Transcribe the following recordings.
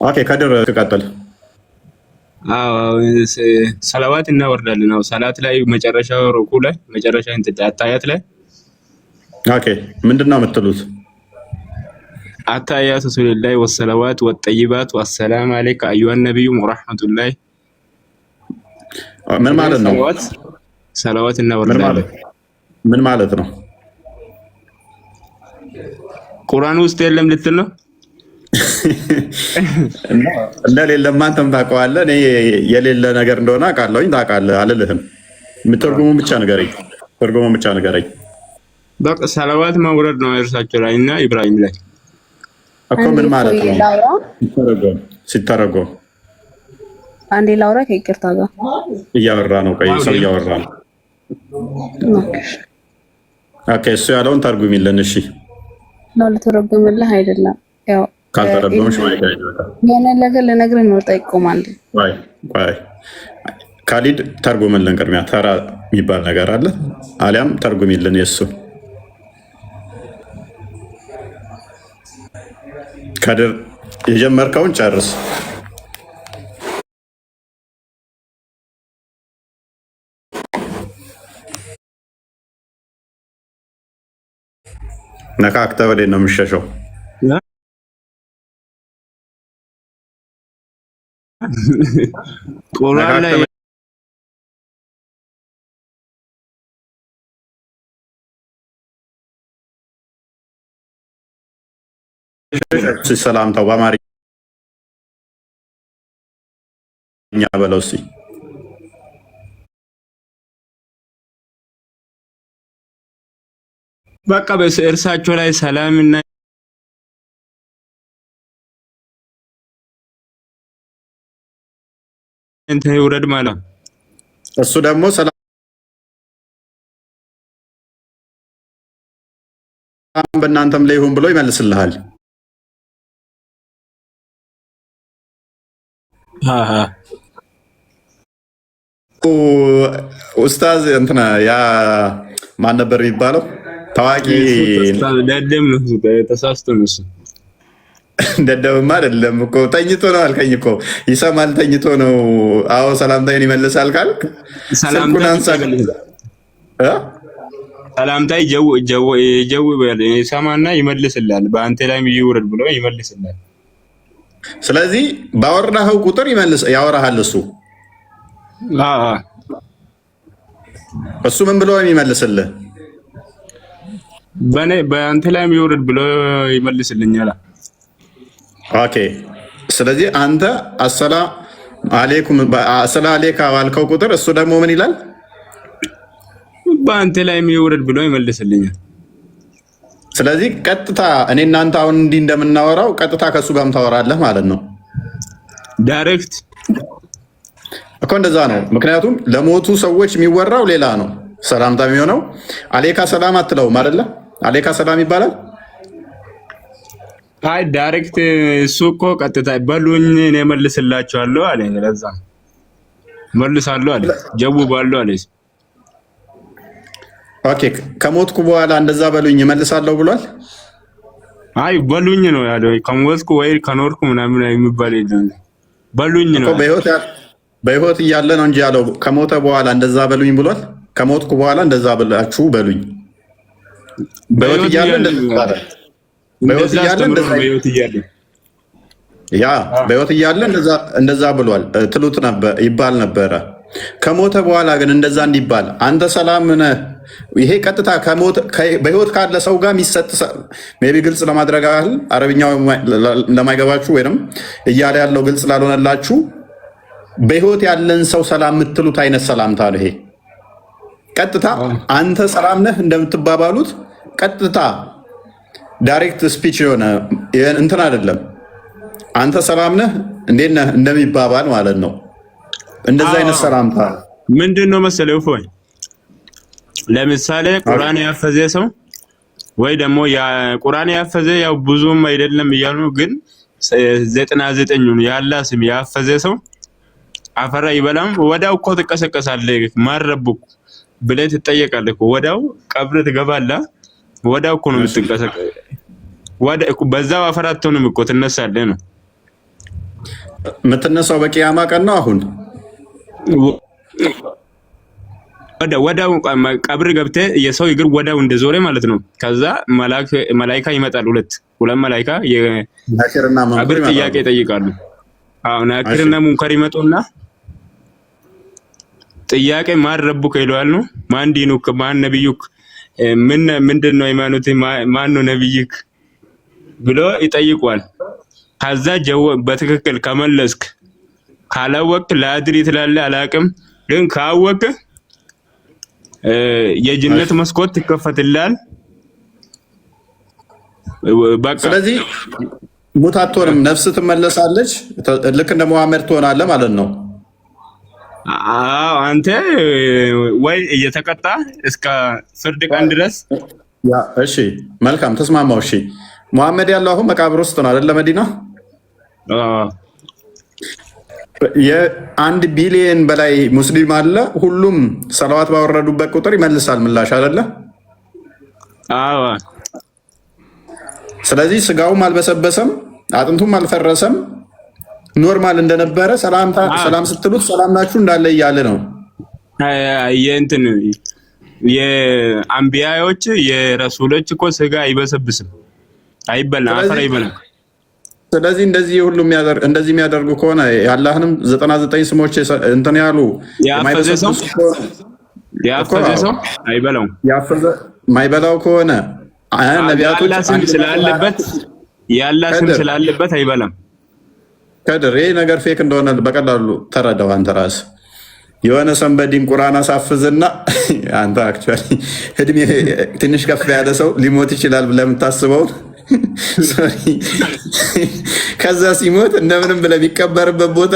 ኦኬ ከድር ትቀጥል። ሰላዋት እናወርዳለን። ሰላት ላይ መጨረሻው ሩኩ ላይ መጨረሻ አታያት ላይ ኦኬ ምንድነው የምትሉት? አታያቱ ሱሊላሂ ወሰላዋት ወጠይባት ወሰላም አለይከ አዩሃ ነብዩ ወራህመቱላሂ ምን ማለት ነው? ሰላዋት እናወርዳለን ምን ማለት ነው? ቁርአን ውስጥ የለም ልትል ነው? እንደሌለማ አንተም ታውቀዋለህ። እኔ የሌለ ነገር እንደሆነ አውቃለሁኝ። ታውቃለህ አልልህም። ትርጉሙን ብቻ ንገረኝ። ትርጉሙን ብቻ ንገረኝ። በቃ ሰላዋት ማውረድ ነው እርሳቸው ላይ እና ኢብራሂም ላይ እኮ ምን ማለት ነው? ሲተረጎም አንዴ ላውራ ከይቅርታ ጋር እያወራ ነው። ቆይ ሰው እያወራ ነው። ኦኬ እሱ ያለውን ተርጉሚልን። እሺ ነው ልተረጉምልህ አይደለም። ያው ካልተረጎምሽ ማለት አይደለም። የሆነ ነገር ልነግርህ ነው። ጠይቆማል። ቆይ ካሊድ ተርጉምልን። ቅድሚያ ተራ የሚባል ነገር አለ። አሊያም ተርጉሚልን የሱ ከድር የጀመርከውን ጨርስ። ነካክተህ ወዴት ነው የምትሸሸው? ቁርአን ላይ ሰላምታው በአማርኛ በለው እስኪ። በቃ በእርሳቸው ላይ ሰላምና እንትን ይውረድ ማለት እሱ ደግሞ ሰላም በእናንተም ላይ ይሁን ብሎ ይመልስልሃል። ኡስታዝ እንትና ያ ማን ነበር የሚባለው? ታዋቂ ደደም ነው። ተሳስቶ ነው እሱ። ደደብማ አይደለም እኮ ተኝቶ ነው አልከኝ እኮ። ይሰማል ተኝቶ ነው። አዎ ሰላምታዬን ይመልሳል ካልክ ስልኩን አንሳ። ሰላምታይ ጀው ይሰማና ይመልስላል። በአንተ ላይ ይውረድ ብሎ ይመልስላል። ስለዚህ ባወራኸው ቁጥር ያወራሃል እሱ። እሱ ምን ብሎ የሚመልስልህ? በአንተ ላይ ይውረድ ብሎ ይመልስልኛል። ኦኬ ስለዚህ አንተ አሰላም አለይካ ባልከው ቁጥር እሱ ደግሞ ምን ይላል? በአንተ ላይ ይውረድ ብሎ ይመልስልኛል። ስለዚህ ቀጥታ እኔ እናንተ አሁን እንዲህ እንደምናወራው ቀጥታ ከእሱ ጋርም ታወራለህ ማለት ነው። ዳይሬክት እኮ እንደዛ ነው። ምክንያቱም ለሞቱ ሰዎች የሚወራው ሌላ ነው። ሰላምታ የሚሆነው አሌካ ሰላም አትለውም አይደለ? አሌካ ሰላም ይባላል። አይ ዳይሬክት እሱ እኮ ቀጥታ በሉኝ እኔ መልስላችኋለሁ አለ። ለዛ መልሳለሁ አለ። ጀውባለሁ አለ። ኦኬ ከሞትኩ በኋላ እንደዛ በሉኝ እመልሳለሁ ብሏል። አይ በሉኝ ነው ያለው። ከሞትኩ ወይ ከኖርኩ ምናምን የሚባል የለም። በሉኝ ነው በህይወት እያለ ነው እንጂ ያለው ከሞተ በኋላ እንደዛ በሉኝ ብሏል። ከሞትኩ በኋላ እንደዛ ብላችሁ በሉኝ። በህይወት እያለ እንደዛ ብሏል ትሉት ነበር ይባል ነበረ። ከሞተ በኋላ ግን እንደዛ እንዲባል አንተ ሰላም ነህ። ይሄ ቀጥታ በህይወት ካለ ሰው ጋር የሚሰጥ ሜይ ቢ ግልጽ ለማድረግ ያህል አረብኛው ለማይገባችሁ ወይም እያለ ያለው ግልጽ ላልሆነላችሁ በህይወት ያለን ሰው ሰላም የምትሉት አይነት ሰላምታ ነው። ይሄ ቀጥታ አንተ ሰላም ነህ እንደምትባባሉት ቀጥታ ዳይሬክት ስፒች የሆነ እንትን አይደለም። አንተ ሰላም ነህ እንዴት ነህ እንደሚባባል ማለት ነው። እንደዛ አይነት ሰላምታ ምንድነው መሰለው? እፎይ ለምሳሌ ቁርአን ያፈዘ ሰው ወይ ደግሞ ቁርአን ያፈዘ ያው ብዙም አይደለም እያሉ ግን 99ን ያላ ስም ያፈዘ ሰው አፈራ ይበላም ወዳው እኮ ትቀሰቀሳለህ። ማረብኩ ብለህ ትጠየቃለህ። ወዳው ቀብር ትገባለህ። ወዳው እኮ ነው የምትንቀሳቀሰው። በዛው አፈራተውንም እኮ ትነሳለህ ነው። የምትነሳው በቂያማ ቀን ነው። አሁን ወዳው ቀብር ገብተህ የሰው እግር ወዳው እንደዞረ ማለት ነው። ከዛ መላኢካ ይመጣል። ሁለት መላኢካ የቀብር ጥያቄ ይጠይቃሉ። አዎ ናኪርና ሙንከር ይመጡና ጥያቄ ማን ረቡከ ይለዋል ነው። ማን ዲኑክ፣ ማን ነብዩክ፣ ምንድን ነው ሃይማኖት፣ ማን ነው ነብይክ ብሎ ይጠይቋል። ከዛ በትክክል ከመለስክ ካላወቅ ላድሪ ትላለህ፣ አላቅም። ግን ካወቅ የጅነት መስኮት ይከፈትልሃል። በቃ ስለዚህ ሙት አትሆንም፣ ነፍስ ትመለሳለች። ልክ እንደ መሐመድ ትሆናለህ ማለት ነው። አዎ አንተ ወይ እየተቀጣ እስከ ፍርድ ቀን ድረስ። እሺ መልካም ተስማማው። እሺ መሐመድ ያለው አሁን መቃብር ውስጥ ነው አይደለ? መዲና የ1 ቢሊየን በላይ ሙስሊም አለ። ሁሉም ሰለዋት ባወረዱበት ቁጥር ይመልሳል ምላሽ አይደለ? አዎ። ስለዚህ ስጋውም አልበሰበሰም፣ አጥንቱም አልፈረሰም። ኖርማል እንደነበረ ሰላም ስትሉት ሰላም ናችሁ እንዳለ እያለ ነው። የእንትን የአንቢያዎች የረሱሎች እኮ ስጋ አይበሰብስም፣ አይበላም፣ አፈር አይበላም። ስለዚህ እንደዚህ ሁሉ እንደዚህ የሚያደርጉ ከሆነ የአላህንም 99 ስሞች እንትን ያሉ ያፈዘ ሰው አይበላውም። ማይበላው ከሆነ ነቢያቶች ያላ ስም ስላለበት አይበላም። ከድር ይህ ነገር ፌክ እንደሆነ በቀላሉ ተረዳው። አንተ ራስህ የሆነ ሰንበዲን ቁርአን አሳፍዝና አንተ አክቹዋሊ እድሜ ትንሽ ከፍ ያለ ሰው ሊሞት ይችላል ብለህ የምታስበውን ከዛ ሲሞት እንደምንም ብለህ የሚቀበርበት ቦታ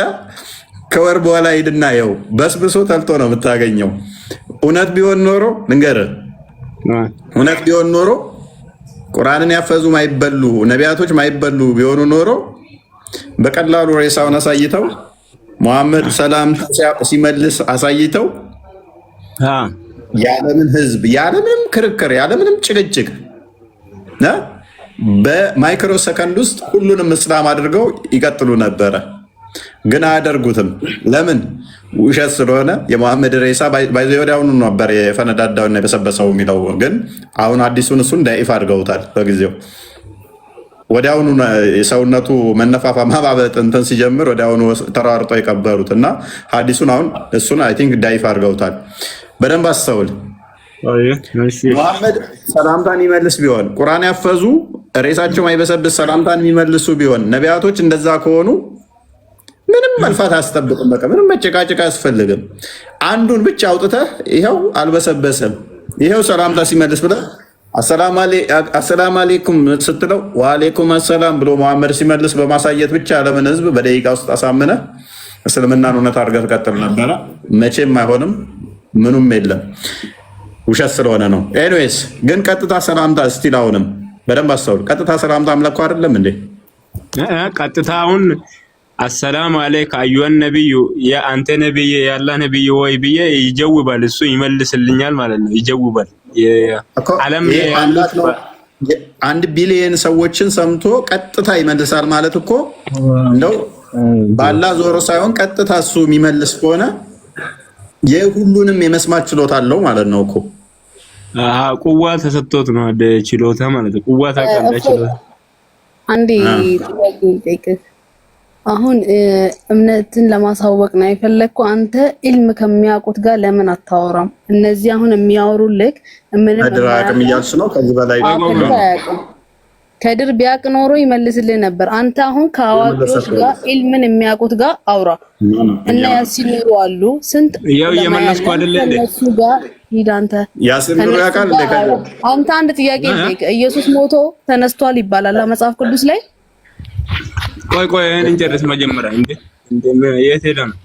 ከወር በኋላ ሂድና ይኸው በስብሶ ተልቶ ነው የምታገኘው። እውነት ቢሆን ኖሮ ልንገርህ፣ እውነት ቢሆን ኖሮ ቁርአንን ያፈዙ ማይበሉ ነቢያቶች ማይበሉ ቢሆኑ ኖሮ በቀላሉ ሬሳውን አሳይተው መሐመድ ሰላም ሲመልስ አሳይተው ያለምን ህዝብ ያለምንም ክርክር ያለምንም ጭቅጭቅ በማይክሮ ሰከንድ ውስጥ ሁሉንም እስላም አድርገው ይቀጥሉ ነበረ። ግን አያደርጉትም። ለምን? ውሸት ስለሆነ። የመሐመድ ሬሳ ወዲያውኑ ነበር የፈነዳዳውና የበሰበሰው የሚለው ግን አሁን አዲሱን እሱን ዳኢፍ አድርገውታል። በጊዜው ወዲያውኑ የሰውነቱ መነፋፋ ማባበጥ እንትን ሲጀምር ወዲያውኑ ተራርጦ የቀበሩት እና ሀዲሱን አሁን እሱን አይ ቲንክ ዳኢፍ አድርገውታል። በደንብ አስተውል። መሐመድ ሰላምታን ይመልስ ቢሆን ቁርአን ያፈዙ ሬሳቸው ማይበሰብስ ሰላምታን የሚመልሱ ቢሆን ነቢያቶች እንደዛ ከሆኑ ምንም መልፋት አያስጠብቅም። በቃ ምንም መጨቃጨቅ አያስፈልግም። አንዱን ብቻ አውጥተህ ይኸው አልበሰበሰም፣ ይኸው ሰላምታ ሲመልስ ብለህ አሰላም አሌይኩም ስትለው ወአሌይኩም አሰላም ብሎ መሐመድ ሲመልስ በማሳየት ብቻ ለምን ህዝብ በደቂቃ ውስጥ አሳምነህ እስልምናን እውነት አድርገህ ትቀጥል ነበረ። መቼም አይሆንም፣ ምኑም የለም፣ ውሸት ስለሆነ ነው። ኤኒዌይስ ግን ቀጥታ ሰላምታ እስቲል አሁንም በደንብ አስተውል። ቀጥታ ሰላምታ አምለኮ አይደለም እንዴ? ቀጥታውን አሰላሙ አለይከ አዩሀን ነብዩ የአንተ ነብይ የአላህ ነብይ ወይ ብዬ ይጀውባል። እሱ ይመልስልኛል ማለት ነው። ይጀውባል። ዓለም አንድ ቢሊየን ሰዎችን ሰምቶ ቀጥታ ይመልሳል ማለት እኮ እንደው ባላ ዞሮ ሳይሆን ቀጥታ እሱ የሚመልስ ከሆነ የሁሉንም የመስማት ችሎታ አለው ማለት ነው እኮ። ቁዋ ተሰጥቶት ነው ችሎታ ማለት ነው። ቁዋ ታውቃለህ? ችሎታ አንዴ ጥያቄ ልጠይቅህ። አሁን እምነትን ለማሳወቅ ነው የፈለግከው። አንተ ኢልም ከሚያውቁት ጋር ለምን አታወራም? እነዚህ አሁን የሚያወሩልህ ከድር አቅም እያልሽ ነው። ከዚህ በላይ ከድር ቢያቅ ኖሮ ይመልስልህ ነበር። አንተ አሁን ከአዋቂዎች ጋር ኢልምን የሚያውቁት ጋር አውራ እና ያሲን ኑሩ አሉ። ስንት ያው እየመለስኩ አይደለ እንዴ? እነሱ ጋር ሂድ አንተ። ያሲን ኑሩ ያውቃል እንዴ? አንተ አንድ ጥያቄ ልጠይቅ። ኢየሱስ ሞቶ ተነስቷል ይባላል መጽሐፍ ቅዱስ ላይ። ቆይ እኔን እንጨርስ መጀመሪያ። እንዴ የት ሄደ ነው?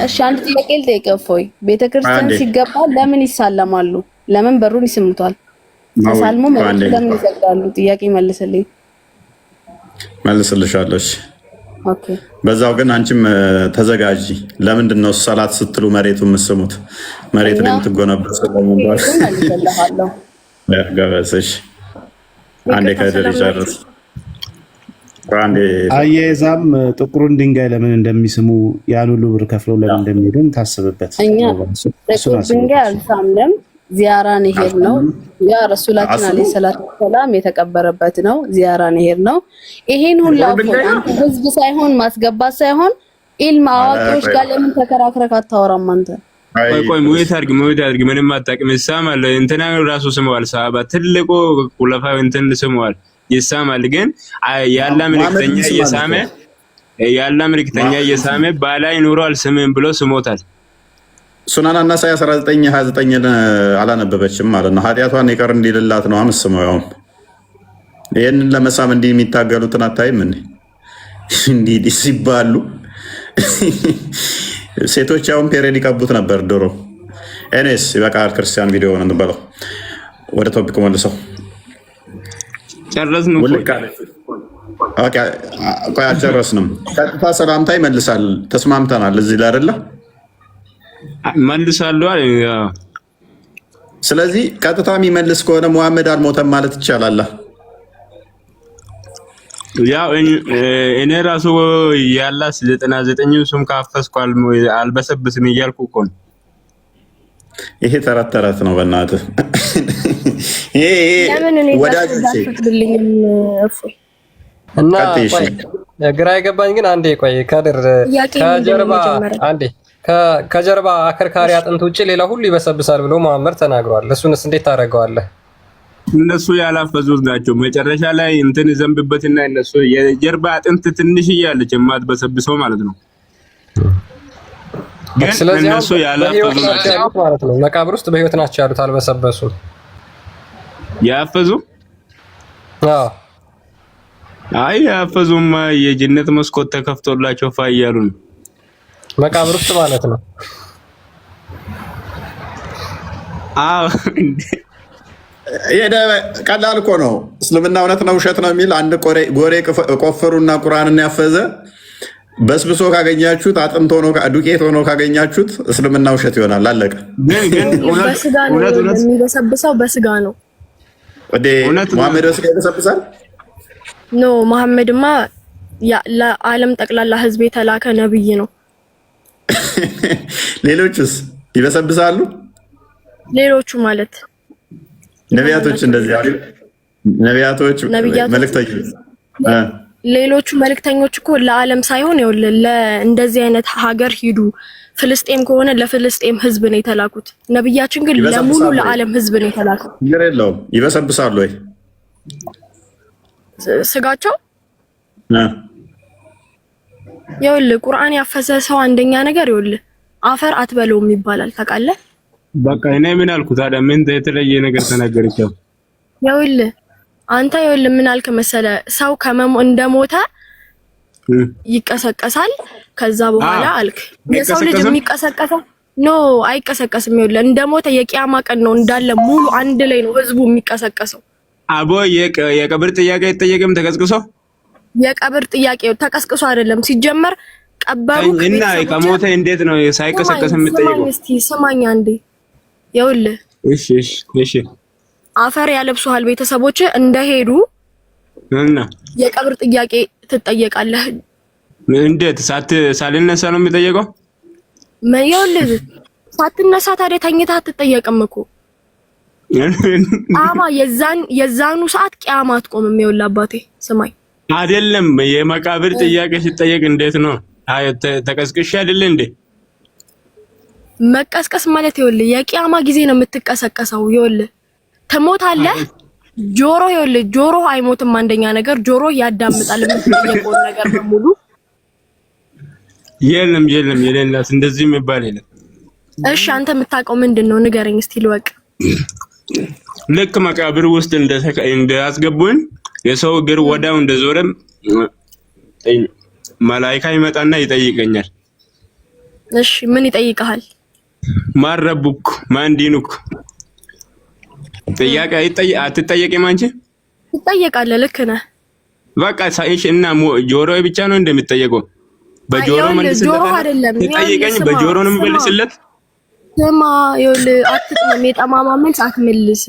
እሺ አንድ ጥያቄ ልጠይቅ። እፎይ ቤተክርስቲያን ሲገባ ለምን ይሳለማሉ? ለምን በሩን ይስሙታል? ተሳልሞ ለምን ይዘጋሉ? ጥያቄ መልስልኝ። መልስልሻለሁ። ኦኬ በዛው ግን አንቺም ተዘጋጂ። ለምንድን ነው ሰላት ስትሉ መሬቱ የምትስሙት? መሬት ላይ የምትጎነበሱ ለምንባል ገበስሽ አንዴ ከድር ይጨርስ። አየዛም ጥቁሩን ድንጋይ ለምን እንደሚስሙ ያን ሁሉ ብር ከፍለው ለምን እንደሚሄዱም ታስብበት። እኛ ጥቁር ድንጋይ አልሳምንም፣ ዚያራን ይሄድ ነው። ያ ረሱላችን አለይሂ ሰላቱ ሰላም የተቀበረበት ነው። ዚያራን ይሄድ ነው። ይሄን ሁሉ ህዝብ ሳይሆን ማስገባት ሳይሆን ኢልም አዋቂዎች ጋር ለምን ተከራክረክ አታወራም አንተ? ቆይ ሙይት አድርግ ምንም አታውቅም። ይሳማል እንትና ራሱ ስመዋል ሰሃባ ትልቁ ኩለፋው እንትን ስመዋል ይሳማል። ግን ያላ ምልክተኛ እየሳመ ባላይ ኑሮ አልስምም ብሎ ስሞታል። ሱናን አናሳይ 1929 አላነበበችም ማለት ነው። ኃጢአቷን ይቀር እንዲልላት ነው አመስመው። ይሄንን ለመሳም እንዲህ የሚታገሉትን አታይም እንዴ ሲባሉ ሴቶች አሁን ፔሬድ ይቀቡት ነበር ድሮ። ኤኔስ ይበቃል። ክርስቲያን ቪዲዮ ነው እንበለው። ወደ ቶፒክ መልሰው ጨረስን። ኦኬ ቆይ አልጨረስንም። ቀጥታ ሰላምታ ይመልሳል። ተስማምተናል እዚህ ላይ አይደለ? መልሳለሁ። ስለዚህ ቀጥታ የሚመልስ ከሆነ ሙሐመድ አልሞተም ማለት ይቻላል። ያው እኔ ራሱ ያላስ 99 ስም ካፈስኩ አልበሰብስም እያልኩ እኮ ነው። ይሄ ተረት ነው በእናትህ። ይሄ ወዳጆቼ እና ግራ የገባኝ ግን አንዴ ቆይ ከድር ከጀርባ አከርካሪ አጥንት ውጭ ሌላ ሁሉ ይበሰብሳል ብሎ መሐመድ ተናግሯል። እሱንስ እንዴት ታደርገዋለህ? እነሱ ያላፈዙት ናቸው። መጨረሻ ላይ እንትን ዘንብበትና እነሱ የጀርባ አጥንት ትንሽ እያለች የማትበሰብሰው ማለት ነው። ግን እነሱ ያላፈዙ ናቸው ማለት ነው። መቃብር ውስጥ በህይወት ናቸው ያሉት፣ አልበሰበሱም። ያፈዙ አይ ያፈዙማ የጀነት መስኮት ተከፍቶላቸው ፋያሉ ነው መቃብር ውስጥ ማለት ነው። አዎ ቀላል እኮ ነው። እስልምና እውነት ነው ውሸት ነው የሚል አንድ ጎሬ ቆፈሩና ቁርአንን ያፈዘ በስብሶ ካገኛችሁት አጥንት ሆኖ ዱቄት ሆኖ ካገኛችሁት እስልምና ውሸት ይሆናል። አለቀ። ግን እውነት የሚበሰብሰው በስጋ ነው። ሙሐመድ በስጋ ይበሰብሳል? ኖ መሐመድማ ለዓለም ጠቅላላ ህዝብ የተላከ ነብይ ነው። ሌሎቹስ ይበሰብሳሉ? ሌሎቹ ማለት ነቢያቶች እንደዚህ አይደል? ነቢያቶች መልእክተኞች ሌሎቹ መልእክተኞች እኮ ለዓለም ሳይሆን እንደዚህ አይነት ሀገር ሂዱ፣ ፍልስጤም ከሆነ ለፍልስጤም ህዝብ ነው የተላኩት። ነብያችን ግን ለሙሉ ለዓለም ህዝብ ነው የተላኩት። ነገር የለውም። ይበሰብሳሉ ወይ ስጋቸው? ይኸውልህ ቁርአን ያፈሰ ሰው አንደኛ ነገር ይኸውልህ አፈር አትበለውም ይባላል። ታውቃለህ? በቃ እኔ ምን አልኩ ታዲያ? ምን የተለየ ነገር ተናገርቻው? ይኸውልህ አንተ ምን አልክ መሰለህ? ሰው እንደሞተ ይቀሰቀሳል። ከዛ በኋላ አልክ የሰው ልጅ የሚቀሰቀሰው አይቀሰቀስም። ይኸውልህ እንደሞተ የቂያማ ቀን ነው እንዳለ ሙሉ አንድ ላይ ነው ህዝቡ የሚቀሰቀሰው። አቦ የቀብር ጥያቄ አይጠየቅም ተቀስቅሶ? የቀብር ጥያቄ ተቀስቅሶ አይደለም ሲጀመር ቀበሩ እና ከሞተ እንዴት ነው ሳይቀሰቀስ የምትጠይቀው? እስቲ ስማኝ አንዴ። ይኸውልህ እሺ አፈር ያለብሱሃል ቤተሰቦች እንደሄዱ እና የቀብር ጥያቄ ትጠየቃለህ። እንዴት ሳልነሳ ነው የሚጠየቀው? ይኸውልህ ሳትነሳ ታዲያ ተኝተህ አትጠየቅም እኮ። አማ የዛኑ ሰዓት ቂያማ አትቆምም። ይኸውልህ አባቴ ስማኝ አይደለም የመቃብር ጥያቄ ሲጠየቅ እንዴት ነው? ተቀስቅሽ አይደለ እንዴ? መቀስቀስ ማለት ይኸውልህ የቂያማ ጊዜ ነው የምትቀሰቀሰው። ይኸውልህ ትሞታለህ። ጆሮ አይሞትም። አንደኛ ነገር ጆሮ ያዳምጣል የምትጠየቀው ነገር በሙሉ። የለም የሌላት እንደዚህ የሚባል የለም። እሺ አንተ የምታውቀው ምንድነው? ንገረኝ እስቲ ልወቅ። ልክ መቃብር ውስጥ እንዳስገቡኝ የሰው እግር ወዳው እንደዞረም መላእክት ይመጣና ይጠይቀኛል። እሺ ምን ይጠይቀሃል? ማን ረቡክ ማን ዲኑክ? ጥያቄ አትጠየቅም አንቺ? ትጠየቃለህ። ልክ ነህ። በቃ ሳይሽ እና ጆሮ ብቻ ነው እንደሚጠየቀው። በጆሮ መልስለት። ጆሮ አይደለም ትጠይቀኝ፣ በጆሮ ነው የምመልስለት። ስማ ይኸውልህ አትጥመም፣ የጠማማ መልስ አትመልስ።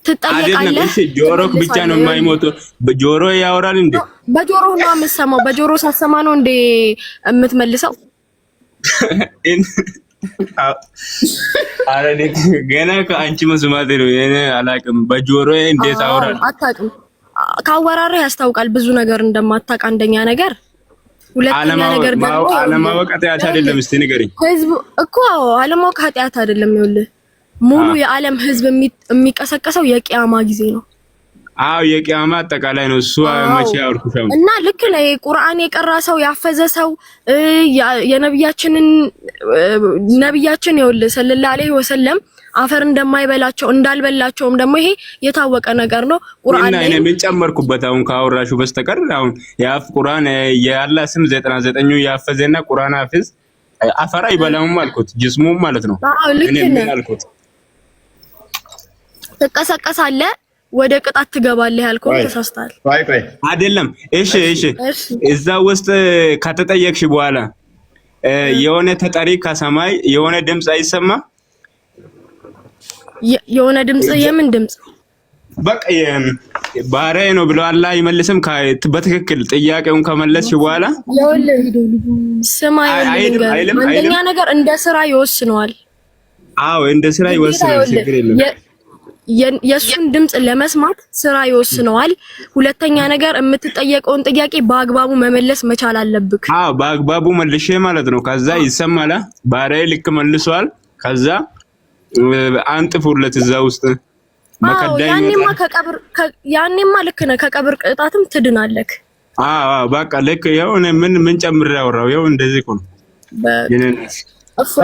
ትጠየቃለህ። እሺ ጆሮክ ብቻ ነው የማይሞተው? በጆሮ ያወራል እንዴ? በጆሮ ነው የምትሰማው። በጆሮ ሳትሰማ ነው እንዴ የምትመልሰው? አረ ገና ከአንቺ መስማት ነው። እኔ አላውቅም። በጆሮ እንዴት አወራል? አታውቅም። ካወራረህ ያስታውቃል ብዙ ነገር እንደማታውቅ። አንደኛ ነገር፣ ሁለተኛ ነገር ደግሞ አለማወቅ ኃጢአት አይደለም። እስቲ ንገሪኝ። ህዝብ እኮ አለማወቅ ኃጢአት አይደለም። ይኸውልህ ሙሉ የዓለም ህዝብ የሚቀሰቀሰው የቂያማ ጊዜ ነው። አዎ የቂያማ አጠቃላይ ነው እሱ። መቼ አውርኩሻው እና ልክ ነው። ቁርአን የቀራ ሰው ያፈዘ ሰው ነብያችን ይኸውልህ ሰለላሁ ዐለይሂ ወሰለም አፈር እንደማይበላቸው እንዳልበላቸውም ደግሞ ይሄ የታወቀ ነገር ነው። ቁርአን ላይ ምን ጨመርኩበት? አሁን ካወራሹ በስተቀር አሁን ያፍ ቁርአን የአላህ ስም 99ኙ ያፈዘና ቁርአን አፍዝ አፈር አይበላም አልኩት። ጅስሙም ማለት ነው። እኔ ምን አልኩት? ተቀሰቀሳለህ ወደ ቅጣት ትገባለህ ያልከው ተሳስተሃል። ቆይ አይደለም። እሺ እዛ ውስጥ ከተጠየቅሽ በኋላ የሆነ ተጠሪ ከሰማይ የሆነ ድምጽ አይሰማ? የሆነ ድምጽ? የምን ድምጽ? በቃ ባሪያዬ ነው ብሎ አላህ ይመልስም። በትክክል ጥያቄውን ከመለስሽ በኋላ ስማ፣ አንደኛ ነገር እንደ ስራ ይወስነዋል። አዎ እንደ ስራ ይወስናል። ችግር የለም። የሱን ድምጽ ለመስማት ስራ ይወስነዋል። ሁለተኛ ነገር የምትጠየቀውን ጥያቄ በአግባቡ መመለስ መቻል አለብክ። አዎ በአግባቡ መልሼ ማለት ነው። ከዛ ይሰማላ ባሪያዬ ልክ መልሷል። ከዛ አንጥፉለት እዛ ውስጥ መከዳይ ነው። ያኔማ ልክ ነህ። ከቀብር ቅጣትም ትድናለህ። አዎ በቃ ልክ ያው ምን ጨምሬ ያወራው ያው እንደዚህ እኮ ነው።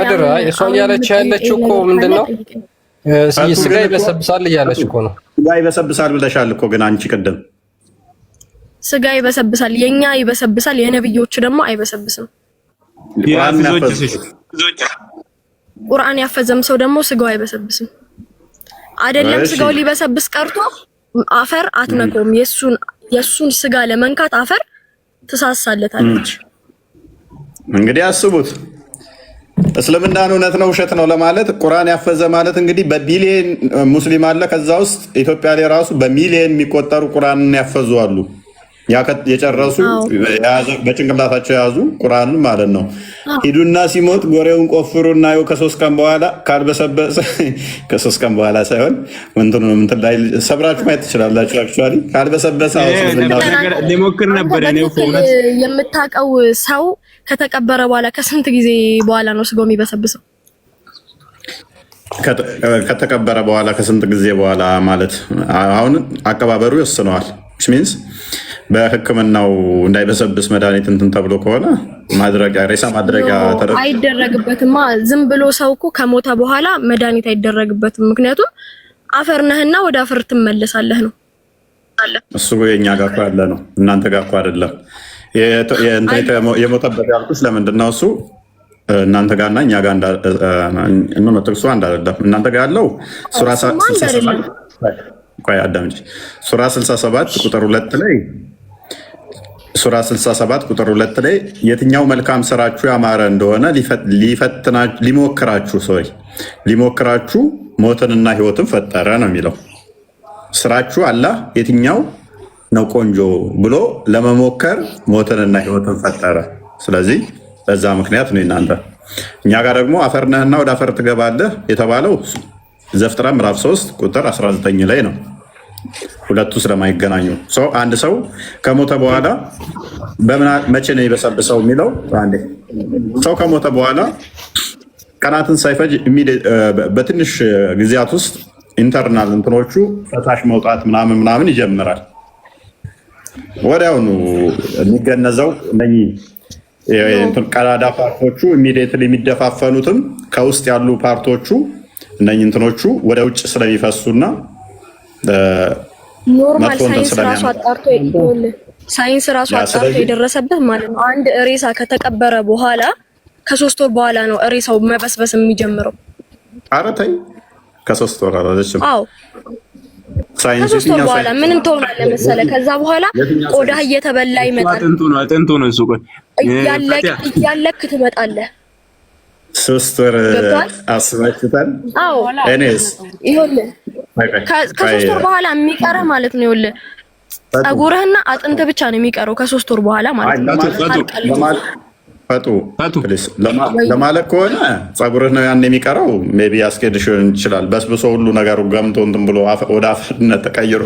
አድራ እሷ ያለች ያለችው እኮ ምንድነው? ስጋ ይበሰብሳል እያለች እኮ ነው። ስጋ ይበሰብሳል ብለሻል እኮ ግን አንቺ ቅድም ስጋ ይበሰብሳል፣ የኛ ይበሰብሳል፣ የነብዮች ደግሞ አይበሰብስም። ቁርአን ያፈዘም ሰው ደግሞ ስጋው አይበሰብስም። አይደለም ስጋው ሊበሰብስ ቀርቶ አፈር አትነኮም። የሱን ስጋ ለመንካት አፈር ትሳሳለታለች። እንግዲህ አስቡት፣ እስልምናን እውነት ነው ውሸት ነው ለማለት ቁርአን ያፈዘ ማለት እንግዲህ በቢሊየን ሙስሊም አለ። ከዛ ውስጥ ኢትዮጵያ ላይ ራሱ በሚሊየን የሚቆጠሩ ቁርአንን ያፈዙ አሉ። የጨረሱ በጭንቅላታቸው የያዙ ቁርአንን ማለት ነው። ሂዱና ሲሞት ጎሬውን ቆፍሩና ይኸው ከ3 ቀን በኋላ ካልበሰበሰ ከ3 ቀን በኋላ ሳይሆን እንትን ላይ ሰብራችሁ ማየት ትችላላችሁ። አክቹአሊ ካልበሰበሰ ሊሞክር ነበር። የምታውቀው ሰው ከተቀበረ በኋላ ከስንት ጊዜ በኋላ ነው ስጋው የሚበሰብሰው? ከተቀበረ በኋላ ከስንት ጊዜ በኋላ ማለት አሁን አቀባበሩ ይወስነዋል። ሚንስ በሕክምናው እንዳይበሰብስ መድኃኒት እንትን ተብሎ ከሆነ ማድረጊያ ሬሳ ማድረጊያ አይደረግበትማ። ዝም ብሎ ሰው እኮ ከሞተ በኋላ መድኃኒት አይደረግበትም። ምክንያቱም አፈር ነህና ወደ አፈር ትመለሳለህ ነው። እሱ የኛ ጋር እኮ ያለ ነው፣ እናንተ ጋር እኮ አይደለም። የሞተበት ያልኩሽ ለምንድን ነው? እሱ እናንተ ጋርና እኛ ጋር ጥቅሱ አንድ አይደለም። እናንተ ጋር ያለው ሱራ 67 ቁጥር 2 ላይ ሱራ 67 ቁጥር 2 ላይ የትኛው መልካም ስራችሁ ያማረ እንደሆነ ሊሞክራችሁ ሞትንና ህይወትን ፈጠረ ነው የሚለው። ስራችሁ አላህ የትኛው ነው ቆንጆ ብሎ ለመሞከር ሞትንና ህይወትን ፈጠረ። ስለዚህ በዛ ምክንያት ነው እናንተ። እኛ ጋር ደግሞ አፈር ነህና ወደ አፈር ትገባለህ የተባለው ዘፍጥረት ምዕራፍ 3 ቁጥር 19 ላይ ነው። ሁለቱ ስለማይገናኙ አንድ ሰው ከሞተ በኋላ መቼ ነው የበሰብሰው የሚለው አንዴ ሰው ከሞተ በኋላ ቀናትን ሳይፈጅ በትንሽ ጊዜያት ውስጥ ኢንተርናል እንትኖቹ ፈሳሽ መውጣት ምናምን ይጀምራል። ወዲያውኑ የሚገነዘው እነኚህ ቀዳዳ ፓርቶቹ ኢሚዲየትሊ የሚደፋፈኑትም ከውስጥ ያሉ ፓርቶቹ እነኚህ እንትኖቹ ወደ ውጭ ስለሚፈሱና ኖርማል ሳይንስ ራሱ አጣርቶ የደረሰበት ማለት ነው። አንድ ሬሳ ከተቀበረ በኋላ ከ3 ወር በኋላ ነው ሬሳው መበስበስ የሚጀምረው። ኧረ ተይ ከ3 ወር አላለችም። አዎ ከ3 ወር በኋላ ምንም ትሆናለህ መሰለህ? ከዛ በኋላ ቆዳህ እየተበላ ይመጣል። አጥንቱ ነው እሱ። እያለክ ትመጣለህ። 3 ወር አስባችሁታል? አዎ እኔስ ይኸውልህ ከ3 ወር በኋላ የሚቀረው ማለት ነው። ይኸውልህ ፀጉርህና አጥንት ብቻ ነው የሚቀረው ከ3 ወር በኋላ ማለት ነው። ፈጡ ለማለት ከሆነ ፀጉርህ ነው ያን የሚቀረው። ሜይ ቢ ያስኬድሽ ይችላል። በስብሶ ሁሉ ነገሩ ገምቶ እንትን ብሎ ወደ አፈርነት ተቀይሮ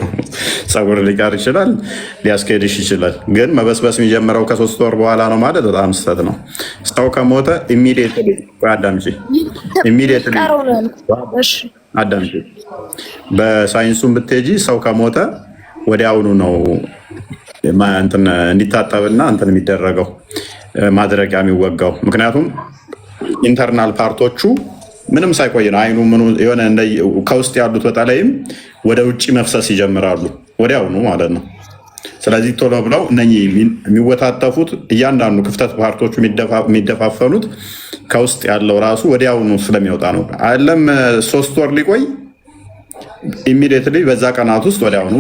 ፀጉር ሊቀር ይችላል፣ ሊያስኬድሽ ይችላል። ግን መበስበስ የሚጀምረው ከ3 ወር በኋላ ነው ማለት በጣም ስህተት ነው። ሰው ከሞተ ኢሚዲየትሊ አዳምጪ። በሳይንሱም ብትሄጂ ሰው ከሞተ ወዲያውኑ ነው እንዲታጠብና እንትን የሚደረገው ማድረቂያ የሚወጋው። ምክንያቱም ኢንተርናል ፓርቶቹ ምንም ሳይቆይ ነው አይኑ ምኑ የሆነ ከውስጥ ያሉት በተለይም ወደ ውጭ መፍሰስ ይጀምራሉ ወዲያውኑ ማለት ነው። ስለዚህ ቶሎ ብለው እነኚህ የሚወታተፉት እያንዳንዱ ክፍተት ፓርቶቹ የሚደፋፈኑት ከውስጥ ያለው ራሱ ወዲያውኑ ስለሚወጣ ነው። አይደለም 3 ወር ሊቆይ ኢሚዲየትሊ በዛ ቀናት ውስጥ ወዲያውኑ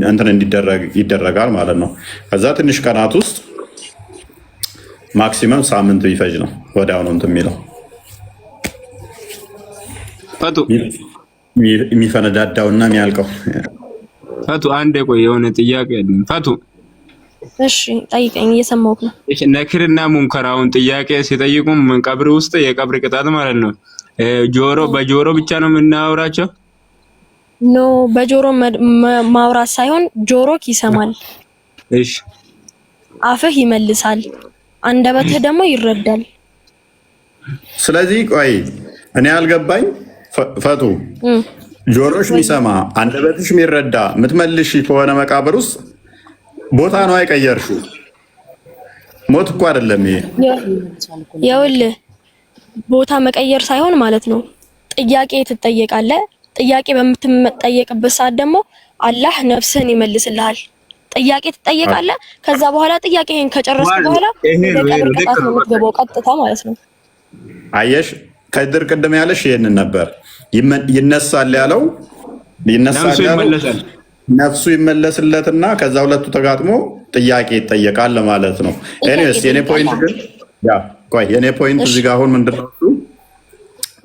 እንትን እንዲደረግ ይደረጋል ማለት ነው። ከዛ ትንሽ ቀናት ውስጥ ማክሲመም ሳምንት ቢፈጅ ነው ወዲያውኑ እንትን የሚለው ፈቱ የሚፈነዳዳውና የሚያልቀው። ፈቱ አንዴ ቆይ፣ የሆነ ጥያቄ አለኝ ፈቱ። እሺ ጠይቀኝ፣ እየሰማሁህ ነው። እሺ ነክርና ሙንከራውን ጥያቄ ሲጠይቁም ቀብር ውስጥ የቀብር ቅጣት ማለት ነው በጆሮ ብቻ ነው የምናወራቸው? ኖ በጆሮ ማውራት ሳይሆን ጆሮክ ይሰማል፣ እሺ አፍህ ይመልሳል፣ አንደበትህ ደግሞ ይረዳል። ስለዚህ ቆይ እኔ ያልገባኝ ፈቱ ጆሮሽ የሚሰማ አንደበትሽ የሚረዳ የምትመልሽ ከሆነ መቃብር ውስጥ ቦታ ነው አይቀየርሽው። ሞት እኮ አይደለም ይሄ። ይኸውልህ ቦታ መቀየር ሳይሆን ማለት ነው ጥያቄ ትጠየቃለህ። ጥያቄ በምትጠየቅበት ሰዓት ደግሞ አላህ ነፍስህን ይመልስልሃል። ጥያቄ ትጠየቃለህ። ከዛ በኋላ ጥያቄህን ከጨረስክ በኋላ ቀብር ቅጣት ነው የምትገባው ቀጥታ ማለት ነው። አየሽ ከድር ቅድም ያለሽ ይሄንን ነበር። ይነሳል ያለው ነፍሱ ይመለስለትና ከዛ ሁለቱ ተጋጥሞ ጥያቄ ይጠየቃል ማለት ነው። ኤኒዌይስ የኔ ፖይንት እዚህ ጋር አሁን ምንድነው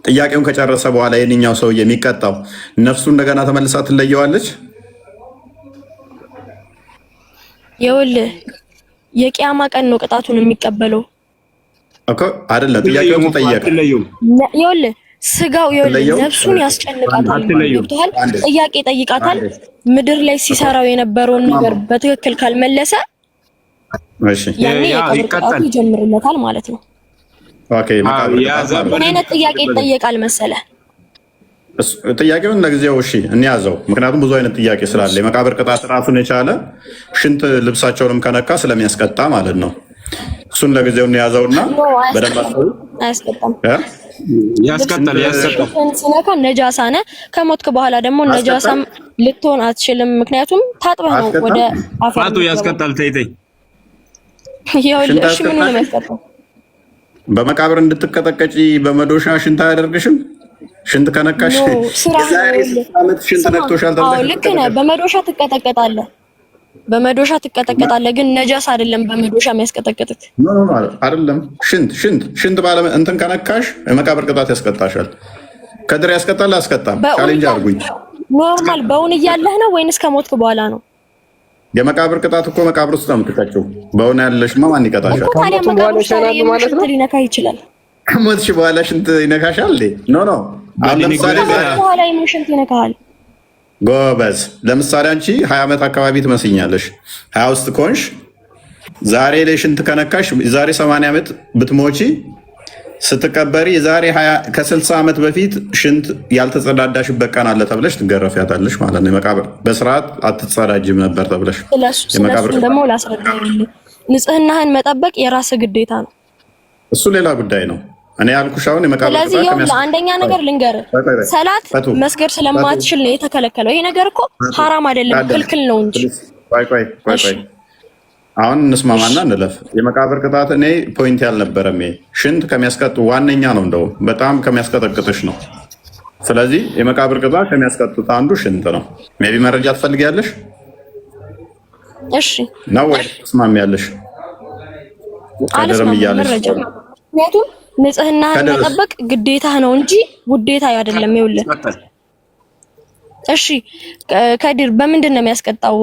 ጥያቄውን ከጨረሰ በኋላ የኛው ሰው የሚቀጣው ነፍሱ እንደገና ተመልሳ ትለየዋለች። ይኸውልህ የቂያማ ቀን ነው ቅጣቱን የሚቀበለው እኮ አይደለም። ጥያቄውን ተጠየቀ። ይኸውልህ ስጋው ነፍሱን ያስጨንቃታል። ገብቶሃል? ጥያቄ ጠይቃታል። ምድር ላይ ሲሰራው የነበረውን ነገር በትክክል ካልመለሰ ያኔ የቀብር ቅጣቱ ይጀምርለታል ማለት ነው። ኦኬ ምን አይነት ጥያቄ ይጠየቃል መሰለህ? ጥያቄውን ለጊዜው እሺ እንያዘው። ምክንያቱም ብዙ አይነት ጥያቄ ስላለ የመቃብር ቅጣት ራሱን የቻለ ሽንት ልብሳቸውንም ከነካ ስለሚያስቀጣ ማለት ነው። እሱን ለጊዜው እንያዘውና በደንብ አያስቀጣም። ያስቀጣል። ሲነካ ነጃሳ ነህ። ከሞትክ በኋላ ደግሞ ነጃሳም ልትሆን አትችልም። ምክንያቱም ታጥበህ ነው ወደ አፋቱ ያስቀጣል። ተይተይ ይኸውልህ እሺ ምን ነው ያስቀጣው? በመቃብር እንድትቀጠቀጪ በመዶሻ ሽንት አያደርግሽም? ሽንት ከነካሽ የዛሬ 6 ዓመት ሽንት ነክቶሻል ተብለሽ ልክ ነህ። በመዶሻ ትቀጠቀጣለህ፣ በመዶሻ ትቀጠቀጣለህ። ግን ነጃስ አይደለም በመዶሻ የሚያስቀጠቅጥክ አይደለም። ሽንት ባለ እንትን ከነካሽ የመቃብር ቅጣት ያስቀጣሻል። ከድር ያስቀጣል አያስቀጣም? ቻሌንጅ አድርጉኝ። ኖርማል በእውን እያለህ ነው ወይንስ ከሞትክ በኋላ ነው? የመቃብር ቅጣት እኮ መቃብር ውስጥ ነው የምትቀጭው። በእውን ያለሽማ ማን ይቀጣሻል? ታዲያ መቃብር ውስጥ ሽንት ሊነካ ይችላል። ከሞትሽ በኋላ ሽንት ይነካሻል? ኖ አሁን ለምሳሌ በኋላ ሽንት ይነካል። ጎበዝ። ለምሳሌ አንቺ 20 ዓመት አካባቢ ትመስኛለሽ። 20 ውስጥ ኮንሽ ዛሬ ላይ ሽንት ከነካሽ ዛሬ 80 ዓመት ብትሞቺ ስትቀበሪ የዛሬ ከ60 ዓመት በፊት ሽንት ያልተጸዳዳሽበት ቀን አለ ተብለሽ ትገረፊያታለሽ ማለት ነው። የመቃብር በስርዓት አትጸዳጅም ነበር ተብለሽ የመቃብር ደግሞ ላስረዳኝ። ንጽህናህን መጠበቅ የራስህ ግዴታ ነው። እሱ ሌላ ጉዳይ ነው። እኔ ያልኩሽ አሁን የመቃብር ስለዚህ አንደኛ ነገር ልንገርህ፣ ሰላት መስገድ ስለማትችል ነው የተከለከለው። ይሄ ነገር እኮ ሐራም አይደለም ክልክል ነው እንጂ። ቆይ አሁን እንስማማና እንለፍ። የመቃብር ቅጣት እኔ ፖይንት ያልነበረም ይሄ ሽንት ከሚያስቀጡ ዋነኛ ነው፣ እንደው በጣም ከሚያስቀጠቅጥሽ ነው። ስለዚህ የመቃብር ቅጣት ከሚያስቀጡት አንዱ ሽንት ነው። ሜቢ መረጃ ትፈልጊያለሽ? እሺ ነው ወይ ተስማሚያለሽ? ቀደም እያለሽ ምክንያቱም ንጽህናህን መጠበቅ ግዴታህ ነው እንጂ ውዴታ አይደለም። ይኸውልህ እሺ ከዲር በምንድን ነው የሚያስቀጣው?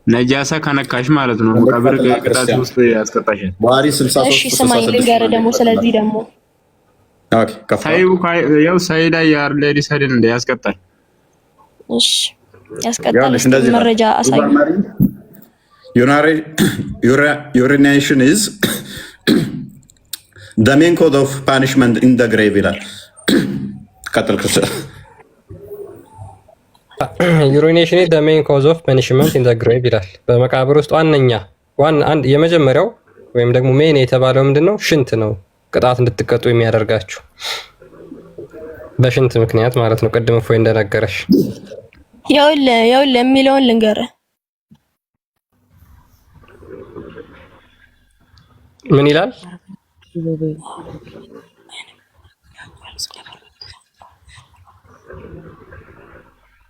ነጃሳ ከነካሽ ማለት ነው። ቀብር ቅጣት ውስጥ ያስቀጣሻል። ዋሪ 63 እሺ ስማኝ ልንገርህ ደግሞ ስለዚህ ደግሞ ኦኬ ታዩ ያው ሳይዳ ያርሌዲ ሰድን እንደ ያስቀጣል። እሺ ያስቀጣል። መረጃ አሳይ። urination is the main cause of punishment in the grave ይላል። ቀጥል ከሰ urination is the main cause of punishment in the grave ይላል። በመቃብር ውስጥ አንድ የመጀመሪያው ወይም ደግሞ ሜን የተባለው ምንድነው? ሽንት ነው ቅጣት እንድትቀጡ የሚያደርጋችሁ በሽንት ምክንያት ማለት ነው። ቅድም እፎይ እንደነገረሽ ይኸውልህ የሚለውን ልንገርህ። ምን ይላል?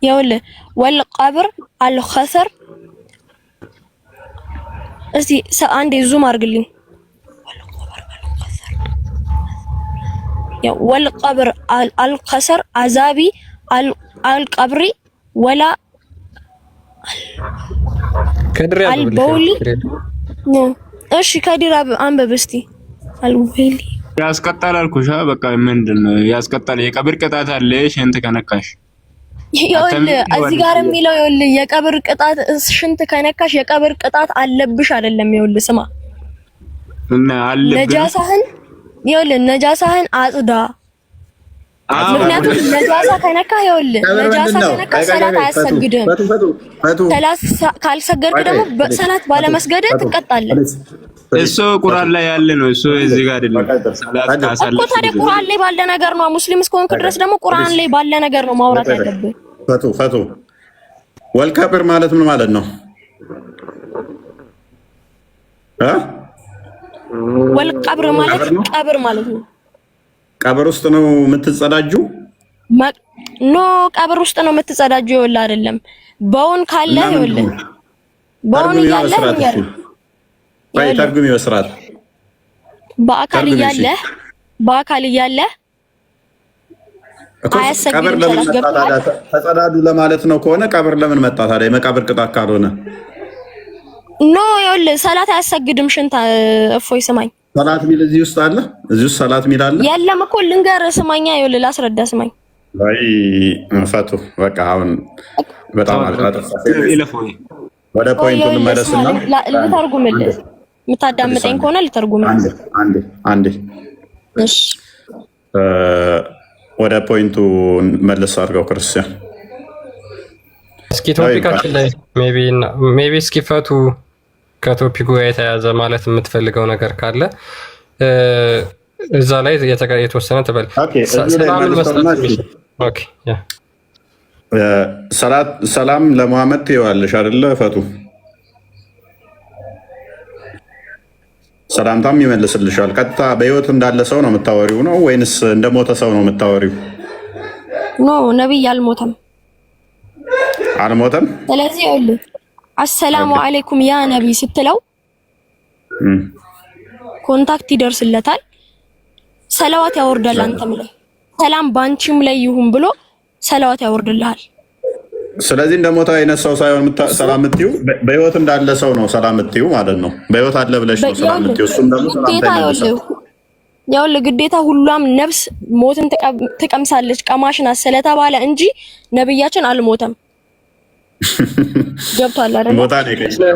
ይኸውልህ ወልቀብር አልኸሰር እስቲ አንዴ ዙም አድርግልኝ። ወልቀብር አልኸሰር አዛቢ አልቀብሪ ወላ አልበውሊ እሺ ከዲር አንበብ እስቲ አልበውሊ ያስቀጣል አልኩሽ። በቃ ምንድነው ያስቀጣል? የቀብር ቅጣት አለ ሽንት ከነካሽ። ይኸውልህ እዚህ ጋር የሚለው ይኸውልህ የቀብር ቅጣት ሽንት ከነካሽ የቀብር ቅጣት አለብሽ አይደለም። ይኸውልህ ስማ እና አለብሽ ነጃሳህን አጽዳ። ምክንያቱም ነጃሳ ከነካ ሰላት አያሰግድም። ካልሰገድክ ደግሞ በሰላት ባለመስገድ ትቀጣለህ። እሱ ቁርአን ላይ ያለ ነው። እሱ እዚህ ጋር አይደለም። ሰላት ካሳለ እኮ ታዲያ ቁርአን ላይ ባለ ነገር ነው። ሙስሊም እስከሆንክ ድረስ ደግሞ ቁርአን ላይ ባለ ነገር ነው ማውራት ያለብህ። ፈቱ ወልቀብር ማለት ምን ማለት ነው? ወልቀብር ማለት ቀብር ማለት ነው። ቀብር ውስጥ ነው የምትጸዳጁ? ኖ ቀብር ውስጥ ነው የምትጸዳጁ። ይኸውልህ አይደለም በውን ካለ ይኸውልህ በውን እያለ ወይ ተርጉም ይወስራል። በአካል እያለ ቀብር ለምን መጣ ታዲያ? ተጸዳዱ ለማለት ነው ከሆነ ቀብር ለምን መጣ ታዲያ? የመቃብር ቅጣት ካልሆነ ኖ ይኸውልህ ሰላት አያሰግድም። ሽንት እፎይ ስማኝ። ሰላት ሚል እዚህ ውስጥ አለ? እዚህ ውስጥ ሰላት ሚል አለ? የለም እኮ ልንገርህ ስማኛ። ይኸውልህ ላስረዳ ስማኝ። ወይ ፈቱ በቃ አሁን በጣም ወደ ፖይንቱ ልመለስና ልተርጉምልህ። የምታዳምጠኝ ከሆነ ልተርጉምልህ። አንዴ እሺ ወደ ፖይንቱ መልስ አድርገው ክርስቲያን። እስኪ ቶፒካችን ላይ ሜቢ እስኪ ፈቱ ከቶፒኩ ጋር የተያዘ ማለት የምትፈልገው ነገር ካለ እዛ ላይ የተወሰነ ትበል። ሰላም ለሙሐመድ ትይዋለሽ አይደለ? ፈቱ ሰላምታም ይመልስልሻል። ቀጥታ በህይወት እንዳለ ሰው ነው የምታወሪው ነው ወይንስ እንደሞተ ሰው ነው የምታወሪው? ኖ ነብይ አልሞተም። ስለዚህ ይኸውልህ አሰላሙ አለይኩም ያ ነብይ ስትለው ኮንታክት ይደርስለታል፣ ሰላዋት ያወርዳል። አንተም ላይ ሰላም ባንቺም ላይ ይሁን ብሎ ሰላዋት ያወርድልሃል። ስለዚህ እንደሞተ አይነት ሰው ሳይሆን ሰላም የምትይው በህይወት እንዳለ ሰው ነው ሰላም የምትይው ማለት ነው። በህይወት አለ ብለሽ ነው ሰላም የምትይው። እሱም ደግሞ ይኸውልህ ግዴታ ሁሏም ነፍስ ሞትን ትቀምሳለች ቀማሽ ናት ስለተባለ እንጂ ነብያችን አልሞተም። ገብቷል አይደል?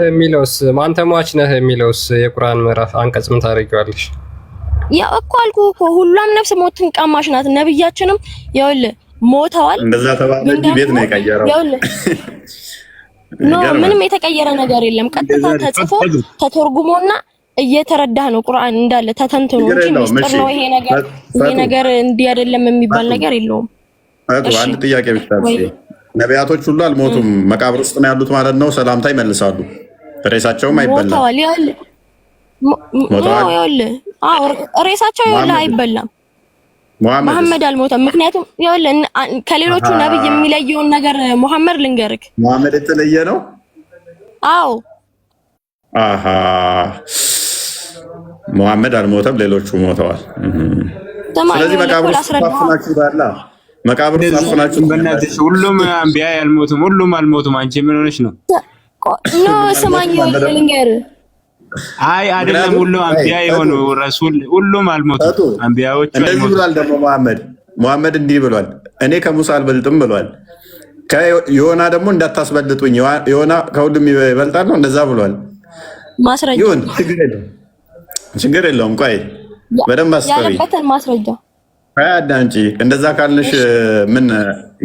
የሚለውስ አንተ ሟች ነህ የሚለውስ የቁርአን ምዕራፍ አንቀጽ ምን ታደርጊዋለሽ? ያ እኮ አልኩህ እኮ ሁሏም ነፍስ ሞትን ቀማሽ ናት። ነብያችንም ይኸውልህ ሞተዋል። እንደዛ ተባለ እንጂ ቤት ነው የቀየረው። ኖ ምንም የተቀየረ ነገር የለም። ቀጥታ ተጽፎ ተተርጉሞና እየተረዳህ ነው ቁርአን እንዳለ ተተንትኖ እንጂ ሚስጥር ነው ይሄ ነገር እንዲህ አይደለም የሚባል ነገር የለውም። አንድ ጥያቄ ብቻ ነቢያቶች ሁሉ አልሞቱም፣ መቃብር ውስጥ ነው ያሉት ማለት ነው። ሰላምታ ይመልሳሉ፣ ሬሳቸውም አይበላም። ሬሳቸው አይበላም። መሐመድ አልሞተም። ምክንያቱም ከሌሎቹ ነብይ የሚለየውን ነገር መሐመድ ልንገርክ፣ መሐመድ የተለየ ነው። አዎ ሙሐመድ አልሞተም፣ ሌሎቹ ሞተዋል። ስለዚህ መቃብር አፍናችሁ ዳላ መቃብር አፍናችሁ በእናትሽ ሁሉም አንቢያ ያልሞቱም ሁሉም አልሞቱም። አንቺ ምን ሆነሽ ነው? ኖ ስማኝ ልንገር። አይ አይደለም፣ ሁሉም አንቢያ የሆኑ ረሱል ሁሉም አልሞቱም። አንቢያዎች እንደዚህ ብሏል። ደግሞ ሙሐመድ እንዲህ ብሏል፣ እኔ ከሙሳ አልበልጥም ብሏል። ከዮና ደግሞ እንዳታስበልጡኝ፣ ዮና ከሁሉም ይበልጣል ነው እንደዛ ብሏል። ማስረጃ ይሁን፣ ችግር የለውም። ቆይ በደንብ አስተውይ። ያለበትን ማስረጃ አዳንጪ። እንደዛ ካልንሽ ምን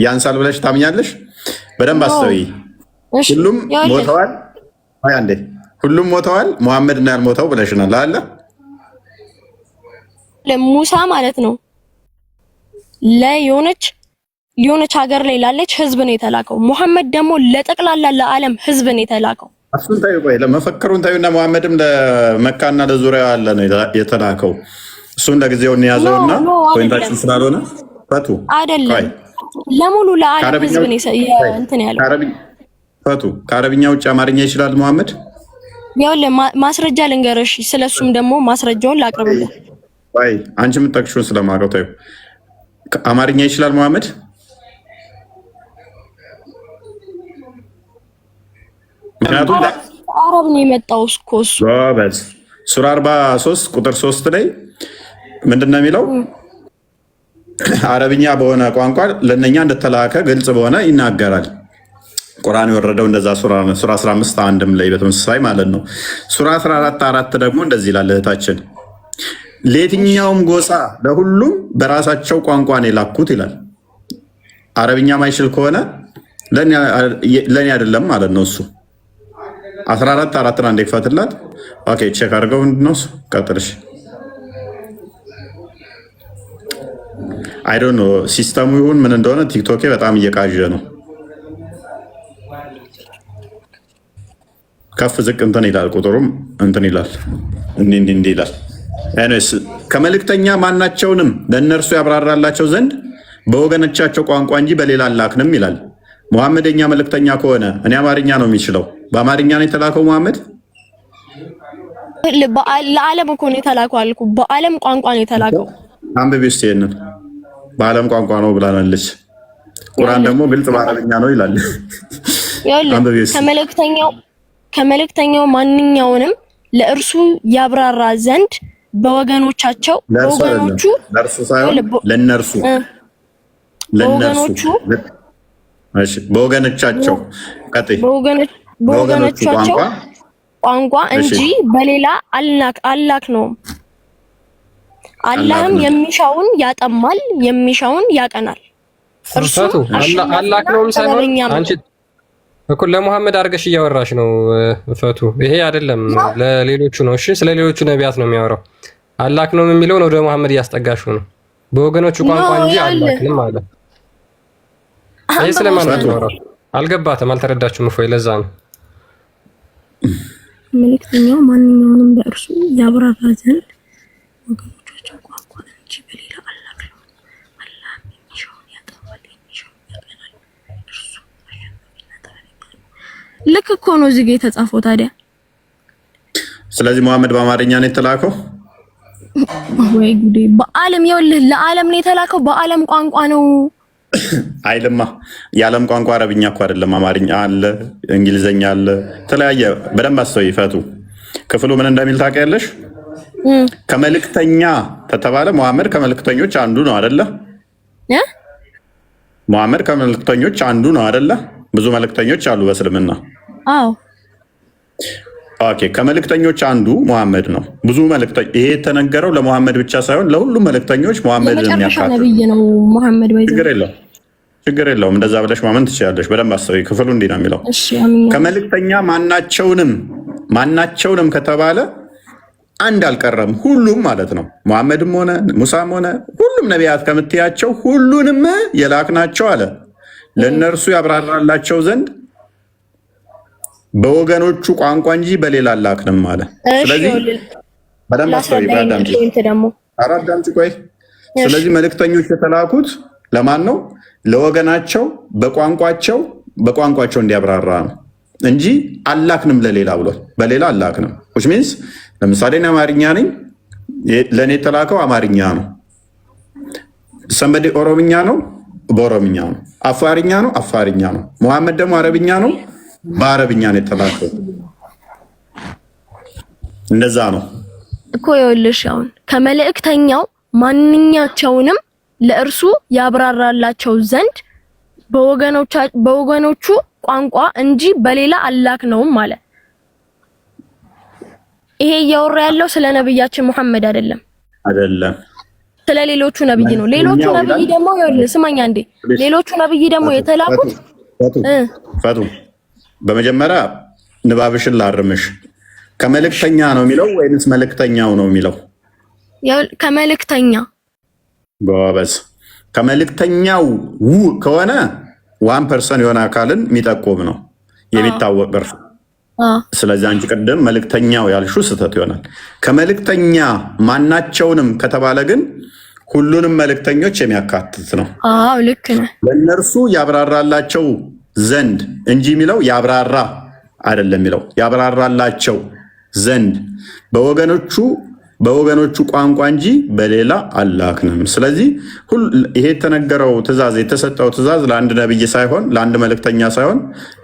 ያንሳል ብለሽ ታምኛለሽ? በደንብ አስተውይ። ሁሉም ሞተዋል። አይ አንዴ ሁሉም ሞተዋል፣ ሙሐመድ እና ያልሞተው ብለሽናል አለ ለሙሳ ማለት ነው። ለዮነች ሀገር ላይ ላለች ህዝብ ነው የተላከው። ሙሐመድ ደግሞ ለጠቅላላ ለዓለም ህዝብ ነው የተላከው። እሱን ታዩ። ቆይ ለመፈክሩን ታዩና ሙሐመድም ለመካና ለዙሪያው ያለ ነው የተላከው። እሱን ለጊዜው እንያዘውና ፖይንታችን ስላልሆነ ፈቱ አይደለም፣ ለሙሉ ለዓለም ህዝብ ነው እንትን ያለው። ፈቱ ከአረብኛ ውጭ አማርኛ ይችላል ሙሐመድ? ያው ማስረጃ ልንገርሽ፣ ስለሱም ደግሞ ማስረጃውን ላቅርብልህ። ወይ አንቺ የምትጠቅሽውን ስለማውቀው ታዩ። አማርኛ ይችላል ሙሐመድ? ምክንያቱም አረብ ነው የመጣው እኮ እሱ። ሱራ 43 ቁጥር 3 ላይ ምንድነው የሚለው? አረብኛ በሆነ ቋንቋ ለነኛ እንደተላከ ግልጽ በሆነ ይናገራል። ቁርአን የወረደው እንደዛ ሱራ 15 አንድም ላይ በተመሳሳይ ማለት ነው። ሱራ 14 4 ደግሞ እንደዚህ ይላል እህታችን፣ ለየትኛውም ጎሳ ለሁሉም በራሳቸው ቋንቋ ነው የላኩት ይላል። አረብኛ ማይችል ከሆነ ለኔ አይደለም ማለት ነው እሱ። 14 4 አንዴ ክፈትላት። ኦኬ ቼክ አድርገው። ምንድነው ቀጥልሽ? አይ ዶንት ኖ ሲስተሙ ይሁን ምን እንደሆነ ቲክቶኬ በጣም እየቃዠ ነው። ከፍ ዝቅ እንትን ይላል፣ ቁጥሩም እንትን ይላል፣ እንዲህ ይላል። ኤኒዌይስ ከመልእክተኛ ማናቸውንም ለእነርሱ ያብራራላቸው ዘንድ በወገኖቻቸው ቋንቋ እንጂ በሌላ አላክንም ይላል። ሙሐመድ የኛ መልእክተኛ ከሆነ እኔ አማርኛ ነው የሚችለው፣ በአማርኛ ነው የተላከው ሙሐመድ? ለዓለም እኮ ነው የተላከው አልኩ። በዓለም ቋንቋ ነው የተላከው። አንብቢ እስኪ ይሄንን። በዓለም ቋንቋ ነው ብላናለች። ቁርአን ደግሞ ግልጽ በአረብኛ ነው ይላል። ከመልእክተኛው ማንኛውንም ለእርሱ ያብራራ ዘንድ በወገኖቻቸው በወገኖቹ በወገኖቻቸው በወገኖቻቸው ቋንቋ እንጂ በሌላ አላክ ነው። አላህም የሚሻውን ያጠማል፣ የሚሻውን ያቀናል። እርሱ አላክ ነው ሳይሆን አንቺ እኮ ለሙሐመድ አድርገሽ እያወራሽ ነው ፈቱ። ይሄ አይደለም ለሌሎቹ ነው። እሺ ስለ ሌሎቹ ነቢያት ነው የሚያወራው። አላክ ነው የሚለውን ወደ ሙሐመድ እያስጠጋሽው ነው። በወገኖቹ ቋንቋ እንጂ አላክንም አለ። ይሄ ስለማን ነው የሚያወራው? አልገባትም፣ አልተረዳችሁም እፎይ። ለዛ ነው መልእክተኛው ማንኛውንም ለእርሱ ያብራራ ዘንድ ወገኖቻቸው ቋንቋ እንጂ በሌላ አላክ ነው። አላህ የሚሻውን ያጠማል፣ የሚሻውን ያቀናል። እርሱ ልክ እኮ ነው እዚህ ጋር የተጻፈው ታዲያ። ስለዚህ ሙሐመድ በአማርኛ ነው የተላከው ወይ ጉዴ! በዓለም ይኸውልህ፣ ለዓለም ነው የተላከው። በዓለም ቋንቋ ነው አይልማ። የዓለም ቋንቋ አረብኛ እኮ አይደለም፣ አማርኛ አለ፣ እንግሊዘኛ አለ፣ የተለያየ። በደንብ አስተውይ ፈቱ። ክፍሉ ምን እንደሚል ታውቂያለሽ? ከመልእክተኛ ከተባለ ሙሐመድ ከመልእክተኞች አንዱ ነው አይደለ? ሙሐመድ ከመልእክተኞች አንዱ ነው አይደለ? ብዙ መልእክተኞች አሉ በእስልምና። አዎ ኦኬ። ከመልእክተኞች አንዱ ሙሐመድ ነው። ብዙ መልእክተኞች፣ ይሄ የተነገረው ለሙሐመድ ብቻ ሳይሆን ለሁሉም መልእክተኞች ሙሐመድን የሚያካትት ነብይ ነው ሙሐመድ። ችግር የለውም። እንደዛ ብለሽ ማመን ትችላለሽ። በደንብ አስተውይ። ክፍሉ እንዲህ ነው የሚለው፣ ከመልእክተኛ ማናቸውንም ከተባለ አንድ አልቀረም፣ ሁሉም ማለት ነው። ሙሐመድም ሆነ ሙሳም ሆነ ሁሉም ነቢያት ከምትያቸው ሁሉንም የላክናቸው አለ ለእነርሱ ያብራራላቸው ዘንድ በወገኖቹ ቋንቋ እንጂ በሌላ አላክንም አለ። ስለዚህ በደንብ አስተውይ። አዳምጪ ቆይ። ስለዚህ መልእክተኞች የተላኩት ለማን ነው? ለወገናቸው በቋንቋቸው እንዲያብራራ ነው እንጂ አላክንም ለሌላ ብሏል። በሌላ አላክንም which means ለምሳሌ እኔ አማርኛ ነኝ፣ ለእኔ የተላከው አማርኛ ነው። ሰንበዴ ኦሮምኛ ነው፣ በኦሮምኛ ነው። አፋርኛ ነው፣ አፋርኛ ነው። ሙሐመድ ደግሞ አረብኛ ነው፣ በአረብኛ ነው የተላከው። እንደዛ ነው እኮ ይኸውልሽ፣ አሁን ከመልእክተኛው ማንኛቸውንም ለእርሱ ያብራራላቸው ዘንድ በወገኖቹ ቋንቋ እንጂ በሌላ አላክ ነው ማለት። ይሄ እያወራ ያለው ስለ ነብያችን መሐመድ አይደለም። ስለ ሌሎቹ ነብይ ነው። ሌሎቹ ነብይ ደግሞ ይኸውልህ ስማኛ እንዴ፣ ሌሎቹ ነብይ ደግሞ የተላኩት ፈቱ በመጀመሪያ ንባብሽን ላርምሽ። ከመልእክተኛ ነው የሚለው ወይንስ መልእክተኛው ነው የሚለው? ከመልእክተኛ ጎበዝ። ከመልእክተኛው ከሆነ 1% የሆነ አካልን የሚጠቁም ነው የሚታወቅ እርሱ። ስለዚህ አንቺ ቅድም መልእክተኛው ያልሹ ስህተት ይሆናል። ከመልእክተኛ ማናቸውንም ከተባለ ግን ሁሉንም መልእክተኞች የሚያካትት ነው። አዎ ልክ ነህ። ለእነርሱ ያብራራላቸው ዘንድ እንጂ የሚለው ያብራራ አይደለም። የሚለው ያብራራላቸው ዘንድ በወገኖቹ ቋንቋ እንጂ በሌላ አላክንም። ስለዚህ ይሄ የተነገረው ትእዛዝ የተሰጠው ትእዛዝ ለአንድ ነብይ ሳይሆን ለአንድ መልእክተኛ ሳይሆን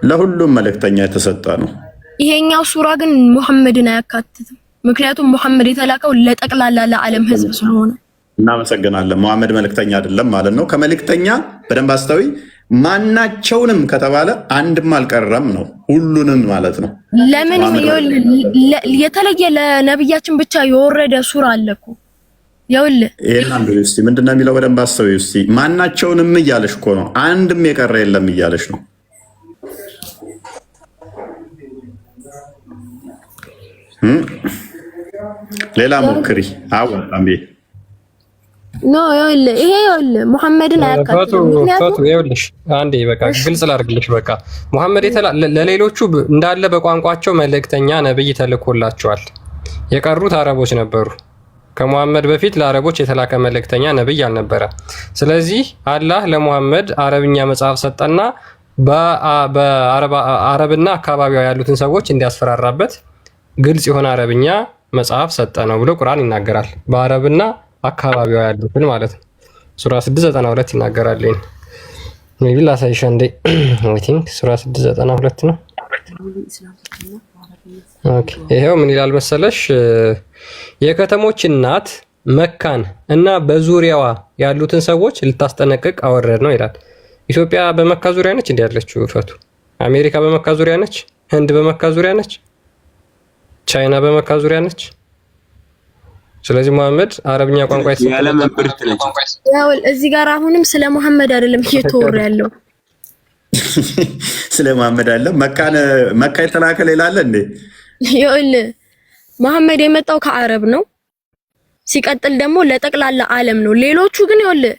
ለሁሉም መልእክተኛ የተሰጠ ነው። ይሄኛው ሱራ ግን ሙሐመድን አያካትትም። ምክንያቱም ሙሐመድ የተላከው ለጠቅላላ ለዓለም ህዝብ ስለሆነ። እናመሰግናለን። ሙሐመድ መልእክተኛ አይደለም ማለት ነው። ከመልእክተኛ በደንብ አስተዊ። ማናቸውንም ከተባለ አንድም አልቀረም ነው፣ ሁሉንም ማለት ነው። ለምን የተለየ ለነብያችን ብቻ የወረደ ሱራ አለ እኮ። ይኸውልህ ይሄን አንዱ እስቲ ምንድነው የሚለው በደንብ አስተዊ። እስቲ ማናቸውንም እያለሽ እኮ ነው፣ አንድም የቀረ የለም እያለሽ ነው። ሌላ ሞክሪ። አወጣም ይሄ ሙሐመድን አያካትትም። ይኸውልሽ አንዴ በቃ ግልጽ ላድርግልሽ። በቃ ሙሐመድ ለሌሎቹ እንዳለ በቋንቋቸው መልእክተኛ ነብይ ተልኮላቸዋል። የቀሩት አረቦች ነበሩ። ከሙሐመድ በፊት ለአረቦች የተላከ መልእክተኛ ነብይ አልነበረ። ስለዚህ አላህ ለሙሐመድ አረብኛ መጽሐፍ ሰጠና በአረብና አካባቢዋ ያሉትን ሰዎች እንዲያስፈራራበት ግልጽ የሆነ አረብኛ መጽሐፍ ሰጠ ነው ብሎ ቁርአን ይናገራል። በአረብና አካባቢዋ ያሉትን ማለት ነው። ሱራ 692 ይናገራል። ሜቢ ላሳይሽ አንዴ። አይ ቲንክ ሱራ 692 ነው። ኦኬ ይሄው ምን ይላል መሰለሽ? የከተሞች እናት መካን እና በዙሪያዋ ያሉትን ሰዎች ልታስጠነቅቅ አወረድ ነው ይላል። ኢትዮጵያ በመካ ዙሪያ ነች እንዴ ያለችው? ፈቱ አሜሪካ በመካ ዙሪያ ነች? ህንድ በመካ ዙሪያ ነች? ቻይና በመካ ዙሪያ ነች? ስለዚህ ሙሐመድ አረብኛ ቋንቋ ያው እዚህ ጋር አሁንም ስለ ሙሐመድ አይደለም እየተወራ ያለው። ስለ ሙሐመድ አይደለም። መካ የተላከ ሌላ አለ እንዴ? ይኸውልህ ሙሐመድ የመጣው ከአረብ ነው። ሲቀጥል ደግሞ ለጠቅላላ ዓለም ነው። ሌሎቹ ግን ይኸውልህ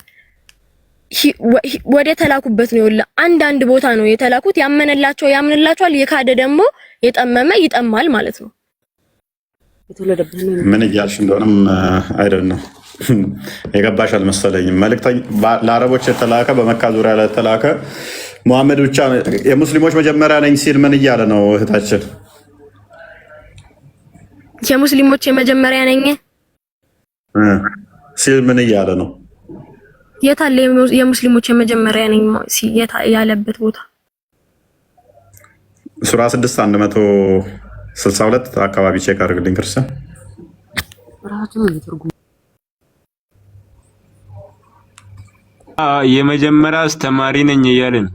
ወደ ተላኩበት ነው። ይኸውልህ አንዳንድ ቦታ ነው የተላኩት። ያመነላቸው ያምንላቸዋል፣ የካደ ደግሞ የጠመመ ይጠማል ማለት ነው። ምን እያልሽ እንደሆነም አይደል ነው የገባሽ አልመሰለኝም። መልእክተኛ ለአረቦች የተላከ በመካ ዙሪያ ላይ የተላከ ሙሐመድ ብቻ የሙስሊሞች መጀመሪያ ነኝ ሲል ምን እያለ ነው እህታችን? የሙስሊሞች የመጀመሪያ ነኝ ሲል ምን እያለ ነው? የታለ የሙስሊሞች የመጀመሪያ ነኝ ያለበት ቦታ? ሱራ 6:162 አካባቢ ቼክ አድርግልኝ ክርስቲያን። የመጀመሪያ አስተማሪ ነኝ እያለን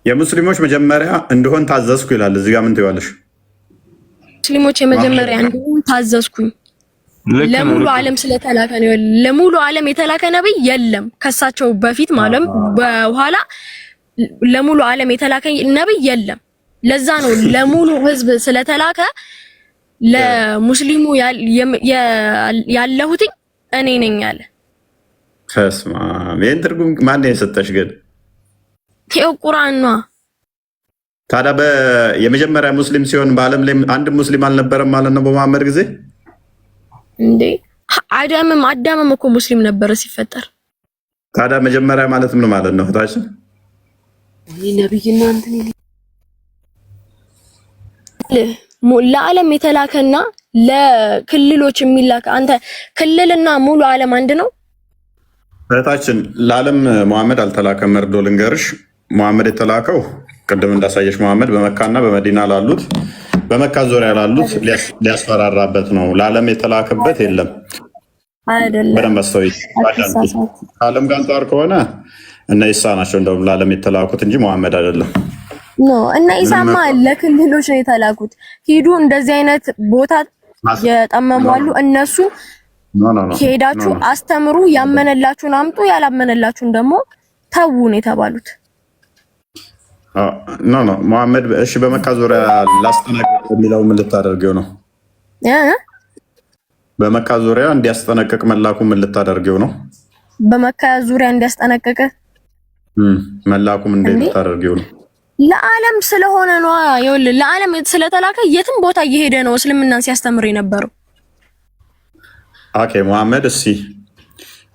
የሙስሊሞች መጀመሪያ እንደሆን ታዘዝኩ ይላል። እዚህ ጋር ምን ትይዋለሽ? ሙስሊሞች የመጀመሪያ እንደሆን ታዘዝኩኝ ለሙሉ ዓለም ስለተላከ ነው። ለሙሉ ዓለም የተላከ ነብይ የለም ከሳቸው በፊት ማለት በኋላ ለሙሉ ዓለም የተላከ ነብይ የለም። ለዛ ነው ለሙሉ ህዝብ ስለተላከ ለሙስሊሙ ያለሁት እኔ ነኝ አለ። ተስማ ምን ትርጉም ማን ነው የሰጠሽ ግን? ይኸው ቁርአን ነው። ታዲያ የመጀመሪያ ሙስሊም ሲሆን በዓለም ላይ አንድ ሙስሊም አልነበረም ማለት ነው በመሐመድ ጊዜ እንዴ? አዳምም እኮ ሙስሊም ነበረ ሲፈጠር። ታዲያ መጀመሪያ ማለት ምን ማለት ነው? ታዲያ ነብይና እንትን ለዓለም የተላከና ለክልሎች የሚላክ አንተ ክልልና ሙሉ ዓለም አንድ ነው? እህታችን ለዓለም መሐመድ አልተላከም። መርዶ ልንገርሽ፣ መሐመድ የተላከው ቅድም እንዳሳየሽ መሐመድ በመካና በመዲና ላሉት በመካ ዙሪያ ላሉት ሊያስፈራራበት ነው። ለዓለም የተላከበት የለም። አይደለም። በደንብ አስተውይ። ከዓለም ጋር አንጻር ከሆነ እነ ኢሳ ናቸው እንደውም ለዓለም የተላኩት እንጂ መሐመድ አይደለም። ኖ እነ ኢሳማ ለክልሎች ነው የተላኩት። ሂዱ እንደዚህ አይነት ቦታ የጠመሙ አሉ። እነሱ ሄዳችሁ አስተምሩ፣ ያመነላችሁን አምጡ፣ ያላመነላችሁን ደግሞ ተዉ ነው የተባሉት። ኖ መሐመድ እሺ፣ በመካ ዙሪያ ላስጠነቅቅ የሚለው ምን ልታደርገው ነው? በመካ ዙሪያ እንዲያስጠነቅቅ መላኩ ምን ልታደርገው ነው? በመካ ዙሪያ እንዲያስጠነቅቅ መላኩ ምን ልታደርገው ነው? ለዓለም ስለሆነ ነው። ይኸውልህ ለዓለም ስለተላከ የትም ቦታ እየሄደ ነው እስልምናን ሲያስተምር የነበረው። ኦኬ መሐመድ እስቲ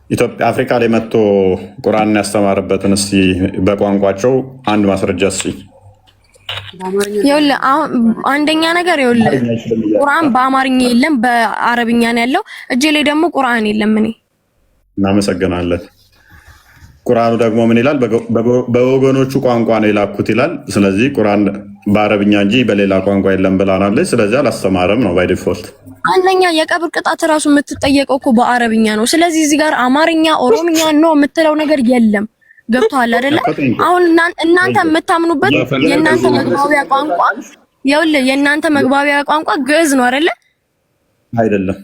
ኢትዮጵያ አፍሪካ ላይ መጥቶ ቁርአን ያስተማረበትን እስቲ በቋንቋቸው አንድ ማስረጃ እስቲ። ይኸውልህ አንደኛ ነገር ይኸውልህ ቁርአን በአማርኛ የለም፣ በአረብኛ ነው ያለው። እጄ ላይ ደግሞ ቁርአን የለም። እኔ እናመሰግናለን። ቁርአኑ ደግሞ ምን ይላል? በወገኖቹ ቋንቋ ነው የላኩት ይላል። ስለዚህ ቁርአን በአረብኛ እንጂ በሌላ ቋንቋ የለም ብላናለች። ስለዚህ አላስተማረም ነው ባይ ዲፎልት። አንደኛ የቀብር ቅጣት ራሱ የምትጠየቀው እኮ በአረብኛ ነው። ስለዚህ እዚህ ጋር አማርኛ፣ ኦሮምኛ ነው የምትለው ነገር የለም። ገብቶሃል አይደለ? አሁን እናንተ የምታምኑበት የእናንተ መግባቢያ ቋንቋ ይኸውልህ፣ የእናንተ መግባቢያ ቋንቋ ግዕዝ ነው አይደለ? አይደለም።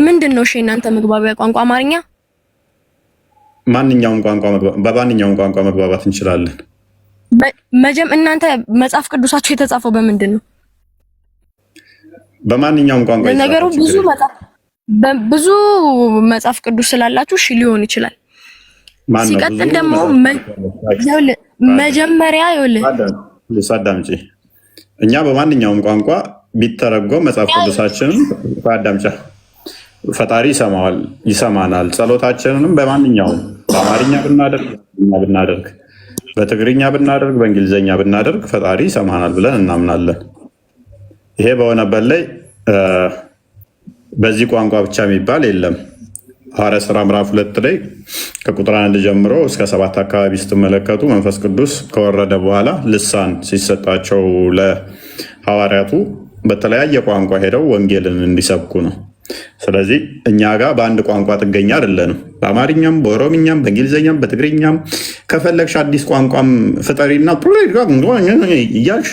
ምንድን ነው? እሺ የእናንተ መግባቢያ ቋንቋ አማርኛ። ማንኛውም ቋንቋ በማንኛውም ቋንቋ መግባባት እንችላለን። እናንተ መጽሐፍ ቅዱሳችሁ የተጻፈው በምንድን ነው? በማንኛውም ቋንቋ ነገሩ ብዙ መጽሐፍ ቅዱስ ስላላችሁ እሺ ሊሆን ይችላል። ሲቀጥል ደግሞ መጀመሪያ ይኸውልህ አዳምጪ፣ እኛ በማንኛውም ቋንቋ ቢተረጎም መጽሐፍ ቅዱሳችንን አዳምጫ ፈጣሪ ይሰማናል። ጸሎታችንንም በማንኛውም በአማርኛ ብናደርግ በትግርኛ ብናደርግ በእንግሊዝኛ ብናደርግ ፈጣሪ ይሰማናል ብለን እናምናለን። ይሄ በሆነበት ላይ በዚህ ቋንቋ ብቻ የሚባል የለም። ሐዋርያት ሥራ ምዕራፍ 2 ላይ ከቁጥር 1 ጀምሮ እስከ 7 አካባቢ ስትመለከቱ መንፈስ ቅዱስ ከወረደ በኋላ ልሳን ሲሰጣቸው ለሐዋርያቱ በተለያየ ቋንቋ ሄደው ወንጌልን እንዲሰብኩ ነው። ስለዚህ እኛ ጋር በአንድ ቋንቋ ጥገኛ አይደለንም። በአማርኛም፣ በኦሮምኛም፣ በእንግሊዝኛም፣ በትግርኛም ከፈለግሽ አዲስ ቋንቋም ፍጠሪና እያልሽ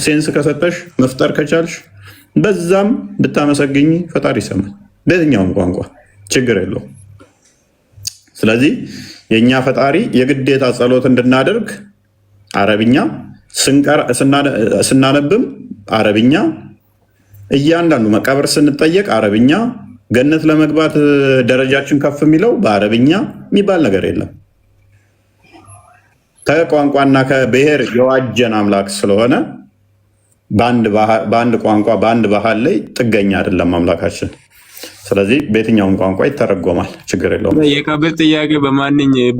ሴንስ ከሰጠሽ መፍጠር ከቻልሽ በዛም ብታመሰግኝ ፈጣሪ ይሰማል። በየትኛውም ቋንቋ ችግር የለውም። ስለዚህ የእኛ ፈጣሪ የግዴታ ጸሎት እንድናደርግ አረብኛ፣ ስናነብም አረብኛ፣ እያንዳንዱ መቃብር ስንጠየቅ አረብኛ፣ ገነት ለመግባት ደረጃችን ከፍ የሚለው በአረብኛ የሚባል ነገር የለም። ከቋንቋና ከብሔር የዋጀን አምላክ ስለሆነ በአንድ ቋንቋ በአንድ ባህል ላይ ጥገኛ አይደለም አምላካችን። ስለዚህ በየትኛውም ቋንቋ ይተረጎማል፣ ችግር የለውም። የቀብር ጥያቄ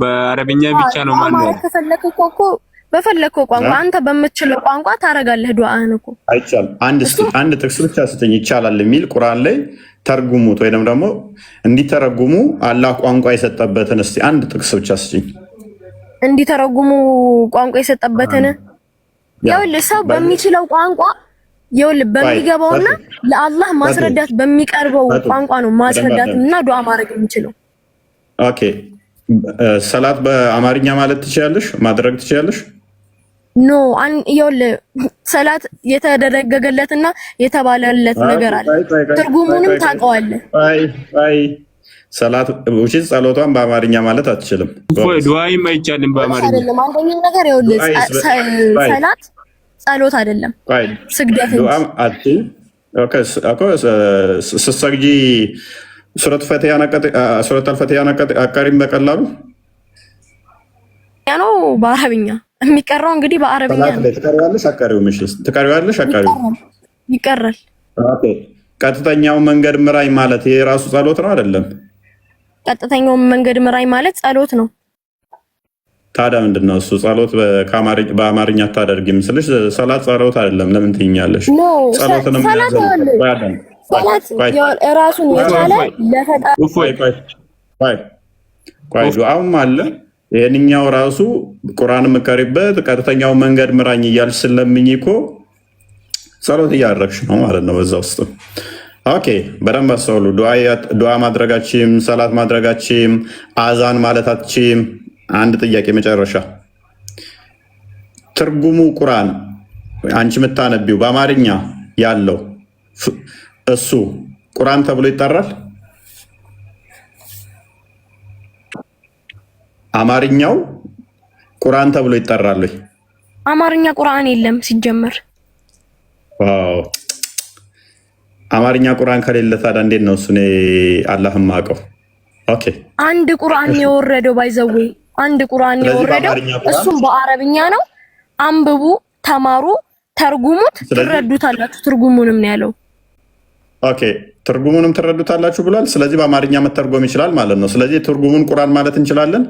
በአረብኛ ብቻ ነው ማለት ነው። በፈለከው ቋንቋ አንተ በምትችለው ቋንቋ ታረጋለህ። ዱዓን እኮ አይቻልም። አንድ ጥቅስ ብቻ ስጠኝ ይቻላል የሚል ቁርአን ላይ ተርጉሙት፣ ወይም ደግሞ እንዲተረጉሙ አላህ ቋንቋ የሰጠበትን እስቲ አንድ ጥቅስ ብቻ ስጠኝ። እንዲተረጉሙ ቋንቋ የሰጠበትን ይኸውልህ፣ ሰው በሚችለው ቋንቋ ይኸውልህ፣ በሚገባውና ለአላህ ማስረዳት በሚቀርበው ቋንቋ ነው ማስረዳትና ዱዓ ማድረግ የሚችለው። ኦኬ፣ ሰላት በአማርኛ ማለት ትችያለሽ፣ ማድረግ ትችያለሽ? ኖ ይኸውልህ፣ ሰላት የተደረገለትና የተባለለት ነገር አለ። ትርጉሙንም ታውቀዋለህ። ሰላት ውጪ ጸሎቷን በአማርኛ ማለት አትችልም። ዱዓይም አይቻልም በአማርኛ። አንደኛ ነገር ይኸውልህ፣ ሰላት ጸሎት አይደለም፣ ስግደት ስትሰግጂ ሱረት አልፈቲሃ አቀሪም በቀላሉ ነው በአረብኛ የሚቀራው። እንግዲህ በአረብኛ ነው። ትቀሪዋለሽ አቀሪው ይቀራል። ቀጥተኛው መንገድ ምራኝ ማለት ይሄ ራሱ ጸሎት ነው አይደለም? ቀጥተኛው መንገድ ምራኝ ማለት ጸሎት ነው። ታዲያ ምንድን ነው እሱ? ጸሎት በአማርኛ አታደርጊም ስልሽ ሰላት ጸሎት አይደለም ለምን ትይኛለሽ? ጸሎትንም ራሱን የቻለ ዱዓውም አለ። ይህንኛው ራሱ ቁርአን የምትቀሪበት ቀጥተኛው መንገድ ምራኝ እያልሽ ስለምኝ እኮ ጸሎት እያደረግሽ ነው ማለት ነው በዛ ውስጥ። ኦኬ በደንብ አስተውሉ። ዱዓ ማድረጋችም ሰላት ማድረጋችም አዛን ማለታችም። አንድ ጥያቄ መጨረሻ፣ ትርጉሙ ቁርአን አንቺ የምታነቢው በአማርኛ ያለው እሱ ቁርአን ተብሎ ይጠራል? አማርኛው ቁርአን ተብሎ ይጠራል? አማርኛ ቁርአን የለም ሲጀመር። ዋው አማርኛ ቁርአን ከሌለ ታዲያ እንዴት ነው እሱ አላህም ማቀው? ኦኬ አንድ ቁርአን የወረደው ባይዘው አንድ ቁርአን የወረደው እሱም በአረብኛ ነው። አንብቡ፣ ተማሩ፣ ተርጉሙት፣ ትረዱታላችሁ። ትርጉሙንም ነው ያለው። ኦኬ ትርጉሙንም ትረዱታላችሁ ብሏል። ስለዚህ በአማርኛ መተርጎም ይችላል ማለት ነው። ስለዚህ ትርጉሙን ቁርአን ማለት እንችላለን።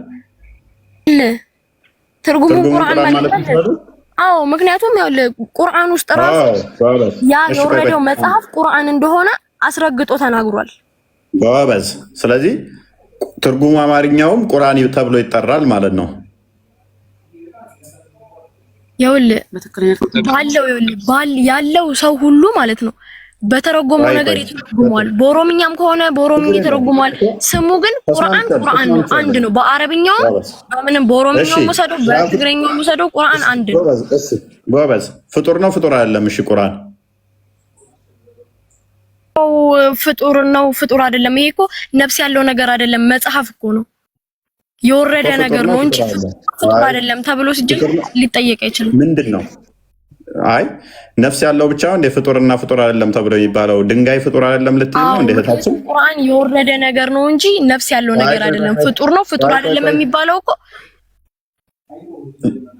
ትርጉሙን ቁርአን ማለት እንችላለን። አዎ ምክንያቱም ያው ቁርአን ውስጥ ራሱ ያ የወረደው መጽሐፍ ቁርአን እንደሆነ አስረግጦ ተናግሯል። ጎበዝ። ስለዚህ ትርጉሙ አማርኛውም ቁርአን ተብሎ ይጠራል ማለት ነው። ያለው ሰው ሁሉ ማለት ነው በተረጎመው ነገር ይተረጉማል። በኦሮምኛም ከሆነ በኦሮምኛ ይተረጉማል። ስሙ ግን ቁርአን ነው፣ አንድ ነው። በአረብኛው ምንም በኦሮምኛው ወሰደው በትግረኛው ወሰደው ቁርአን አንድ ነው። ጎበዝ። ፍጡር ነው ፍጡር አይደለም? እሺ ቁርአን ፍጡር ነው ፍጡር አይደለም? ይሄ እኮ ነፍስ ያለው ነገር አይደለም፣ መጽሐፍ እኮ ነው። የወረደ ነገር ነው እንጂ ፍጡር አይደለም ተብሎ ሲጀምር ሊጠየቅ አይችልም። ምንድነው? አይ ነፍስ ያለው ብቻ እንደ ፍጡርና ፍጡር አይደለም ተብሎ የሚባለው ድንጋይ ፍጡር አይደለም ልትይ ነው? እንደ እህታችን ቁርአን የወረደ ነገር ነው እንጂ ነፍስ ያለው ነገር አይደለም። ፍጡር ነው ፍጡር አይደለም የሚባለው እኮ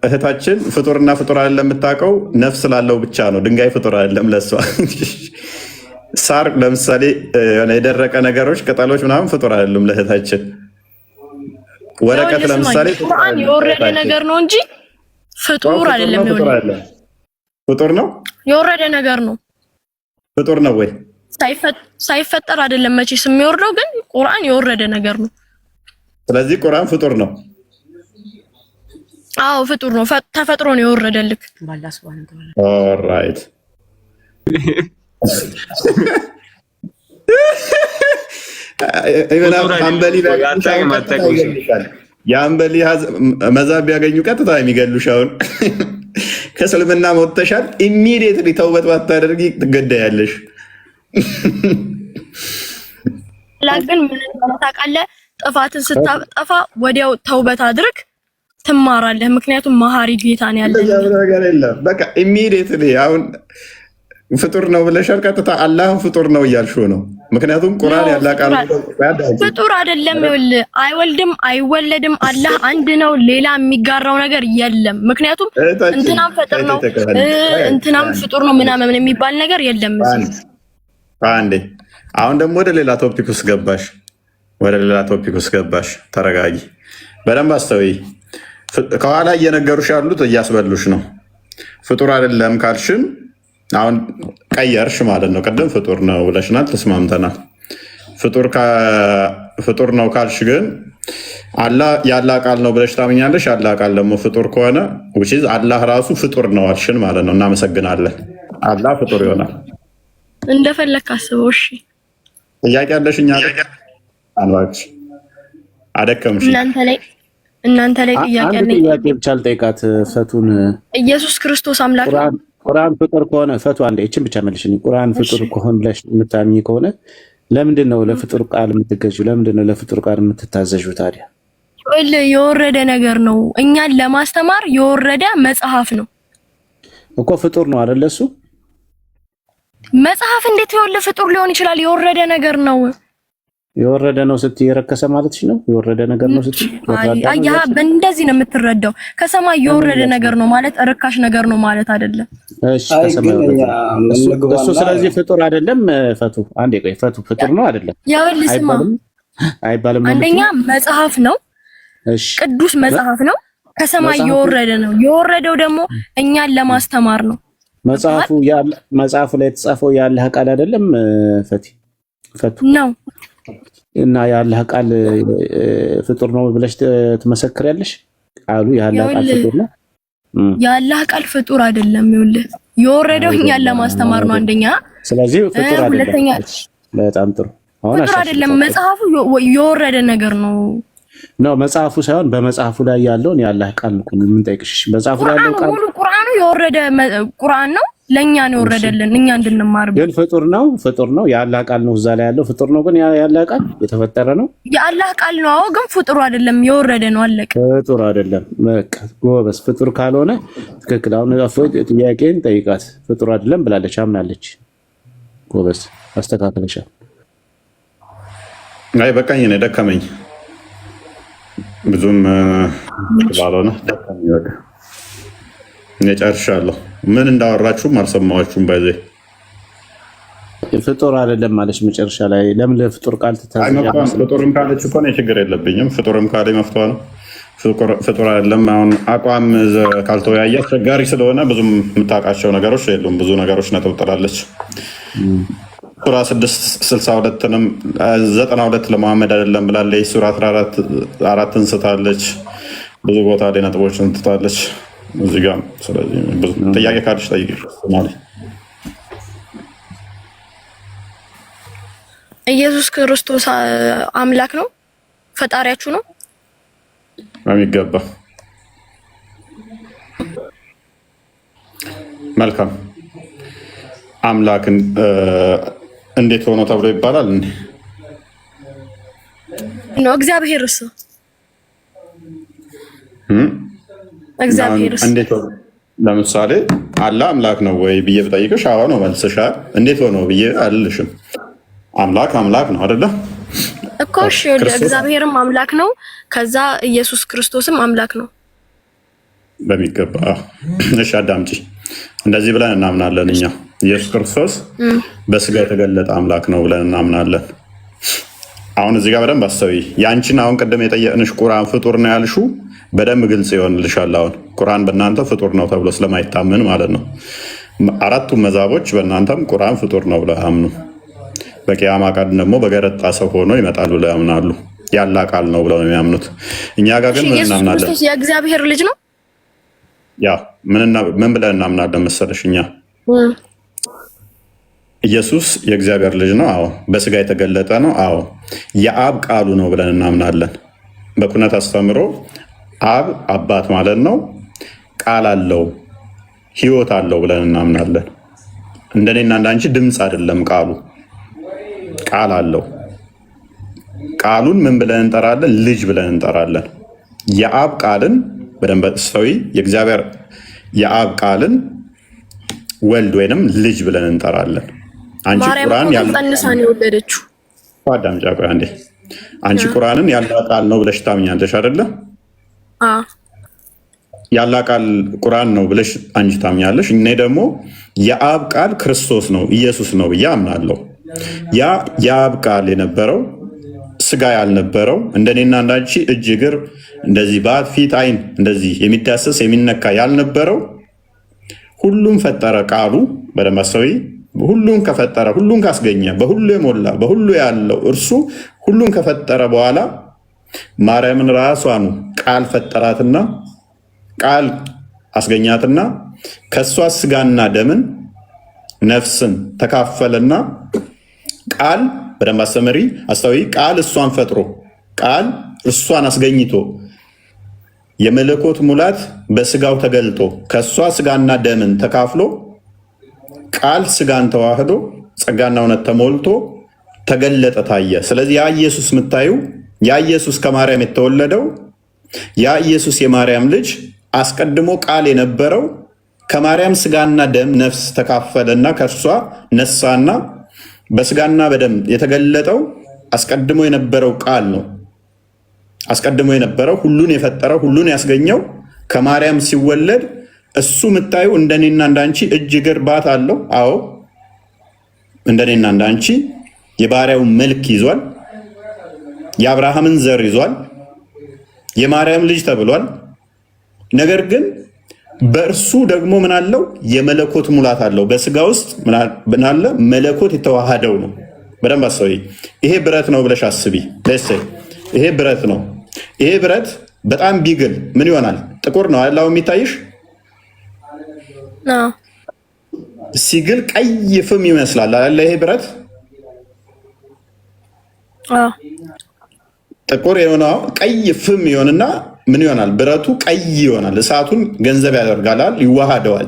እህታችን ፍጡርና ፍጡር አይደለም የምታውቀው ነፍስ ላለው ብቻ ነው። ድንጋይ ፍጡር አይደለም ለሷ። ሳር ለምሳሌ የደረቀ ነገሮች ቅጠሎች ምናምን ፍጡር አይደሉም ለእህታችን። ወረቀት ለምሳሌ ቁርአን የወረደ ነገር ነው እንጂ ፍጡር አይደለም። ፍጡር ነው የወረደ ነገር ነው። ፍጡር ነው ወይ? ሳይፈጠር አይደለም መቼስ የሚወርደው፣ ግን ቁርአን የወረደ ነገር ነው። ስለዚህ ቁርአን ፍጡር ነው። አዎ ፍጡር ነው። ተፈጥሮ ነው የወረደልክ። ኦልራይት የአንበሊ መዛብ ቢያገኙ ቀጥታ የሚገሉሽ። አሁን ከእስልምና ወጥተሻል፣ ኢሚዲየትሊ ተውበት ባታደርጊ ትገዳያለሽ። ግን ምን ታውቃለህ? ጥፋትን ስታጠፋ ወዲያው ተውበት አድርግ ትማራለህ። ምክንያቱም መሀሪ ጌታ ነው ያለው። ነገር የለም በቃ ኢሚዲየትሊ አሁን ፍጡር ነው ብለሻል። ቀጥታ አላህም ፍጡር ነው እያልሽው ነው። ምክንያቱም ቁርአን ያላቃል ፍጡር አይደለም። ይኸውልህ አይወልድም አይወለድም። አላህ አንድ ነው። ሌላ የሚጋራው ነገር የለም። ምክንያቱም እንትናም ፍጡር ነው እንትናም ፍጡር ነው ምናምን የሚባል ነገር የለም። አንዴ አሁን ደግሞ ወደ ሌላ ቶፒክ ውስጥ ገባሽ። ተረጋጊ፣ በደንብ አስተውይ። ከኋላ እየነገሩሽ ያሉት እያስበሉሽ ነው። ፍጡር አይደለም ካልሽም አሁን ቀየርሽ ማለት ነው። ቅድም ፍጡር ነው ብለሽናል፣ ተስማምተናል። ፍጡር ነው ካልሽ ግን አላህ ያላ ቃል ነው ብለሽ ታምኛለሽ። ያላ ቃል ደግሞ ፍጡር ከሆነ አላህ ራሱ ፍጡር ነው አልሽን ማለት ነው። እናመሰግናለን። አላህ ፍጡር ይሆናል። እንደፈለክ አስበው። እሺ ጥያቄ አለሽ? እኛ አንባክሽ አደከምሽ። እናንተ ላይ ጥያቄ አለኝ። ጥያቄ ብቻ ልጠይቃት ፈቱን። ኢየሱስ ክርስቶስ አምላክ ነው። ቁርአን ፍጡር ከሆነ ፈቱ አንዴ እቺን ብቻ መልሽኝ። ቁርአን ፍጡር ከሆነ ብለሽ የምታምኚ ከሆነ ለምንድን ነው ለፍጡር ቃል የምትገዢው? ለምንድን ነው ለፍጡር ቃል የምትታዘዥው ታዲያ? የወረደ ነገር ነው። እኛን ለማስተማር የወረደ መጽሐፍ ነው እኮ። ፍጡር ነው አይደል? እሱ መጽሐፍ እንዴት ፍጡር ሊሆን ይችላል? የወረደ ነገር ነው። የወረደ ነው ስትይ የረከሰ ማለትሽ ነው? የወረደ ነገር ነው ስትይ አያ በእንደዚህ ነው የምትረዳው። ከሰማይ የወረደ ነገር ነው ማለት ርካሽ ነገር ነው ማለት አይደለም። እሺ ከሰማይ እሱ ስለዚህ ፍጡር አይደለም። ፈቱ አንዴ ቆይ፣ ፈቱ ፍጡር ነው አይደለም? አይባልም። አይባልም። አንደኛ መጽሐፍ ነው። እሺ ቅዱስ መጽሐፍ ነው። ከሰማይ የወረደ ነው። የወረደው ደግሞ እኛን ለማስተማር ነው። መጽሐፉ ላይ የተጻፈው የአላህ ቃል አይደለም ፈቱ ነው። እና የአላህ ቃል ፍጡር ነው ብለሽ ትመሰክሪያለሽ? ቃሉ የአላህ ቃል ፍጡር ነው? የአላህ ቃል ፍጡር አይደለም። ይኸውልህ የወረደው እኛን ለማስተማር ነው አንደኛ። ስለዚህ ፍጡር አይደለም። በጣም ጥሩ። አሁን ፍጡር አይደለም። መጽሐፉ የወረደ ነገር ነው። መጽሐፉ ሳይሆን በመጽሐፉ ላይ ያለውን የአላህ ቃል ነው የምንጠይቅሽ። መጽሐፉ ላይ ያለው ቃል ቁርአኑ የወረደ ቁርአን ነው። ለኛ ነው የወረደልን እኛ እንድንማር። ግን ፍጡር ነው የአላህ ቃል ነው። እዛ ላይ ያለው ፍጡር ነው። ግን የአላህ ቃል የተፈጠረ ነው። የአላህ ቃል ነው። አዎ፣ ግን ፍጡር አይደለም። የወረደ ነው። አለቀ። ፍጡር አይደለም። በቃ ጎበዝ። ፍጡር ካልሆነ ትክክል። አሁን ጥያቄን ጠይቃት። ፍጡር አይደለም ብላለች፣ አምናለች። ጎበዝ፣ አስተካክለሻል። አይ በቃኝ፣ እኔ ደከመኝ ብዙም ባልሆነ ደከመኝ። በቃ እኔ ጨርሻለሁ። ምን እንዳወራችሁም አልሰማኋችሁም። ባይዘይ ፍጡር አይደለም ማለች መጨረሻ ላይ። ለምን ለፍጡር ቃል ትታዘያለሽ? ፍጡርም ካለች እኮ ነው ችግር የለብኝም። ፍጡርም ካለ መፍቷ ነው። ፍጡር አይደለም። አሁን አቋም ካልተወያየ አስቸጋሪ ስለሆነ ብዙም የምታውቃቸው ነገሮች የሉም። ብዙ ነገሮች ነጥብ ጥላለች። ሱራ 662ንም 92 ለመሐመድ አይደለም ብላለች። ሱራ 14 እንስታለች። ብዙ ቦታ ላይ ነጥቦችን ትታለች እዚህ ጋር። ስለዚህ ብዙ ጥያቄ ካለች ጠይቂ ማለት ኢየሱስ ክርስቶስ አምላክ ነው? ፈጣሪያችሁ ነው? በሚገባ። መልካም። አምላክን እንዴት ሆኖ ተብሎ ይባላል እንዴ? ነው እግዚአብሔርስ? እግዚአብሔርስ እንዴት ሆኖ? ለምሳሌ አላህ አምላክ ነው ወይ ብዬ ብጠይቅሽ አዎ ነው መልስሻል። እንዴት ሆኖ ብዬ አልልሽም። አምላክ ነው አይደለ እኮ? እሺ፣ እግዚአብሔርም አምላክ ነው። ከዛ ኢየሱስ ክርስቶስም አምላክ ነው በሚገባ። እሺ አዳምጪ። እንደዚህ ብለን እናምናለን እኛ ኢየሱስ ክርስቶስ በስጋ የተገለጠ አምላክ ነው ብለን እናምናለን። አሁን እዚህ ጋር በደንብ አስተውይ። ያንቺን አሁን ቅድም የጠየቅንሽ ቁርአን ፍጡር ነው ያልሽው በደንብ ግልጽ ይሆንልሻል። አሁን ቁርአን በእናንተ ፍጡር ነው ተብሎ ስለማይታመን ማለት ነው። አራቱም መዛቦች በእናንተም ቁርአን ፍጡር ነው ብለው ያምኑ። በቂያማ ቀን ደግሞ በገረጣ ሰው ሆኖ ይመጣል ብለው ያምናሉ። ያላ ቃል ነው ብለው ነው የሚያምኑት። እኛ ጋር ግን ምን እናምናለን? ኢየሱስ ክርስቶስ የእግዚአብሔር ልጅ ነው። ያ ምን ብለን እናምናለን መሰለሽ? እኛ ኢየሱስ የእግዚአብሔር ልጅ ነው። አዎ። በስጋ የተገለጠ ነው። አዎ። የአብ ቃሉ ነው ብለን እናምናለን። በኩነት አስተምሮ አብ አባት ማለት ነው። ቃል አለው፣ ህይወት አለው ብለን እናምናለን። እንደኔና እንዳንቺ ድምፅ አይደለም ቃሉ፣ ቃል አለው። ቃሉን ምን ብለን እንጠራለን? ልጅ ብለን እንጠራለን። የአብ ቃልን በደንብ ሰዊ የእግዚአብሔር የአብ ቃልን ወልድ ወይንም ልጅ ብለን እንጠራለን። አንቺ ቁርአን ያልጸንሳን የወለደችው አዳምጪ፣ ቆይ አንዴ። አንቺ ቁርአንን ያላ ቃል ነው ብለሽ ታምኛለሽ አይደለ? ያላ ቃል ቁርአን ነው ብለሽ አንቺ ታምኛለሽ። እኔ ደግሞ የአብ ቃል ክርስቶስ ነው ኢየሱስ ነው ብዬ አምናለሁ። ያ የአብ ቃል የነበረው ስጋ ያልነበረው እንደኔና እንዳንቺ እጅ እግር እንደዚህ በአፍ ፊት አይን እንደዚህ የሚዳሰስ የሚነካ ያልነበረው ሁሉም ፈጠረ ቃሉ በደንብ አስተውይ። ሁሉን ከፈጠረ ሁሉን ካስገኘ በሁሉ የሞላ በሁሉ ያለው እርሱ ሁሉን ከፈጠረ በኋላ ማርያምን ራሷን ቃል ፈጠራትና ቃል አስገኛትና ከሷ ስጋና ደምን ነፍስን ተካፈለና ቃል በደንብ አስተውይ። ቃል እሷን ፈጥሮ ቃል እሷን አስገኝቶ የመለኮት ሙላት በስጋው ተገልጦ ከሷ ስጋና ደምን ተካፍሎ ቃል ስጋን ተዋህዶ ጸጋና እውነት ተሞልቶ ተገለጠ፣ ታየ። ስለዚህ ያ ኢየሱስ የምታዩ ያ ኢየሱስ ከማርያም የተወለደው ያ ኢየሱስ የማርያም ልጅ አስቀድሞ ቃል የነበረው ከማርያም ስጋና ደም ነፍስ ተካፈለና ከእርሷ ነሳና በስጋና በደም የተገለጠው አስቀድሞ የነበረው ቃል ነው። አስቀድሞ የነበረው ሁሉን የፈጠረው ሁሉን ያስገኘው ከማርያም ሲወለድ እሱ የምታዩ እንደኔና እንዳንቺ እጅ እግር ባት አለው። አዎ እንደኔና እንዳንቺ የባሪያውን መልክ ይዟል። የአብርሃምን ዘር ይዟል። የማርያም ልጅ ተብሏል። ነገር ግን በእርሱ ደግሞ ምን አለው? የመለኮት ሙላት አለው። በስጋ ውስጥ ምን አለ? መለኮት የተዋሃደው ነው። በደንብ አስቢ። ይሄ ብረት ነው ብለሽ አስቢ። ይሄ ብረት ነው። ይሄ ብረት በጣም ቢግል ምን ይሆናል? ጥቁር ነው አይደል? የሚታይሽ ሲግል ቀይ ፍም ይመስላል አይደል? ይሄ ብረት ጥቁር የሆነው ቀይ ፍም ይሆንና ምን ይሆናል? ብረቱ ቀይ ይሆናል። እሳቱን ገንዘብ ያደርጋል፣ ይዋሃደዋል።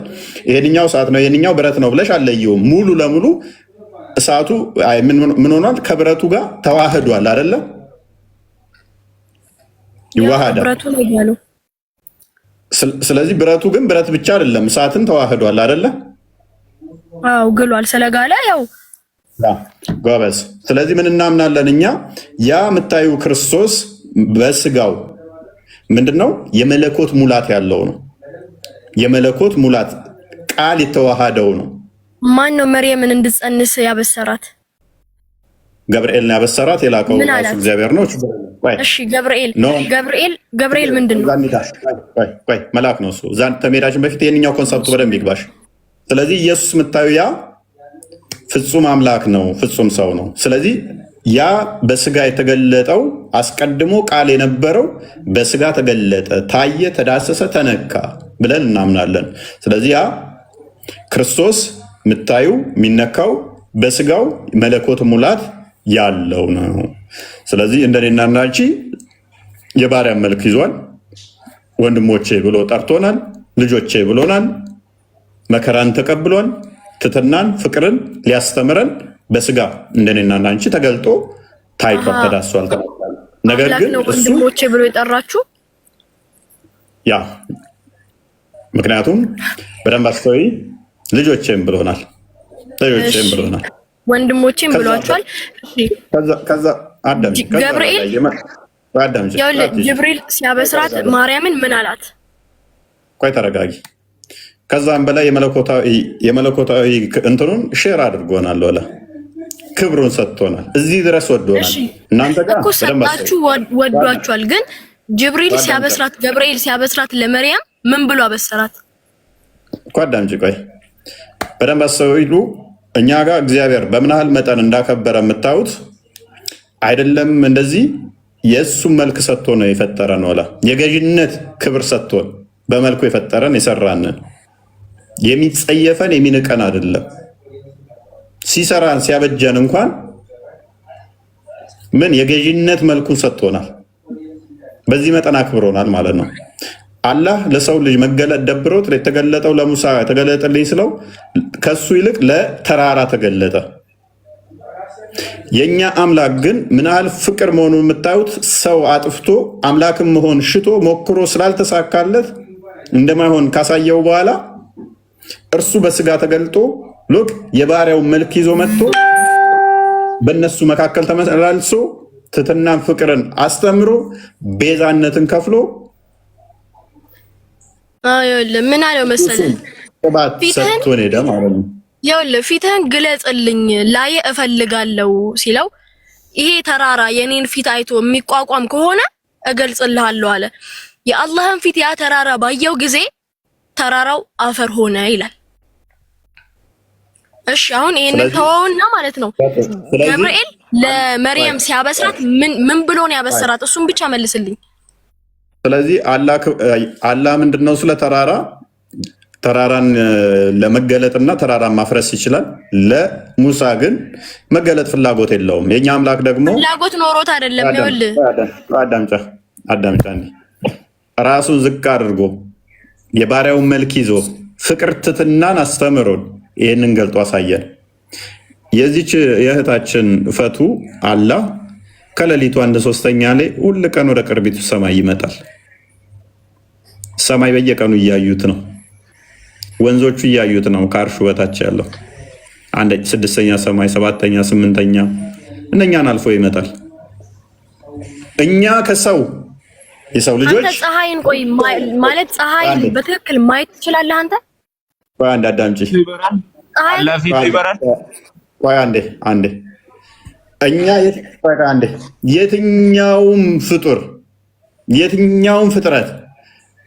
ይሄንኛው እሳት ነው፣ ይሄንኛው ብረት ነው ብለሽ አለየውም። ሙሉ ለሙሉ እሳቱ ምን ሆኗል? ከብረቱ ጋር ተዋህዷል አይደለ? ይዋሃዳል። ስለዚህ ብረቱ ግን ብረት ብቻ አይደለም፣ እሳትን ተዋህዷል አይደለ? አው ግሏል። ስለጋለ ያው ጎበዝ። ስለዚህ ምን እናምናለን እኛ? ያ የምታዩ ክርስቶስ በስጋው ምንድነው? የመለኮት ሙላት ያለው ነው። የመለኮት ሙላት ቃል የተዋሃደው ነው። ማን ነው መርየምን እንድትጸንስ ያበሰራት? ገብርኤል ነው ያበሰራት። የላከው ራሱ እግዚአብሔር ነው። እሺ ገብርኤል ምንድነው? ቆይ መልአክ ነው እሱ። እዛ ተሜዳችን በፊት የኛው ኮንሰፕቱ በደንብ ይግባሽ። ስለዚህ ኢየሱስ የምታዩ ያ ፍጹም አምላክ ነው፣ ፍጹም ሰው ነው። ስለዚህ ያ በስጋ የተገለጠው አስቀድሞ ቃል የነበረው በስጋ ተገለጠ፣ ታየ፣ ተዳሰሰ፣ ተነካ ብለን እናምናለን። ስለዚህ ያ ክርስቶስ የምታዩ የሚነካው በስጋው መለኮት ሙላት ያለው ነው። ስለዚህ እንደኔና እናንቺ የባሪያ መልክ ይዟል። ወንድሞቼ ብሎ ጠርቶናል፣ ልጆቼ ብሎናል። መከራን ተቀብሏል። ትትናን፣ ፍቅርን ሊያስተምረን በስጋ እንደኔና እናንቺ ተገልጦ ታይቷል፣ ተዳሷል። ነገር ግን ወንድሞቼ ብሎ የጠራችሁ ያ ምክንያቱም በደንብ አስተውይ፣ ልጆቼም ብሎናል፣ ልጆቼም ብሎናል፣ ወንድሞቼም ብሏቸዋል። ከዛ አዳም ጅብሪል ሲያበስራት ማርያምን ምን አላት? ቆይ ተረጋጊ። ከዛም በላይ የመለኮታዊ እንትኑን ሼር አድርጎናል፣ ወላ ክብሩን ሰጥቶናል፣ እዚህ ድረስ ወዶናል። እናንተ ጋር እኮ ሰጣችሁ ወዷችኋል። ግን ጅብሪል ሲያበስራት ገብርኤል ሲያበስራት ለመርያም ምን ብሎ አበሰራት? እኮ አዳምጪ፣ ቆይ በደንብ አስተውሉ። እኛ ጋር እግዚአብሔር በምን ያህል መጠን እንዳከበረ የምታዩት አይደለም። እንደዚህ የእሱን መልክ ሰጥቶ ነው የፈጠረን፣ ወላ የገዥነት ክብር ሰጥቶን በመልኩ የፈጠረን የሰራንን፣ የሚጸየፈን የሚንቀን አይደለም። ሲሰራን ሲያበጀን እንኳን ምን የገዥነት መልኩን ሰጥቶናል። በዚህ መጠን አክብሮናል ማለት ነው። አላህ ለሰው ልጅ መገለጥ ደብሮት የተገለጠው ለሙሳ ተገለጠልኝ ስለው ከሱ ይልቅ ለተራራ ተገለጠ። የኛ አምላክ ግን ምን ያህል ፍቅር መሆኑን የምታዩት ሰው አጥፍቶ አምላክም መሆን ሽቶ ሞክሮ ስላልተሳካለት እንደማይሆን ካሳየው በኋላ እርሱ በስጋ ተገልጦ ሎክ የባሪያውን መልክ ይዞ መጥቶ በእነሱ መካከል ተመላልሶ ትትናን ፍቅርን አስተምሮ ቤዛነትን ከፍሎ ምን አለው መሰለህ? ፊትህን ግለጽልኝ ላየ እፈልጋለሁ ሲለው ይሄ ተራራ የኔን ፊት አይቶ የሚቋቋም ከሆነ እገልጽልሃለሁ አለ። የአላህን ፊት ያ ተራራ ባየው ጊዜ ተራራው አፈር ሆነ ይላል። እሺ አሁን ይሄንን ተወውና ማለት ነው ገብርኤል ለመርየም ሲያበስራት ምን ብሎ ነው ያበሰራት? እሱን ብቻ መልስልኝ። ስለዚህ አላህ ምንድነው ስለ ተራራን ለመገለጥና ተራራን ማፍረስ ይችላል። ለሙሳ ግን መገለጥ ፍላጎት የለውም። የኛ አምላክ ደግሞ ፍላጎት ኖሮት አይደለም። ይኸውልህ አዳምጫ ራሱን ዝቅ አድርጎ የባሪያውን መልክ ይዞ ፍቅር ትትናን አስተምሮን ይህንን ገልጦ አሳየን። የዚች የእህታችን ፈቱ አላህ ከሌሊቱ 1/3 ላይ ሁል ቀን ወደ ቅርቢቱ ሰማይ ይመጣል። ሰማይ በየቀኑ እያዩት ነው። ወንዞቹ እያዩት ነው። ከአርሹ በታች ያለው 6ኛ ሰማይ፣ 7ኛ፣ 8ኛ እነኛን አልፎ ይመጣል። እኛ የሰው ልጆች አንተ ፀሐይን ማለት ፀሐይን በትክክል ማየት ትችላለህ አንተ? አንድ አዳምጪ። ቆይ አንዴ እኛ የትኛውም ፍጥረት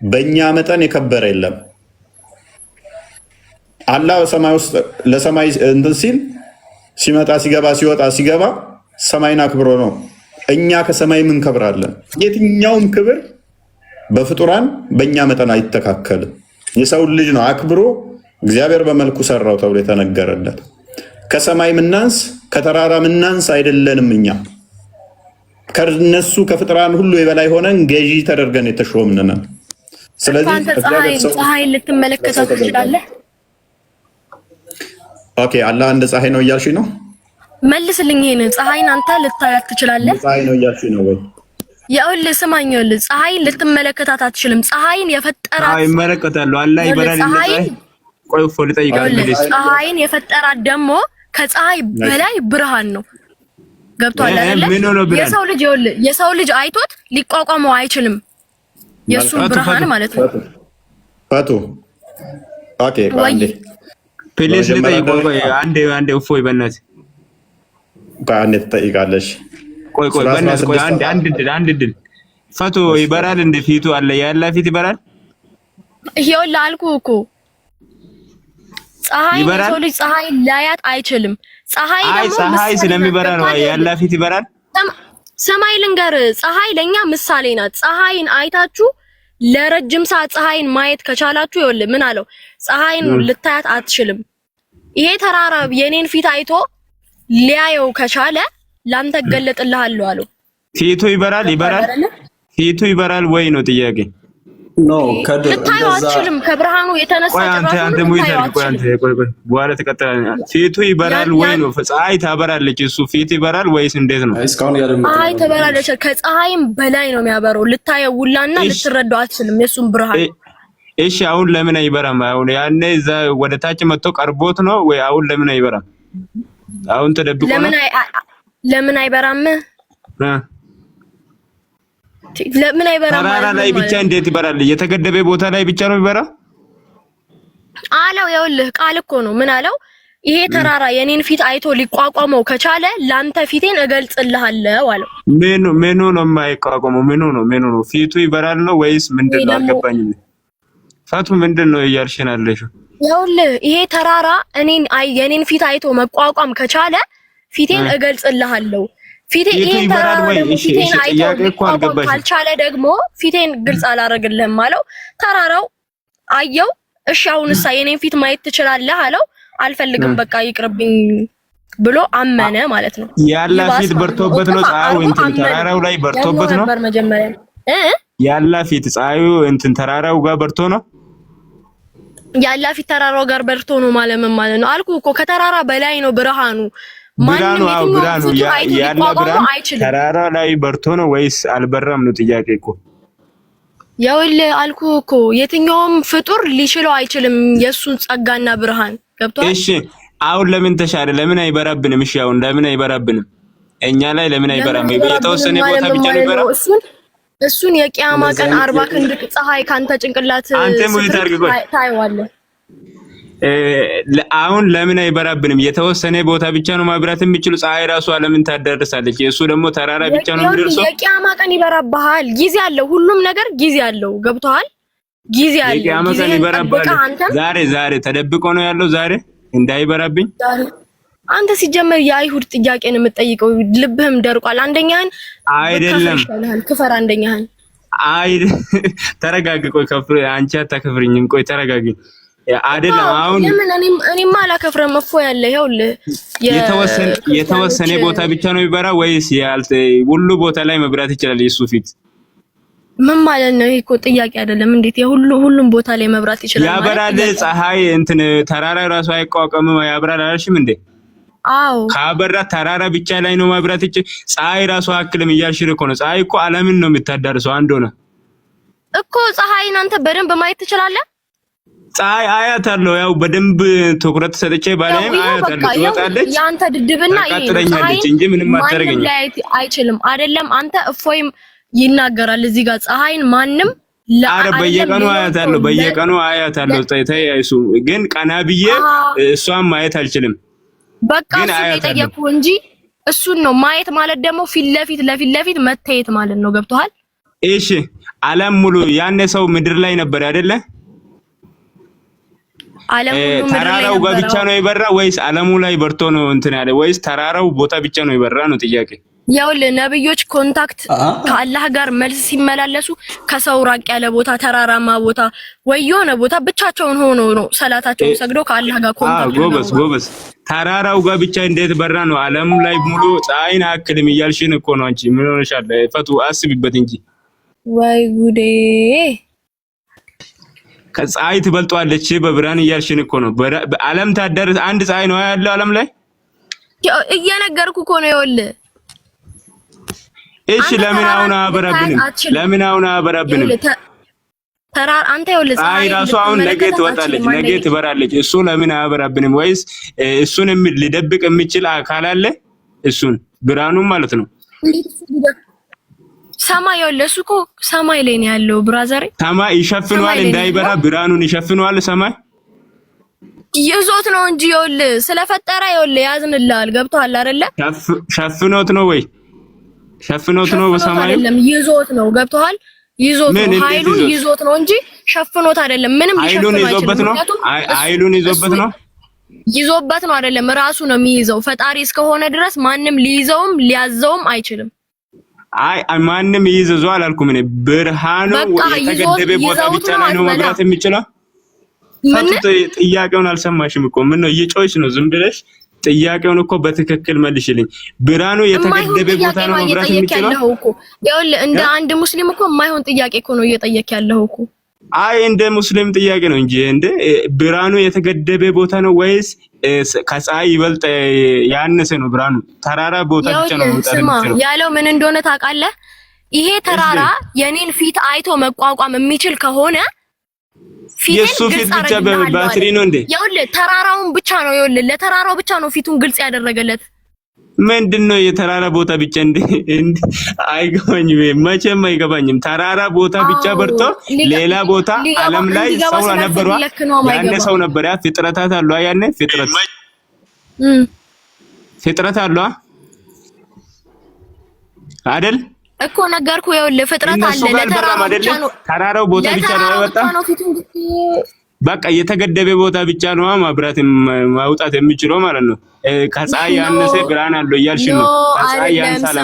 በእኛ መጠን የከበረ የለም። አላህ በሰማይ ውስጥ ለሰማይ እንትን ሲል ሲመጣ ሲገባ ሲወጣ ሲገባ ሰማይን አክብሮ ነው። እኛ ከሰማይ ምን ከብራለን? የትኛውም ክብር በፍጡራን በእኛ መጠን አይተካከልም። የሰው ልጅ ነው አክብሮ እግዚአብሔር በመልኩ ሰራው ተብሎ የተነገረለት። ከሰማይ ምናንስ ከተራራ ምናንስ አይደለንም። እኛ ከነሱ ከፍጡራን ሁሉ የበላይ ሆነን ገዢ ተደርገን የተሾምነን። ስለዚህ ፀሐይን ልትመለከታት ትችላለህ? ኦኬ፣ አላህ እንደ ፀሐይ ነው እያልሽ ነው? መልስልኝ። ይሄንን ፀሐይን አንተ ልታያት ትችላለህ? ፀሐይ ነው እያልሽ ነው ወይ? ይኸውልህ ስማኝ፣ ይኸውልህ ፀሐይን ልትመለከታት አትችልም። ፀሐይን የፈጠራት አይ ይመለከታሉ። አላህ ይበራል እንደ ፀሐይ። ቆይ ፎል ጠይቃለህ። ፀሐይን የፈጠራት ደግሞ ከፀሐይ በላይ ብርሃን ነው። ገብቷል አይደለ? የሰው ልጅ ይኸውልህ የሰው ልጅ አይቶት ሊቋቋመው አይችልም። የሱን ብርሃን ማለት ነው። ፈቱ ኦኬ፣ ባንዴ ፕሊስ ልጠይቀው። ቆይ አንዴ እፎይ በእናትህ ባንዴ ትጠይቃለሽ። ቆይ በእናትህ ቆይ አንድ ድል ፈቱ ይበራል እንደ ፊቱ አለ ያላ ፊት ይበራል። ይኸውልህ አልኩህ እኮ ፀሐይ የሰው ልጅ ፀሐይ ላያት አይችልም። ፀሐይ ደግሞ ፀሐይ ስለሚበራ ነው ያላ ፊት ይበራል። ሰማይ ልንገር፣ ፀሐይ ለኛ ምሳሌ ናት። ፀሐይን አይታችሁ ለረጅም ሰዓት ፀሐይን ማየት ከቻላችሁ ይኸውልህ ምን አለው? ፀሐይን ልታያት አትችልም። ይሄ ተራራ የኔን ፊት አይቶ ሊያየው ከቻለ ላንተ ገለጥልሃለሁ አለው። ፊቱ ይበራል ፊቱ ይበራል ወይ ነው ጥያቄ? ኖ ልታየው አትችልም። ከብርሃኑ የተነሳ አንተ ሙይታል። ቆይ በኋላ ተቀጥላለህ። ፊቱ ይበራል ወይ ነው? ፀሐይ ታበራለች፣ እሱ ፊት ይበራል ወይስ እንዴት ነው? እስካሁን ያደረገው ፀሐይ ትበራለች። ከፀሐይም በላይ ነው የሚያበረው። ልታየው ሁላና ልትረዳው አትችልም የሱን ብርሃን። እሺ አሁን ለምን አይበራም? አሁን ያኔ እዛ ወደ ታች መጥቶ ቀርቦት ነው ወይ? አሁን ለምን አይበራም? አሁን ተደብቆ ነው። ለምን አይበራም? ለምን አይበራም? ተራራ ላይ ብቻ እንዴት ይበራል? የተገደበ ቦታ ላይ ብቻ ነው ይበራ አለው። ይኸውልህ ቃል እኮ ነው። ምን አለው? ይሄ ተራራ የኔን ፊት አይቶ ሊቋቋመው ከቻለ ላንተ ፊቴን እገልጽልሃለሁ አለው። ምን ነው የማይቋቋመው? ምን ነው ፊቱ ይበራል ነው ወይስ ምንድን ነው? አልገባኝም። ፋቱ ምንድን ነው እያልሽን አለሽው? ይኸውልህ ይሄ ተራራ የኔን ፊት አይቶ መቋቋም ከቻለ ፊቴን እገልጽልሃለሁ። ይሄን ተራራ ደግሞ ፊቴን አይቶ መቋቋም ካልቻለ ደግሞ ፊቴን ግልጽ አላረግልህም አለው። ተራራው አየው። እሺ አሁንስ የኔን ፊት ማየት ትችላለህ አለው። አልፈልግም በቃ ይቅርብኝ ብሎ አመነ ማለት ነው። ያላ ፊት በርቶበት ነው ፀሐዩ እንትን ተራራው ላይ በርቶበት ነው መጀመሪያ ያላ ፊት ፀሐዩ እንትን ተራራው ጋር በርቶ ነው ያላ ፊት ተራራው ጋር በርቶ ነው ማለት ምን ማለት ነው? አልኩህ እኮ ከተራራ በላይ ነው ብርሃኑ። ብርሃኑ ያላ ብርሃን ተራራ ላይ በርቶ ነው ወይስ አልበራም ነው ጥያቄ እኮ። ይኸውልህ አልኩህ እኮ የትኛውም ፍጡር ሊችለው አይችልም የሱን ጸጋና ብርሃን። ገብቶሃል? እሺ አሁን ለምን ተሻለ? ለምን አይበራብንም? እሺ አሁን ለምን አይበራብንም? እኛ ላይ ለምን አይበራም? የተወሰነ ቦታ ብቻ ነው ይበራ። እሱን የቂያማ ቀን 40 ክንድ ፀሐይ ካንተ ጭንቅላት ታይዋለህ። አሁን ለምን አይበራብንም? የተወሰነ ቦታ ብቻ ነው ማብራት የሚችሉ። ፀሐይ ራሱ ለምን ታደርሳለች? የሱ ደግሞ ተራራ ብቻ ነው የሚደርሰው። የቂያማ ቀን ይበራብሃል። ጊዜ አለው። ሁሉም ነገር ጊዜ አለው። ገብቶሃል? ጊዜ አለው። የቂያማ ቀን ይበራብሃል። ዛሬ ተደብቆ ነው ያለው። ዛሬ እንዳይበራብኝ አንተ ሲጀመር የአይሁድ ጥያቄን የምትጠይቀው ልብህም ደርቋል። አንደኛህን አይደለም ክፈር። አንደኛህን ተረጋግ። ቆይ ከፍር አንቺ አታከፍሪኝም። ቆይ ተረጋግ። አይደለም አሁን እኔማ አላከፍረም። እፎ ያለ ይኸውልህ የተወሰነ ቦታ ብቻ ነው ይበራ ወይስ ሁሉ ቦታ ላይ መብራት ይችላል? የሱ ፊት ምን ማለት ነው? ይሄ እኮ ጥያቄ አይደለም። እንዴት ሁሉም ቦታ ላይ መብራት ይችላል? ያበራል። ፀሐይ እንትን ተራራ ራሱ አይቋቋምም። ያበራል አላልሽም እንዴ? አዎ ካበራ ተራራ ብቻ ላይ ነው መብራት ይችላል። ፀሐይ ራሱ አክልም እያልሽ እኮ ነው። ፀሐይ እኮ ዓለምን ነው የምታዳርሰው። አንድ ሆነ እኮ ፀሐይን አንተ በደንብ ማየት ትችላለህ። ፀሐይ አያታለሁ። ያው በደንብ ትኩረት ሰጥቼ ባላይም አያታለሁ። ትወጣለች። ያንተ ድድብና ታቀጥለኛለች እንጂ ምንም አታደርገኝም። አይችልም አይደለም። አንተ እፎይም ይናገራል እዚህ ጋር ፀሐይን ማንም አረ በየቀኑ አያታለሁ። ተይያይሱ ግን ቀና ብዬ እሷን ማየት አልችልም። በቃ እሱ የጠየቁህ እንጂ እሱን ነው ማየት ማለት ደግሞ ፊት ለፊት መታየት ማለት ነው። ገብቶሃል? እሺ ዓለም ሙሉ ያኔ ሰው ምድር ላይ ነበር አይደለ? ዓለም ሙሉ ምድር ላይ ተራራው ጋር ብቻ ነው የበራ ወይስ ዓለሙ ላይ በርቶ ነው እንትን ያለ ወይስ ተራራው ቦታ ብቻ ነው የበራ ነው ጥያቄ። ያው ለነብዮች ኮንታክት ከአላህ ጋር መልስ ሲመላለሱ ከሰው ራቅ ያለ ቦታ ተራራማ ቦታ ወይ የሆነ ቦታ ብቻቸውን ሆኖ ነው ሰላታቸውን ሰግደው ከአላህ ጋር ኮንታክት ነው። ጎበዝ ተራራው ጋር ብቻ እንዴት በራ ነው? ዓለም ላይ ሙሉ ፀሐይን አክልም እያልሽን እኮ ነው አንቺ። ምን ሆነሻል? ፈቱ አስቢበት እንጂ ወይ ጉዴ ከፀሐይ ትበልጧለች በብርሃን እያልሽን እኮ ነው። ዓለም ታደር አንድ ፀሐይ ነው ያለው ዓለም ላይ እየነገርኩ እኮ ነው። ይኸውልህ እሺ ለምን አሁን አበራብንም? ለምን አሁን አበራብንም? ተራራ አንተ ይኸውልህ ፀሐይ ራሱ አሁን ነገ ትወጣለች፣ ነገ ትበራለች። እሱ ለምን አበራብንም? ወይስ እሱን ሊደብቅ የሚችል አካል አለ? እሱን ብርሃኑን ማለት ነው። ሰማይ ይኸውልህ እሱ እኮ ሰማይ ላይ ነው ያለው ብራዘር። ሰማይ ይሸፍነዋል እንዳይበራ ብርሃኑን ይሸፍነዋል ሰማይ ይዞት ነው እንጂ ይኸውልህ ስለፈጠረ ይኸውልህ ያዝንልሃል። ገብቶሃል አይደለ? ሸፍኖት ነው ወይ ሸፍኖት ነው በሰማይ አይደለም ይዞት ነው። ገብቶሃል? ይዞት ነው ኃይሉን ይዞት ነው እንጂ ሸፍኖት አይደለም። ምንም ኃይሉን ይዞበት ነው። ኃይሉን ይዞበት ነው። ይዞበት ነው አይደለም ራሱ ነው የሚይዘው። ፈጣሪ እስከሆነ ድረስ ማንም ሊይዘውም ሊያዘውም አይችልም። አይ ማንም ይይዘው አላልኩም እኔ። ብርሃኑ የተገደበ ቦታ ብቻ ላይ ነው መብራት የሚችለው። ጥያቄውን አልሰማሽም እኮ ምን ነው እየጮህሽ ነው? ዝም ብለሽ ጥያቄውን እኮ በትክክል መልሽልኝ። ብርሃኑ የተገደበ ቦታ ነው መብራት የሚችለው? ይኸውልህ እንደ አንድ ሙስሊም እኮ የማይሆን ጥያቄ እኮ ነው እየጠየቅ ያለው እኮ። አይ እንደ ሙስሊም ጥያቄ ነው እንጂ እንደ ብርሃኑ የተገደበ ቦታ ነው ወይስ ከፀሐይ ይበልጥ ያነሰ ነው ብርሃኑ? ተራራ ቦታ ብቻ ነው መውጣት የሚችለው ያለው ምን እንደሆነ ታውቃለህ? ይሄ ተራራ የኔን ፊት አይቶ መቋቋም የሚችል ከሆነ የሱ ፊት ብቻ በባትሪ ነው እንዴ? ይኸውልህ ተራራውን ብቻ ነው ይኸውልህ ለተራራው ብቻ ነው ፊቱን ግልጽ ያደረገለት። ምንድነው የተራራ ቦታ ብቻ እንዴ? አይገባኝም፣ መቼም አይገባኝም። ተራራ ቦታ ብቻ በርቶ ሌላ ቦታ ዓለም ላይ ሰው ነበሩ። ያኔ ሰው ነበር፣ ያ ፍጥረታት አሉ። ያኔ ፍጥረት አሉ አይደል እኮ ነገርኩ። ይኸውልህ ፍጥረት አለ ለተራራው ብቻ ነው። ተራራው ቦታ ብቻ ነው ያወጣ። በቃ የተገደበ ቦታ ብቻ ነው ማብራት ማውጣት የሚችለው ማለት ነው። ከፀሐይ ያነሰ ብርሃን አለው እያልሽ ነው። ከፀሐይ ያንሳል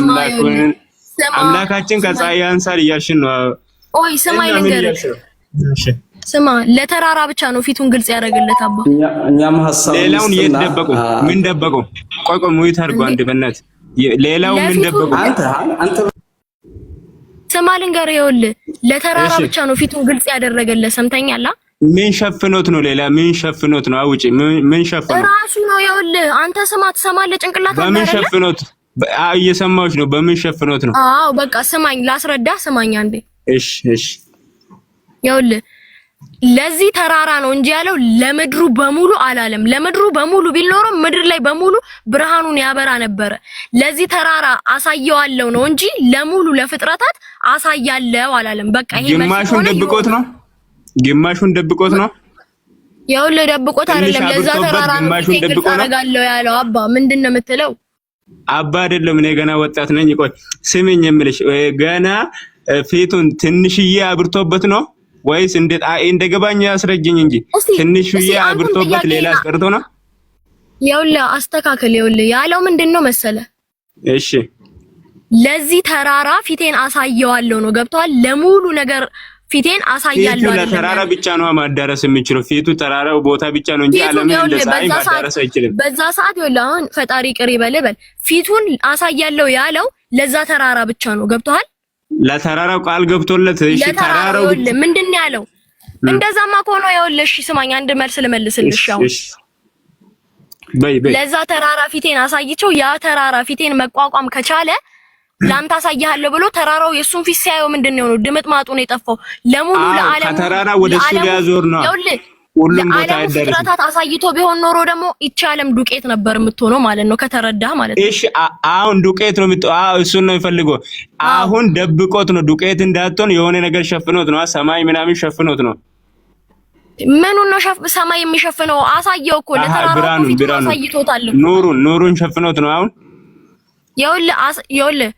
አምላካችን ከፀሐይ ያንሳል እያልሽ ነው። ኦይ ስማኝ ልንገርህ፣ ስማ ለተራራ ብቻ ነው ፊቱን ግልጽ ያደረገለት አባ። እኛም ሐሳብ ሌላውን የደበቁ ምን ደበቁ? ቆይ ሙይት አድርጎ አንድ በእናት ሌላው ምን ደበቁ? አንተ ስማ ልንገርህ፣ ይኸውልህ ለተራራ ብቻ ነው ፊቱን ግልጽ ያደረገለት። ሰምተኛላ? ምን ሸፍኖት ነው? ሌላ ምን ሸፍኖት ነው? አውጪ ምን ሸፍኖት ራሱ ነው? ይኸውልህ አንተ ስማ ትሰማለህ? ጭንቅላት አለ አይደል? በምን ሸፍኖት? እየሰማሁሽ ነው። በምን ሸፍኖት ነው? አዎ በቃ ስማኝ ላስረዳ። ስማኝ አንዴ። እሺ ይኸውልህ ለዚህ ተራራ ነው እንጂ ያለው ለምድሩ በሙሉ አላለም። ለምድሩ በሙሉ ቢል ኖሮ ምድር ላይ በሙሉ ብርሃኑን ያበራ ነበረ። ለዚህ ተራራ አሳየዋለሁ ነው እንጂ ለሙሉ ለፍጥረታት አሳያለሁ አላለም። በቃ ይሄ ግማሹን ደብቆት ነው። ግማሹን ደብቆት ነው። ይኸውልህ ደብቆት አይደለም። ለዛ ተራራ ነው ግልጽ አደርጋለሁ ያለው። አባ ምንድን ነው የምትለው? አባ አይደለም እኔ ገና ወጣት ነኝ። ቆይ ስሚኝ የምልሽ ገና ፊቱን ትንሽዬ አብርቶበት ነው ወይስ እንደገባኝ ያስረጅኝ እንጂ ትንሽዬ አብርቶበት ሌላ አስቀርቶ ነው? ይኸውልህ አስተካከል። ይኸውልህ ያለው ምንድነው መሰለ? እሺ ለዚህ ተራራ ፊቴን አሳየዋለሁ ነው። ገብቷል? ለሙሉ ነገር ፊቴን አሳያለሁ አይደለም። ለተራራ ብቻ ነው ማዳረስ የሚችለው። ፊቱ ተራራው ቦታ ብቻ ነው እንጂ ዓለምን ለፀሐይ ማዳረስ አይችልም። በዛ ሰዓት ይኸውልህ አሁን ፈጣሪ ቅሪ በል ፊቱን አሳያለሁ ያለው ለዛ ተራራ ብቻ ነው። ገብቷል? ለተራራው ቃል ገብቶለት እሺ ተራራው ምንድነው ያለው? እንደዛማ ከሆነ ይኸውልህ እሺ ስማኝ አንድ መልስ ልመልስልሽ። አሁን ለዛ ተራራ ፊቴን አሳይቸው ያ ተራራ ፊቴን መቋቋም ከቻለ ላንተ አሳያለሁ ብሎ ተራራው የሱን ፊት ሲያየው ምንድነው ነው ድምጥማጡ ነው የጠፋው። ለሙሉ ለዓለም ከተራራ ወደ እሱ ሊያዞር ነው። ይኸውልህ ሁሉም ቦታ አይደረስም። ፍጥረታት አሳይቶ ቢሆን ኖሮ ደግሞ ይቺ ዓለም ዱቄት ነበር የምትሆነው ማለት ነው። ከተረዳህ ማለት ነው። እሺ አሁን ዱቄት ነው እሱን ነው የሚፈልገው። አሁን ደብቆት ነው ዱቄት እንዳትሆን የሆነ ነገር ሸፍኖት ነው። ሰማይ ምናምን ሸፍኖት ነው። ምኑን ነው ሰማይ የሚሸፍነው? አሳየው እኮ ለተራራው ፊት አሳይቶታል። ኑሩን ሸፍኖት ነው። አሁን ይኸውልህ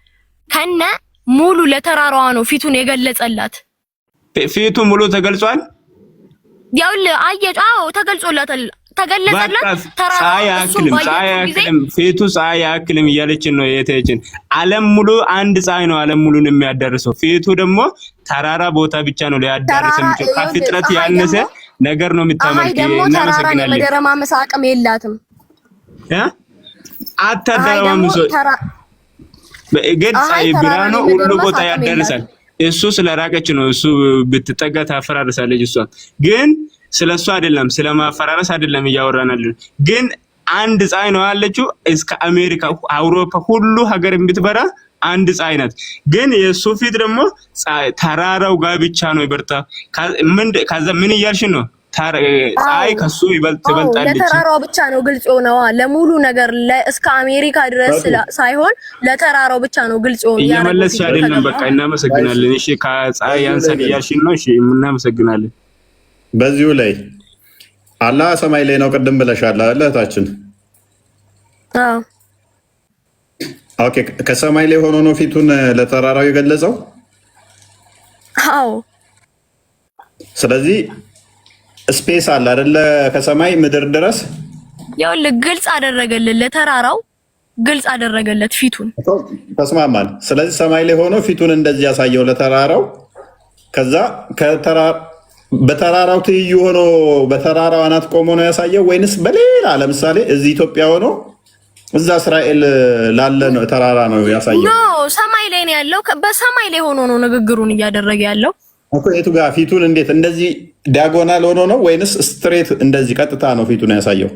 ከነ ሙሉ ለተራራዋ ነው ፊቱን የገለጸላት። ፊቱ ሙሉ ተገልጿል። ያውልህ አየጫው ተገልጾላታል። ተገለጸላት ፀሐይ አያክልም ፊቱ ፀሐይ አያክልም እያለችን ነው የተችን ዓለም ሙሉ አንድ ፀሐይ ነው ዓለም ሙሉን የሚያዳርሰው። ፊቱ ደግሞ ተራራ ቦታ ብቻ ነው ሊያዳርስ የሚችለው። ከፍጥረት ያነሰ ነገር ነው የምታመልከው። እናመሰግናለን። መደረማመስ አቅም የላትም። አታደረማምሶ በግልጽ ብርሃኑ ሁሉ ቦታ ያዳርሳል። እሱ ስለራቀች ነው እሱ ብትጠጋ ታፈራርሳለች። እሷ ግን ስለሱ አይደለም ስለማፈራረስ አይደለም እያወራናለን። ግን አንድ ፀሐይ ነው ያለችው እስከ አሜሪካ አውሮፓ ሁሉ ሀገር የምትበራ አንድ ፀሐይ ናት። ግን የሱ ፊት ደግሞ ተራራው ጋር ብቻ ነው ይበርታ። ከዛ ምን እያልሽ ነው? ፀሐይ ከሱ ትበልጣለች። ለተራራው ብቻ ነው ግልጽ ነው። ለሙሉ ነገር እስከ አሜሪካ ድረስ ሳይሆን ለተራራው ብቻ ነው ግልጽ ነው። እየመለስሽ አይደለም። በቃ እናመሰግናለን። እሺ ከፀሐይ ያንሳል እያልሽን ነው። እሺ እናመሰግናለን። በዚሁ ላይ አላህ ሰማይ ላይ ነው ቅድም ብለሻል እህታችን። ኦኬ ከሰማይ ላይ ሆኖ ነው ፊቱን ለተራራው የገለጸው። አዎ ስለዚህ ስፔስ አለ አይደለ? ከሰማይ ምድር ድረስ ያውልህ ግልጽ አደረገለት፣ ለተራራው ግልጽ አደረገለት ፊቱን። ተስማማል። ስለዚህ ሰማይ ላይ ሆኖ ፊቱን እንደዚህ ያሳየው ለተራራው። ከዛ በተራራው ትይዩ ሆኖ በተራራው አናት ቆሞ ነው ያሳየው ወይንስ በሌላ ለምሳሌ እዚህ ኢትዮጵያ ሆኖ እዛ እስራኤል ላለ ነው ተራራ ነው ያሳየው? ኖ ሰማይ ላይ ነው ያለው። በሰማይ ላይ ሆኖ ነው ንግግሩን እያደረገ ያለው እኮ። የቱ ጋር ፊቱን እንዴት እንደዚህ ዲያጎናል ሆኖ ነው ወይንስ ስትሬት እንደዚህ ቀጥታ ነው ፊቱን ያሳየው?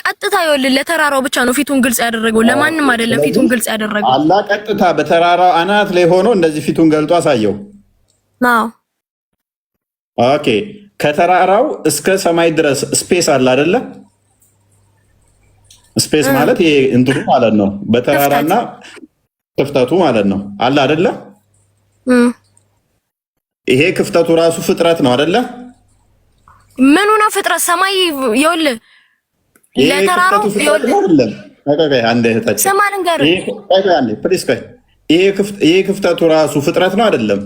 ቀጥታ ይኸውልህ ለተራራው ብቻ ነው ፊቱን ግልጽ ያደረገው፣ ለማንም አይደለም ፊቱን ግልጽ ያደረገው። አላህ ቀጥታ በተራራው አናት ላይ ሆኖ እንደዚህ ፊቱን ገልጦ አሳየው። አዎ ኦኬ። ከተራራው እስከ ሰማይ ድረስ ስፔስ አለ አይደለ? ስፔስ ማለት ይሄ እንትኑ ማለት ነው። በተራራና ክፍተቱ ማለት ነው አለ አይደለ? ይሄ ክፍተቱ ራሱ ፍጥረት ነው አይደለ? ምኑ ነው ፍጥረት? ሰማይ ይኸውልህ ለተራራው አይደለም። አንዴ እህታችን ሰማን ጋር ይሄ ክፍተቱ ራሱ ፍጥረት ነው አይደለም?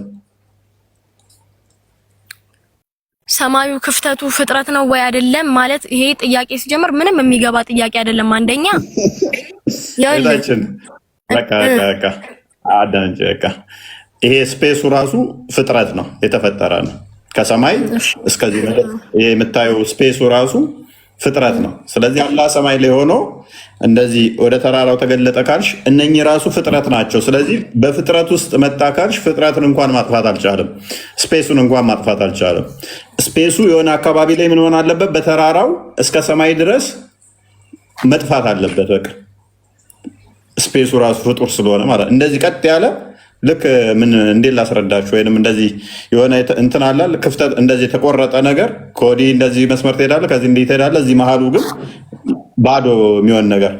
ሰማዩ ክፍተቱ ፍጥረት ነው ወይ አይደለም ማለት ይሄ ጥያቄ ሲጀምር ምንም የሚገባ ጥያቄ አይደለም። አንደኛ ያለችን በቃ ይሄ ስፔሱ ራሱ ፍጥረት ነው፣ የተፈጠረ ነው። ከሰማይ እስከዚህ ነገር ይሄ የምታየው ስፔሱ ራሱ ፍጥረት ነው። ስለዚህ አላህ ሰማይ ላይ ሆኖ እንደዚህ ወደ ተራራው ተገለጠ ካልሽ እነኚህ ራሱ ፍጥረት ናቸው። ስለዚህ በፍጥረት ውስጥ መጣ ካልሽ ፍጥረትን እንኳን ማጥፋት አልቻለም፣ ስፔሱን እንኳን ማጥፋት አልቻለም። ስፔሱ የሆነ አካባቢ ላይ ምን ሆን አለበት? በተራራው እስከ ሰማይ ድረስ መጥፋት አለበት። በቃ ስፔሱ ራሱ ፍጡር ስለሆነ ማለት እንደዚህ ቀጥ ያለ ልክ ምን እንዴት ላስረዳችሁ? ወይንም እንደዚህ የሆነ እንትን አለ ክፍተት፣ እንደዚህ የተቆረጠ ነገር ከወዲህ እንደዚህ መስመር ትሄዳለህ፣ ከዚህ እንዲህ ትሄዳለህ። እዚህ መሀሉ ግን ባዶ የሚሆን ነገር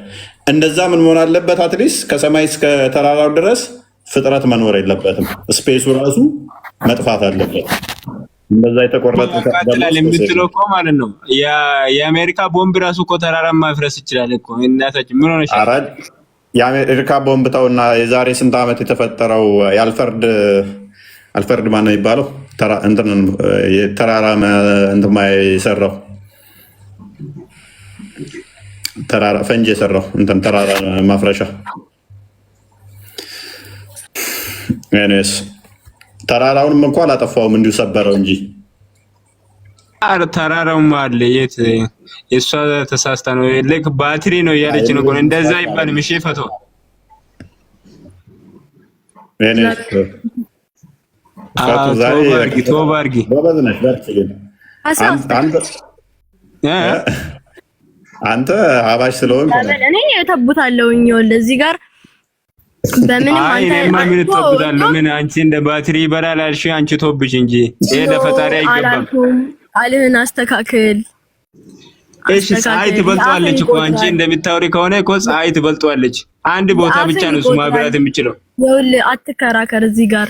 እንደዛ ምን መሆን አለበት? አትሊስት ከሰማይ እስከ ተራራው ድረስ ፍጥረት መኖር የለበትም። ስፔሱ ራሱ መጥፋት አለበት። እንደዛ የተቆረጠ የምትለው እኮ ማለት ነው። የአሜሪካ ቦምብ ራሱ እኮ ተራራ ማፍረስ ይችላል እኮ። እናታችን ምን ሆነሽ? የአሜሪካ ቦምብ ተውና የዛሬ ስንት ዓመት የተፈጠረው አልፈርድ ማን ነው የሚባለው? ተራራ እንትማ የሰራው ተራራ ፈንጂ የሰራው እንትን ተራራ ማፍረሻ። እኔስ ተራራውንም እንኳን አላጠፋውም እንዲሁ ሰበረው እንጂ ተራራውም አለ። የት የሷ ተሳስታ ነው ልክ ባትሪ ነው እያለች ነው። እንደዛ ይባል ምሽ ፈቶ እኔስ ቶባርጊ አንተ አባሽ ስለሆንክ እኔ ተቡታለሁኝ እዚህ ጋር በምንም ምን ተቡታለሁ? ምን አንቺ እንደ ባትሪ ይበላል አልሽ? አንቺ ቶብሽ እንጂ ይሄ ለፈጣሪ አይገባም። ቃልህን አስተካክል። እሺ ፀሐይ ትበልጧለች እኮ አንቺ እንደምታወሪ ከሆነ እኮ ፀሐይ ትበልጧለች። አንድ ቦታ ብቻ ነው እሱ ማብራት የሚችለው። ይኸውልህ አትከራከር። እዚህ ጋር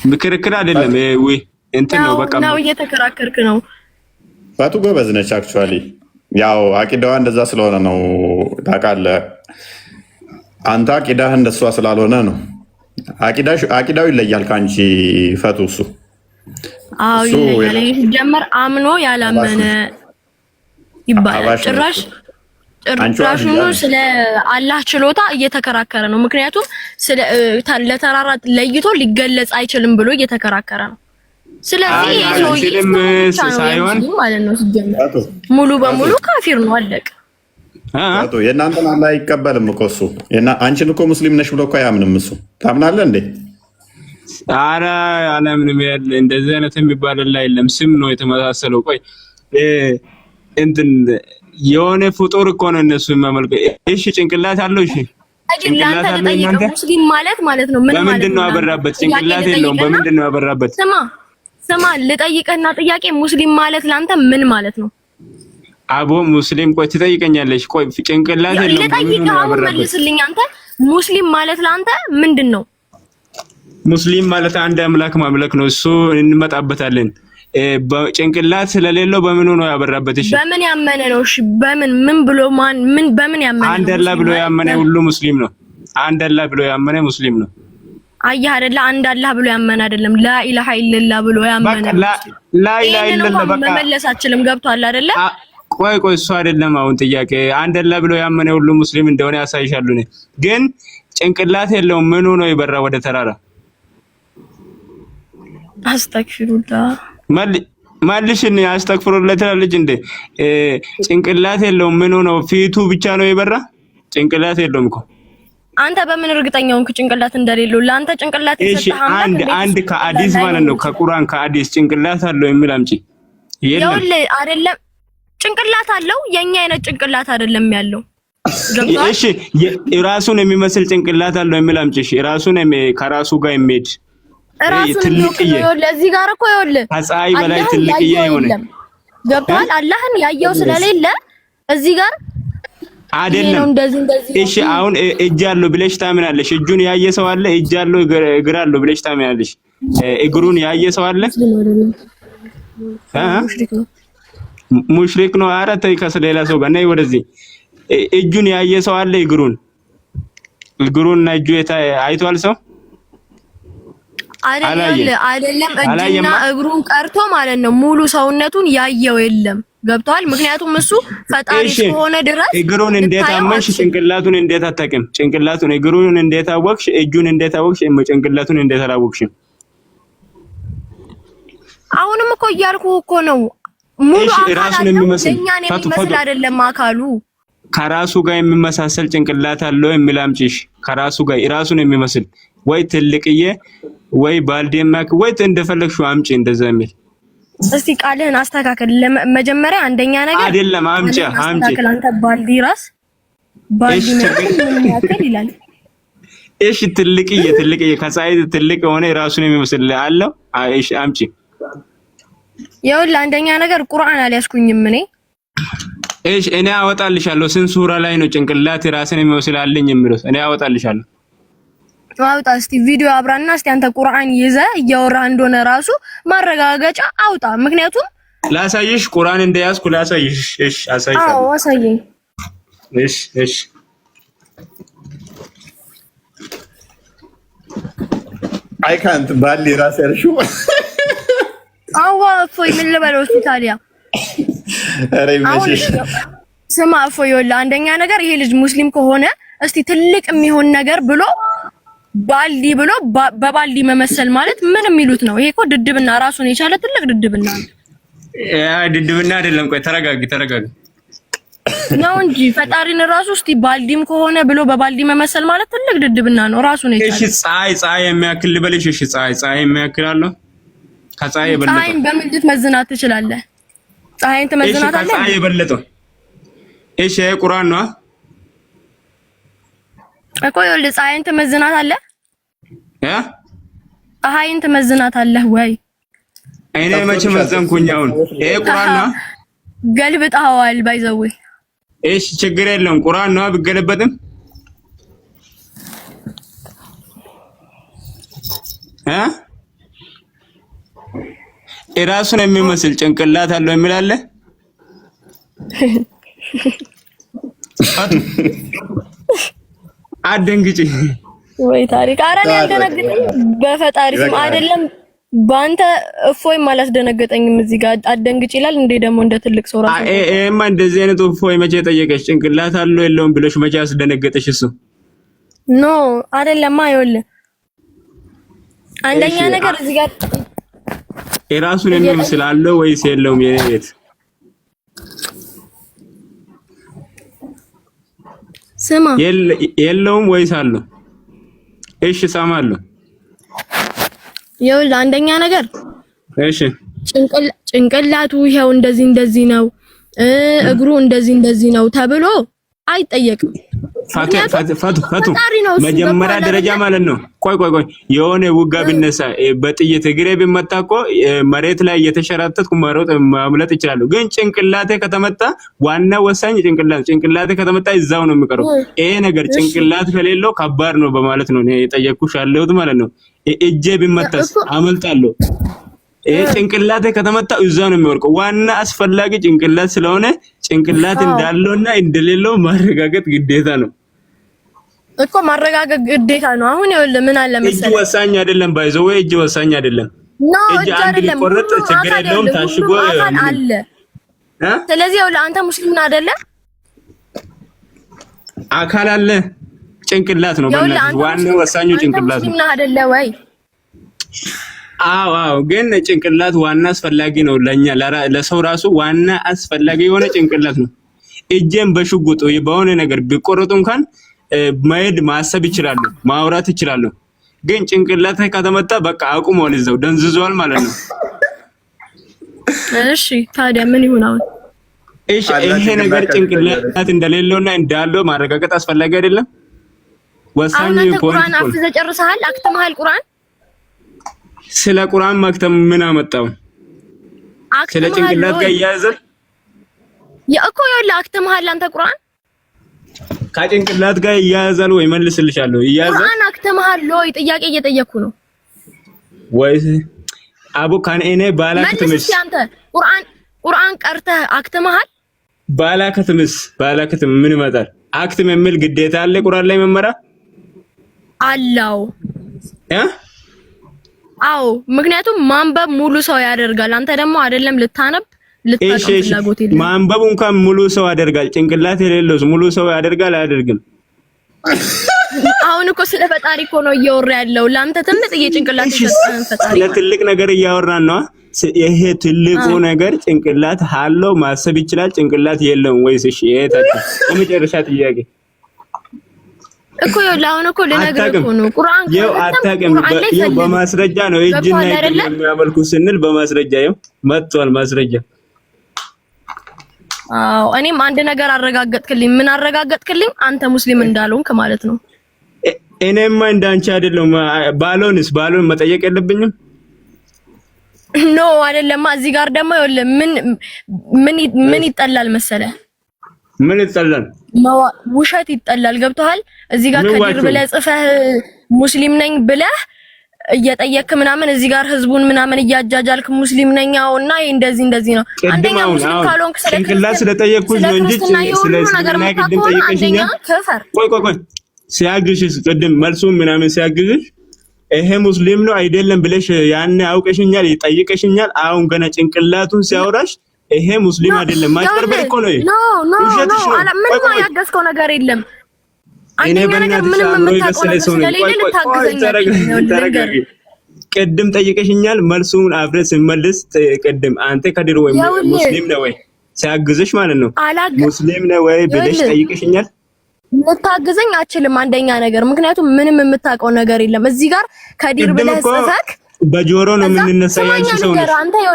ምክርክር አይደለም። ወይ እንትን ነው በቃ ነው እየተከራከርክ ነው። ባቱ ጎበዝ ነች አክቹአሊ። ያው አቂዳዋ እንደዛ ስለሆነ ነው ታውቃለህ። አንተ አቂዳህ እንደሷ ስላልሆነ ነው አቂዳው ይለያል ከአንቺ ፈቱ። እሱ አዎ ይለያል። ሲጀመር አምኖ ያላመነ ይባላል። ጭራሽ ስለ አላህ ችሎታ እየተከራከረ ነው። ምክንያቱም ለተራራ ለይቶ ሊገለጽ አይችልም ብሎ እየተከራከረ ነው። ስለዚህ ሳይሆን ማለት ነው ሲጀመር ሙሉ በሙሉ ካፊር ነው። አለቀ። የእናንተን አላህ አይቀበልም እኮ እሱ። አንቺን እኮ ሙስሊም ነሽ ብሎ እኮ አያምንም እሱ። ታምናለህ እንዴ? ኧረ አላምንም። ያለ እንደዚህ አይነት የሚባል ላይ የለም። ስም ነው የተመሳሰለው። ቆይ እንትን የሆነ ፍጡር እኮ ነው እነሱ የሚያመልከው። እሺ ጭንቅላት አለው። እሺ ጭንቅላት አለው። እናንተ ሙስሊም ማለት ነው ምን ማለት ነው? በምንድን ነው ያበራበት? ጭንቅላት የለውም። በምንድን ነው ያበራበት? ስማ ልጠይቅህና ጥያቄ ሙስሊም ማለት ላንተ ምን ማለት ነው? አቦ ሙስሊም ቆይ ትጠይቀኛለሽ። ቆይ ጭንቅላት የለውም። በምንድን ነው ያበራበት? መልስልኝ አንተ። ሙስሊም ማለት ላንተ ምንድን ነው? ሙስሊም ማለት አንድ አምላክ ማምለክ ነው። እሱ እንመጣበታለን። ጭንቅላት ስለሌለው በምን ነው ያበራበት? እሺ በምን ያመነ ነው? እሺ ምን ብሎ በምን ያመነ? አንድ አላህ ብሎ ያመነ ሁሉ ሙስሊም ነው። አንድ አላህ ብሎ ያመነ ሙስሊም ነው። አየህ አይደለ? አንድ አላህ ብሎ ያመነ አይደለም። ላኢላሃ ኢላላህ ብሎ ያመነ ላኢላሃ ኢላላህ በቃ መመለስ አችልም። ገብቷል አይደለ? ቆይ እሱ አይደለም አሁን ጥያቄ። አንድ አላህ ብሎ ያመነ ሁሉ ሙስሊም እንደሆነ ያሳይሻለሁ። ግን ጭንቅላት የለውም። ምን ሆኖ ይበራ ወደ ተራራ? አስተግፊሩላህ ማልሽን አስተግፊሩላህ ትላለች እንዴ? ጭንቅላት የለውም። ምን ሆኖ ፊቱ ብቻ ነው ይበራ? ጭንቅላት የለውም እኮ። አንተ በምን እርግጠኛ ሆንክ ጭንቅላት እንደሌለው? ለአንተ ጭንቅላት ይሰጣህ አንድ ከአዲስ ማለት ነው ከቁርአን ከአዲስ ጭንቅላት አለው የሚል አምጪ። የለም አይደለም ጭንቅላት አለው። የኛ አይነት ጭንቅላት አይደለም ያለው። እሺ ራሱን የሚመስል ጭንቅላት አለው የሚል አምጪ። እሺ ራሱን ከራሱ ጋር የሚሄድ ትልቅዬ ለዚህ ጋር እኮ ይኸውልህ ከፀሐይ በላይ ትልቅዬ የሆነ ገብቷል። አላህን ያየው ስለሌለ እዚህ ጋር አይደለም። እሺ አሁን እጅ አለው ብለሽ ታምናለሽ? እጁን ያየ ሰው አለ? እጅ አለው እግር አለው ብለሽ ታምናለሽ? እግሩን ያየ ሰው አለ? ሙሽሪክ ነው። ኧረ ተይ ከሌላ ሰው ጋር ነይ ወደዚህ። እጁን ያየ ሰው አለ? እግሩንና እጁ አይቷል ሰው? አይደለም እጅና እግሩን ቀርቶ ማለት ነው ሙሉ ሰውነቱን ያየው የለም። ገብቷል። ምክንያቱም እሱ ፈጣሪ ስለሆነ ድረስ እግሩን እንዴት አመንሽ? ጭንቅላቱን እንዴት አታውቂም? ጭንቅላቱን እግሩን እንዴት አወቅሽ? እጁን እንዴት አወቅሽ? ጭንቅላቱን እንዴት አላወቅሽ? አሁንም እኮ እያልኩ እኮ ነው። ሙሉ ራሱን የሚመስል አይደለም አካሉ። ከራሱ ጋር የሚመሳሰል ጭንቅላት አለው የሚል አምጪሽ። ከራሱ ጋር ራሱን የሚመስል ወይ ትልቅዬ ወይ ባልዴማክ ወይ እንደፈለግሽው አምጪ። እንደዛ የሚል እስቲ ቃልህን አስተካክል። መጀመሪያ አንደኛ ነገር አይደለም አምጪ አንተ ባልዲ ባልዲ ምን ያክል ይላል? እሺ ትልቅዬ ከፀሐይ ትልቅ ሆነ ራሱን የሚመስል አለው። እሺ አምጪ። ይኸውልህ አንደኛ ነገር ቁርአን አልያዝኩኝም እኔ። እሺ እኔ አወጣልሻለሁ። ስንት ሱራ ላይ ነው ጭንቅላት ራስን የሚመስል አለኝ የሚለው? እኔ አወጣልሻለሁ። አውጣ እስቲ ቪዲዮ አብራና እስቲ አንተ ቁርአን ይዘህ እያወራህ እንደሆነ ራሱ ማረጋገጫ አውጣ። ምክንያቱም ላሳይሽ ቁርአን እንደያዝኩ ላሳይሽ። እሺ አሳይሽ። አዎ አሳየኝ። እሺ አይ ካንት ባሊ ራስ ያርሹ አዋ ፎይ ምን ልበለው እስቲ ታዲያ? አሬ መሽሽ ስማ ፎይ ወላ አንደኛ ነገር ይሄ ልጅ ሙስሊም ከሆነ እስቲ ትልቅ የሚሆን ነገር ብሎ ባልዲ ብሎ በባልዲ መመሰል ማለት ምን የሚሉት ነው? ይሄ እኮ ድድብና ራሱን የቻለ ትልቅ ድድብና ነው። ድድብና አይደለም። ቆይ ተረጋጊ ነው እንጂ ፈጣሪን ራሱ እስቲ ባልዲም ከሆነ ብሎ በባልዲ መመሰል ማለት ትልቅ ድድብና ነው ራሱን የቻለ። እሺ ፀሐይ የሚያክል ልበልሽ? እሺ ፀሐይ የሚያክል አለው? ከፀሐይ የበለጠ ፀሐይን በምን ትመዝናት ትችላለህ? ፀሐይን ትመዝናታለህ? እሺ ከፀሐይ የበለጠ እሺ ቁርአን ነው እኮ ይኸውልህ ፀሐይን ትመዝናታለህ? ፀሐይን ትመዝናታለህ ወይ? እኔ መቼ መዘንኩኝ? አሁን ይሄ ቁርአን ነው። ገልብጠዋል ባይዘው። እሺ ችግር የለውም። ቁርአን ነው ቢገለበጥም ራሱን የሚመስል ጭንቅላት አለው የሚል አለ? አደንግጪ ወይ ታሪክ አረን ያልደነግጠኝ በፈጣሪ ስም አይደለም ባንተ እፎይ አላስደነገጠኝም። እዚህ ጋር አደንግጭ ይላል እንዴ ደግሞ እንደ ትልቅ ሰው ራሱ እማ እንደዚህ አይነት እፎይ መቼ ጠየቀሽ? ጭንቅላት አለው የለውም ብለሽ መቼ አስደነገጠሽ? እሱ ኖ አይደለም አይወል አንደኛ ነገር እዚህ ጋር የራሱን የሚመስል አለው ወይስ የለውም? የኔ ቤት ስማ የለውም ወይስ አለው? እሺ ሰማለሁ። ይኸውልህ አንደኛ ነገር እሺ ጭንቅላቱ ይሄው እንደዚህ ነው፣ እግሩ እንደዚህ ነው ተብሎ አይጠየቅም። ፈቱ መጀመሪያ ደረጃ ማለት ነው። ቆይ የሆነ ውጋ ቢነሳ በጥይት እግሬ ቢመታ እኮ መሬት ላይ እየተሸራተትኩ ማምለጥ ይችላል። ግን ጭንቅላቴ ከተመታ ዋና ወሳኝ ጭንቅላቴ ከተመታ እዛው ነው የሚቀረው። ይሄ ነገር ጭንቅላት ከሌለው ከባድ ነው በማለት ነው የጠየቅኩሽ ያለሁት ማለት ነው። እጄ ቢመታስ አመልጣለሁ። ይሄ ጭንቅላቴ ከተመታ እዛው ነው የሚወርቀው። ዋና አስፈላጊ ጭንቅላት ስለሆነ ጭንቅላት እንዳለውና እንደሌለው ማረጋገጥ ግዴታ ነው እኮ ማረጋገጥ ግዴታ ነው። አሁን ይኸውልህ ምን አለ መሰለህ እጅ ወሳኝ አይደለም፣ ባይዘው እጅ ወሳኝ አይደለም። እጅ አንድ ሊቆረጥ ችግር የለውም ታሽጎ አለ። ስለዚህ ይኸውልህ አንተ ሙስሊም ነህ አይደለ? አካል አለ፣ ጭንቅላት ነው በእናትህ ዋናው ወሳኙ ጭንቅላት ነው። ሙስሊም ነህ አይደለ ወይ? አዎ ግን ጭንቅላት ዋና አስፈላጊ ነው ለኛ ለሰው ራሱ ዋና አስፈላጊ የሆነ ጭንቅላት ነው። እጄን በሽጉጥ በሆነ ነገር ቢቆረጡ እንኳን መሄድ ማሰብ ይችላል፣ ማውራት ይችላል። ግን ጭንቅላት ከተመታ በቃ አቁሟል፣ እዛው ደንዝዟል ማለት ነው። እሺ ታዲያ ምን ይሁን አሁን? እሺ ይሄ ነገር ጭንቅላት እንደሌለውና እንዳለው ማረጋገጥ አስፈላጊ አይደለም? ወሳኝ ፖይንት። ቁርአን አፍዘህ ጨርሰሃል? አክተመሃል ቁርአን? ስለ ቁርአን ማክተም ምን አመጣው? ስለ ጭንቅላት ጋር ያያዛል? ያኮ ይኸውልህ አክተመሃል አንተ ቁርአን ከጭንቅላት ጋር ያያዛል ወይ? መልስልሻለሁ። ያያዛል። ቁርአን አክተመሃል ወይ? ጥያቄ እየጠየቅኩ ነው። ወይስ አቡ ካን እኔ ባላክተምስ አንተ ቁርአን ቀርተህ አክተመሃል? ባላክተም ምን ይመጣል? አክተም የሚል ግዴታ አለ ቁርአን ላይ መመራ አለው። አዎ ምክንያቱም ማንበብ ሙሉ ሰው ያደርጋል። አንተ ደግሞ አይደለም ልታነብ ልታቀም ፍላጎት የለም። ማንበብ እንኳን ሙሉ ሰው ያደርጋል። ጭንቅላት የሌለውስ ሙሉ ሰው ያደርጋል አያደርግም? አሁን እኮ ስለ ፈጣሪ እኮ ነው እያወራ ያለው። ለአንተ ትልቅ የጭንቅላት ይሰጣን ፈጣሪ። ስለ ትልቅ ነገር እያወራን ነው። ይሄ ትልቁ ነገር ጭንቅላት አለው ማሰብ ይችላል፣ ጭንቅላት የለውም ወይስ? እሺ ይሄ የመጨረሻ ጥያቄ እኮ አሁን እኮ ልነግርህ እኮ ነው። ቁርአን አታውቅም። በማስረጃ ነው እጅና እጅ የሚያመልኩ ስንል በማስረጃ መጥቷል ማስረጃ። አዎ እኔም አንድ ነገር አረጋገጥክልኝ። ምን አረጋገጥክልኝ? አንተ ሙስሊም እንዳልሆንክ ማለት ነው። እኔማ እንዳንቺ አይደለም። ባሎን መጠየቅ የለብኝም? ኖ አይደለም። እዚህ ጋር ደግሞ ይኸውልህ ምን ይጠላል መሰለህ? ምን ይጠላል? ውሸት ይጠላል። ገብቶሃል? እዚህ ጋር ከዲር ብለህ ጽፈህ ሙስሊም ነኝ ብለህ እየጠየቅክ ምናምን እዚህ ጋር ህዝቡን ምናምን እያጃጃልክ ሙስሊም ነኝ አውና እንደዚህ ነው። አንደኛ ሙስሊም ካልሆንክ ጭንቅላት ስለጠየቅኩሽ ነው እንጂ ስለዚህ ቅድም ጠይቀሽኛል። ቆይ ሲያግዝሽ ቅድም መልሱን ምናምን ሲያግዝሽ ይሄ ሙስሊም ነው አይደለም ብለሽ ያኔ አውቀሽኛል፣ ጠይቀሽኛል። አሁን ገና ጭንቅላቱን ሲያወራሽ ይሄ ሙስሊም አይደለም ማጭበርበር እኮ ነው። ኖ ምንም ያገዝከው ነገር የለም። አንደኛ ነገር ምንም የምታውቀው ነገር ስለሌለ ልታግዘኝ። ቅድም ጠይቀሽኛል፣ መልሱን አብረን ስንመልስ ቅድም አንተ ከድር ወይ ሙስሊም ነው ወይ ሲያግዝሽ ማለት ነው ሙስሊም ነው ወይ ብለሽ ጠይቀሽኛል። ልታግዘኝ አችልም አንደኛ ነገር ምክንያቱም ምንም የምታውቀው ነገር የለም። እዚህ ጋር ከዲር ብለህ ጽፈክ በጆሮ ነው የምንነሳ ያንቺ ሰው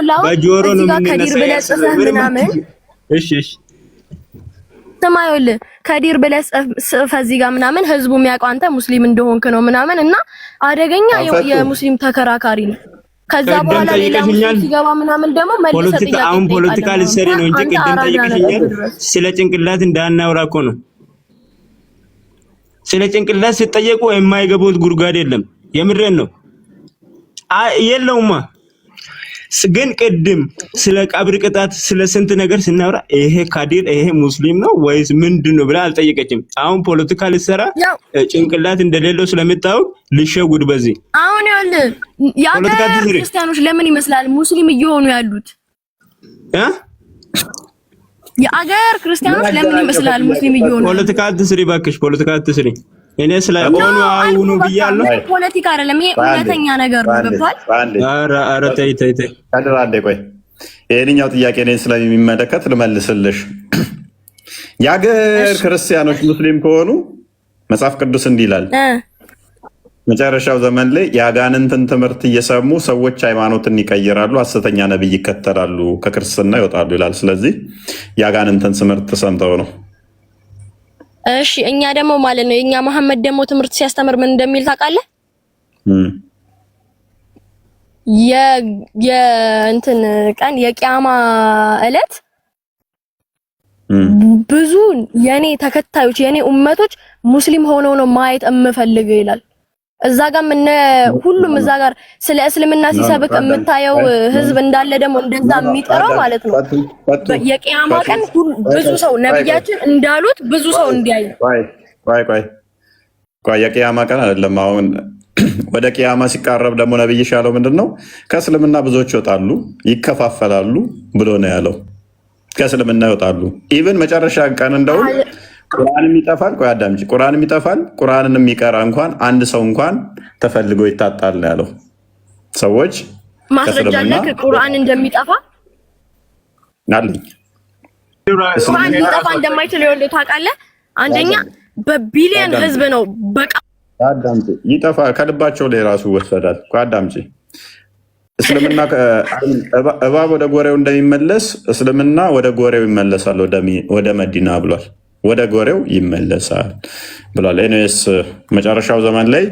ነው። በጆሮ ነው የምንነሳ ምናምን። እሺ ተማዩል ከዲር ብለህ ጽፈህ እዚህ ጋር ምናምን ህዝቡ የሚያውቀው አንተ ሙስሊም እንደሆንክ ነው ምናምን እና አደገኛ የሙስሊም ተከራካሪ ነው። ከዛ በኋላ ሌላ ሙስሊም ሲገባ ምናምን ደግሞ መልሰህ ጥያቄ አሁን ፖለቲካል ሰሪ ነው እንጂ ቅድም ጠይቀሽኛል። ስለ ጭንቅላት እንዳናወራ እኮ ነው። ስለ ጭንቅላት ሲጠየቁ የማይገቡት ጉድጓድ የለም። የምሬን ነው። የለውማ ግን ቅድም ስለ ቀብር ቅጣት ስለ ስንት ነገር ስናወራ ይሄ ካዲር ይሄ ሙስሊም ነው ወይስ ምንድነው ብላ አልጠየቀችም። አሁን ፖለቲካ ልትሰራ ጭንቅላት እንደሌለው ስለምታውቅ ልሸጉድ በዚህ አሁን ያለ ክርስቲያኖች ለምን ይመስላል ሙስሊም እየሆኑ ያሉት? የአገር ክርስቲያኖች ለምን ይመስላል ሙስሊም እየሆኑ? ፖለቲካ አትስሪ እባክሽ፣ ፖለቲካ አትስሪ። እኔ ስለሆኑ አሁኑ ብያለሁ። ፖለቲካ አይደለም ይሄ እውነተኛ ነገር ነው። ገብቷል? ኧረ ተይ አንዴ ቆይ፣ ይሄንኛው ጥያቄ እኔን ስለሚመለከት ልመልስልሽ። የአገር ክርስቲያኖች ሙስሊም ከሆኑ መጽሐፍ ቅዱስ እንዲህ ይላል፣ መጨረሻው ዘመን ላይ የአጋንንትን ትምህርት እየሰሙ ሰዎች ሃይማኖትን ይቀይራሉ፣ ሐሰተኛ ነብይ ይከተላሉ፣ ከክርስትና ይወጣሉ ይላል። ስለዚህ የአጋንንትን ትምህርት ሰምተው ነው። እሺ እኛ ደግሞ ማለት ነው የኛ መሐመድ ደግሞ ትምህርት ሲያስተምር ምን እንደሚል ታውቃለህ? የእንትን ቀን የቂያማ ዕለት ብዙ የኔ ተከታዮች የኔ ኡመቶች ሙስሊም ሆነው ነው ማየት የምፈልገው ይላል። እዛ ጋር ሁሉም እዛ ጋር ስለ እስልምና ሲሰብክ የምታየው ህዝብ እንዳለ ደግሞ እንደዛ የሚጠራው ማለት ነው። የቂያማ ቀን ብዙ ሰው ነብያችን እንዳሉት ብዙ ሰው እንዲያይ ቆይ የቂያማ ቀን አይደለም። አሁን ወደ ቂያማ ሲቃረብ ደግሞ ነብይሽ ያለው ምንድነው? ከእስልምና ብዙዎች ይወጣሉ፣ ይከፋፈላሉ ብሎ ነው ያለው። ከእስልምና ይወጣሉ። ኢቭን መጨረሻ ቀን እንደው ቁርአንም ይጠፋል። ቆይ አዳምጪ፣ ቁርአንም ይጠፋል። ቁርአንን የሚቀራ እንኳን አንድ ሰው እንኳን ተፈልጎ ይታጣል ነው ያለው። ሰዎች ማስረጃ ለክ ቁርአን እንደሚጠፋ አለኝ። ቁርአን ሊጠፋ እንደማይችል ይወልዱ ታውቃለህ። አንደኛ በቢሊየን ህዝብ ነው በቃ አዳምጪ፣ ይጠፋ ከልባቸው ላይ ራሱ ወሰዳል። ቆይ አዳምጪ፣ እስልምና እባብ ወደ ጎሬው እንደሚመለስ እስልምና ወደ ጎሬው ይመለሳል ወደ መዲና ብሏል። ወደ ጎሬው ይመለሳል ብሏል። ኤኒዌይስ መጨረሻው ዘመን ላይ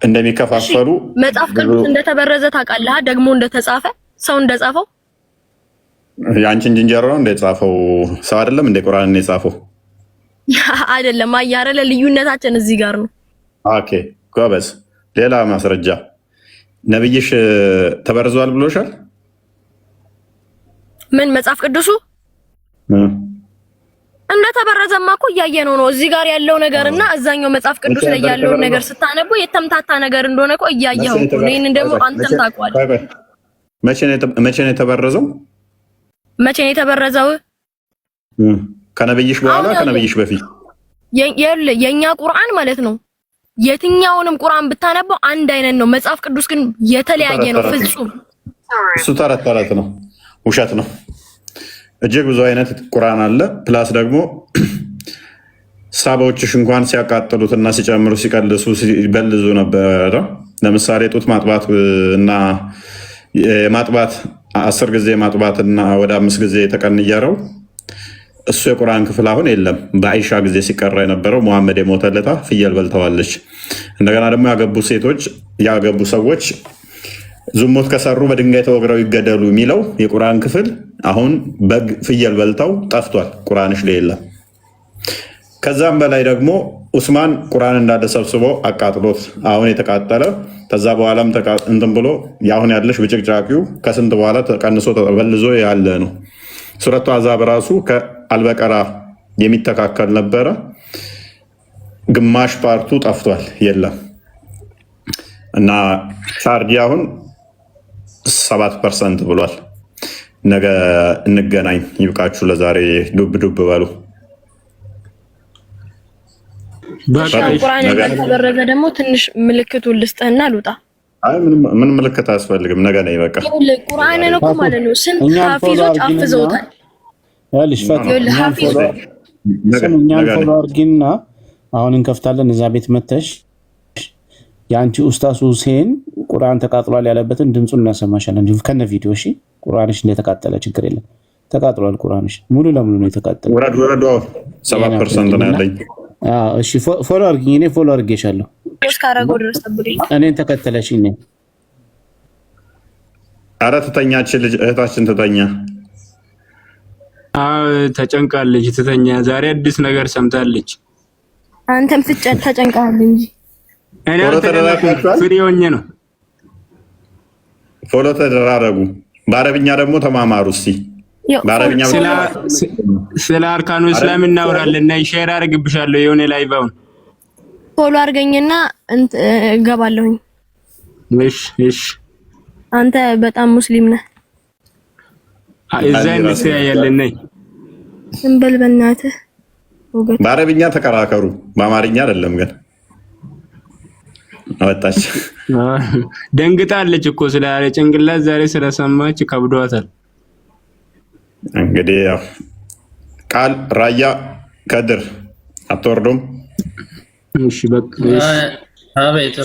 እንደሚከፋፈሉ መጽሐፍ ቅዱስ እንደተበረዘ ታውቃለህ። ደግሞ እንደተጻፈ ሰው እንደጻፈው ያንቺን ዝንጀሮ ነው እንደጻፈው ሰው አይደለም እንደ ቁርአን ነው የጻፈው አይደለም። አያረለ ልዩነታችን እዚህ ጋር ነው። ኦኬ ጎበዝ። ሌላ ማስረጃ ነብይሽ ተበርዟል ብሎሻል? ምን መጽሐፍ ቅዱሱ እንደተበረዘማ እኮ እያየነው ነው። እዚህ ጋር ያለው ነገርና እዛኛው መጽሐፍ ቅዱስ ላይ ያለውን ነገር ስታነቡ የተምታታ ነገር እንደሆነ እኮ እያየኸው እኮ ነው። ይሄንን ደግሞ አንተም ታውቀዋለህ። መቼ ነው የተበረዘው? መቼ ነው የተበረዘው? ከነብይሽ በኋላ ከነብይሽ በፊት? የኛ ቁርአን ማለት ነው። የትኛውንም ቁርአን ብታነበው አንድ አይነት ነው። መጽሐፍ ቅዱስ ግን የተለያየ ነው ፍጹም። እሱ ተረት ነው፣ ውሸት ነው። እጅግ ብዙ አይነት ቁርአን አለ። ፕላስ ደግሞ ሳባዎችሽ እንኳን ሲያቃጥሉትና ሲጨምሩ ሲቀልሱ ሲበልዙ ነበረ። ለምሳሌ ጡት ማጥባት እና ማጥባት 10 ጊዜ ማጥባትና ወደ 5 ጊዜ የተቀንየረው እሱ የቁርአን ክፍል አሁን የለም። በአይሻ ጊዜ ሲቀራ የነበረው መሐመድ የሞተለታ ፍየል በልተዋለች። እንደገና ደግሞ ያገቡ ሰዎች ዝሙት ከሰሩ በድንጋይ ተወግረው ይገደሉ የሚለው የቁርአን ክፍል አሁን በግ ፍየል በልተው ጠፍቷል፣ ቁርአንሽ ላይ የለም። ከዛም በላይ ደግሞ ኡስማን ቁርአን እንዳለ ሰብስቦ አቃጥሎት አሁን የተቃጠለ ከዛ በኋላም እንትን ብሎ ያሁን ያለሽ ብጭቅጫቂው ከስንት በኋላ ተቀንሶ ተበልዞ ያለ ነው። ሱረቱ አዛብ ራሱ ከአልበቀራ የሚተካከል ነበረ፣ ግማሽ ፓርቱ ጠፍቷል፣ የለም። እና ቻርጅ አሁን 7% ብሏል። ነገ እንገናኝ። ይብቃችሁ። ለዛሬ ዱብ ዱብ በሉ። ቁርአን ያልተበረዘ ደግሞ ትንሽ ምልክቱን ልስጥህና ልውጣ። አይ ምን ምልክት አያስፈልግም። ነገ ነው ይበቃ። ቁርአንን እኮ ማለት ነው ስንት ሐፊዞች አፍዘውታል። ያልሽ እኛን ፎሎ አድርጊና አሁን እንከፍታለን። እዛ ቤት መተሽ የአንቺ ኡስታዝ ሁሴን ቁርአን ተቃጥሏል ያለበትን ድምፁን እናሰማሻለን ከነ ቪዲዮ። እሺ ቁርአንሽ እንደተቃጠለ ችግር የለም። ተቃጥሏል። ቁርአንሽ ሙሉ ለሙሉ ነው የተቃጠለው። ወረድ 7% ነው ያለኝ። እሺ ፎሎ አድርጊኝ። እኔ ፎሎ አድርጌሻለሁ። እስካረገው ድረስ ጠብቀኝ። እኔን ተከተለሽኝ ነኝ። ኧረ ትተኛችን ልጅ እህታችን ትተኛ። ተጨንቃለች፣ ትተኛ። ዛሬ አዲስ ነገር ሰምታለች። አንተም ተጨንቃለህ እንጂ እኔ ፍሪ ሆኜ ነው። ፎሎ ተደራረጉ። በአረብኛ ደግሞ ተማማሩ። እስቲ በአረብኛ ስለ አርካኑ እስላም እናወራለን። እና ሼር አድርግብሻለሁ የሆነ ላይቭ አሁን ፎሎ አድርገኝና እገባለሁኝ። እሺ አንተ በጣም ሙስሊም ነህ። እዛ እንተያያለን። ነይ ዝም በል በእናትህ። በአረብኛ ተከራከሩ፣ በአማርኛ አይደለም። ግን አወጣች ደንግጣለች እኮ ስለ ጭንቅላት ዛሬ ስለሰማች ከብዷታል። እንግዲህ ያው ቃል ራያ ከድር አትወርዱም። እሺ በቃ አቤት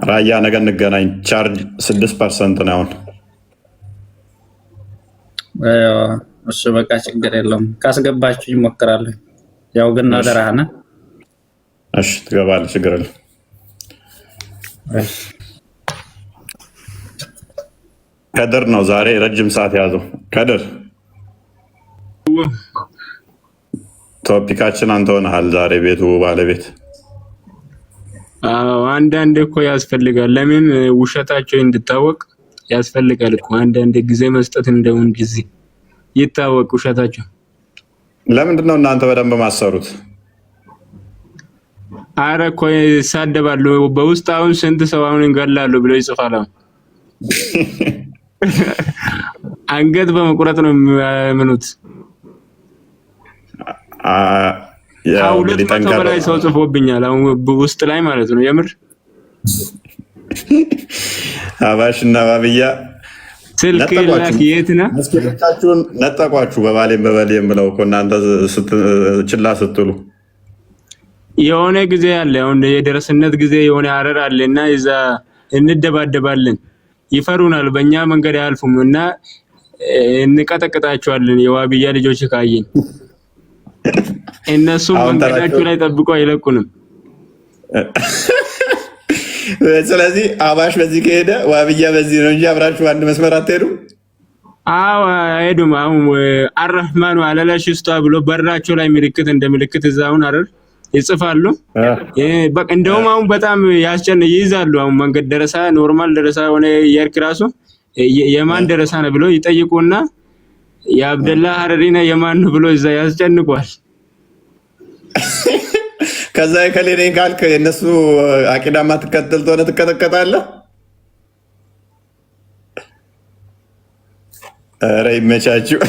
ራያ ነገ እንገናኝ። ቻርጅ 6% ነው አሁን። እሱ በቃ ችግር የለውም። ካስገባችሁ ይሞክራሉ። ያው ግን አደራህና እሺ ትገባለህ። ችግር የለም። ከድር ነው ዛሬ ረጅም ሰዓት ያዘው። ከድር ቶፒካችን አንተ ሆነሃል ዛሬ ቤቱ ባለቤት። አዎ አንዳንዴ እኮ ያስፈልጋል። ለምን ውሸታቸው እንድታወቅ ያስፈልጋል እኮ አንዳንዴ ጊዜ መስጠት እንደውን ጊዜ ይታወቅ ውሸታቸው። ለምንድን ነው እናንተ በደንብ ማሰሩት? አረ እኮ ይሳደባሉ በውስጥ። አሁን ስንት ሰው አሁን እንገላሉ ብለው ይጽፋሉ። አንገት በመቁረጥ ነው የሚያምኑት። ያው እንግዲህ ጠንካራ በላይ ሰው ጽፎብኛል አሁን ውስጥ ላይ ማለት ነው። የምር አባሽና ባብያ ስልክ ላክ የት ነህ? መስኪታችሁን ነጠቋችሁ በባሌም ብለው እኮ እናንተ ችላ ስትሉ የሆነ ጊዜ አለ። አሁን የደረስነት ጊዜ የሆነ አረር አለና እዛ እንደባደባለን። ይፈሩናል፣ በእኛ መንገድ አያልፉም እና እንቀጠቅጣቸዋለን። የዋብያ ልጆች ካየን እነሱም መንገዳቸው ላይ ጠብቀው አይለቁንም። ስለዚህ አባሽ በዚህ ከሄደ ዋብያ በዚህ ነው እንጂ አብራችሁ አንድ መስመር አትሄዱም። አዎ አይሄዱም። አሁን አርህማኑ አለላሽስቷ ብሎ በራቸው ላይ ምልክት እንደ ምልክት እዛውን አረር ይጽፋሉ። በቃ እንደውም አሁን በጣም ይይዛሉ። አሁን መንገድ ደረሳ ኖርማል ደረሳ ሆነ የርክራሱ የማን ደረሳ ነው ብሎ ይጠይቁና የአብደላ ሐረሪና የማን ነው ብሎ እዛ ያስጨንቋል። ከዛ ከሌኔን ካልክ የነሱ አቂዳ ማትከተል ተሆነ ትቀጠቀጣለህ። ኧረ ይመቻችሁ።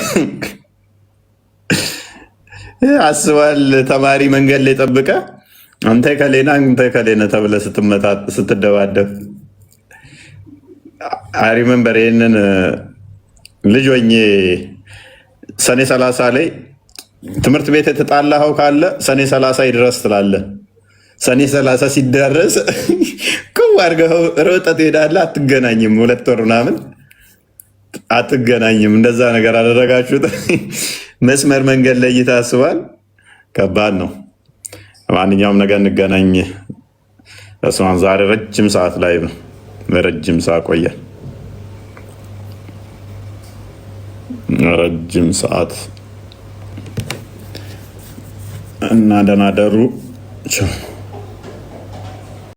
አስባል ተማሪ መንገድ ላይ ጠብቀ አንተ ከሌና ተብለህ ስትደባደብ አሪመንበር ይሄንን ልጅ ሆኜ ሰኔ 30 ላይ ትምህርት ቤት የተጣላኸው ካለ ሰኔ 30 ይድረስ ትላለህ። ሰኔ 30 ሲደረስ ኩው አድርገኸው ሮጠህ ትሄዳለህ። አትገናኝም፣ 2 ወር ምናምን አትገናኝም። እንደዛ ነገር አደረጋችሁት። መስመር መንገድ ላይ ይታስባል። ከባድ ነው። ማንኛውም ነገር እንገናኝ። እሷን ዛሬ ረጅም ሰዓት ላይ ነው። ረጅም ሰዓት ቆያል። ረጅም ሰዓት እና ደህና ደሩ።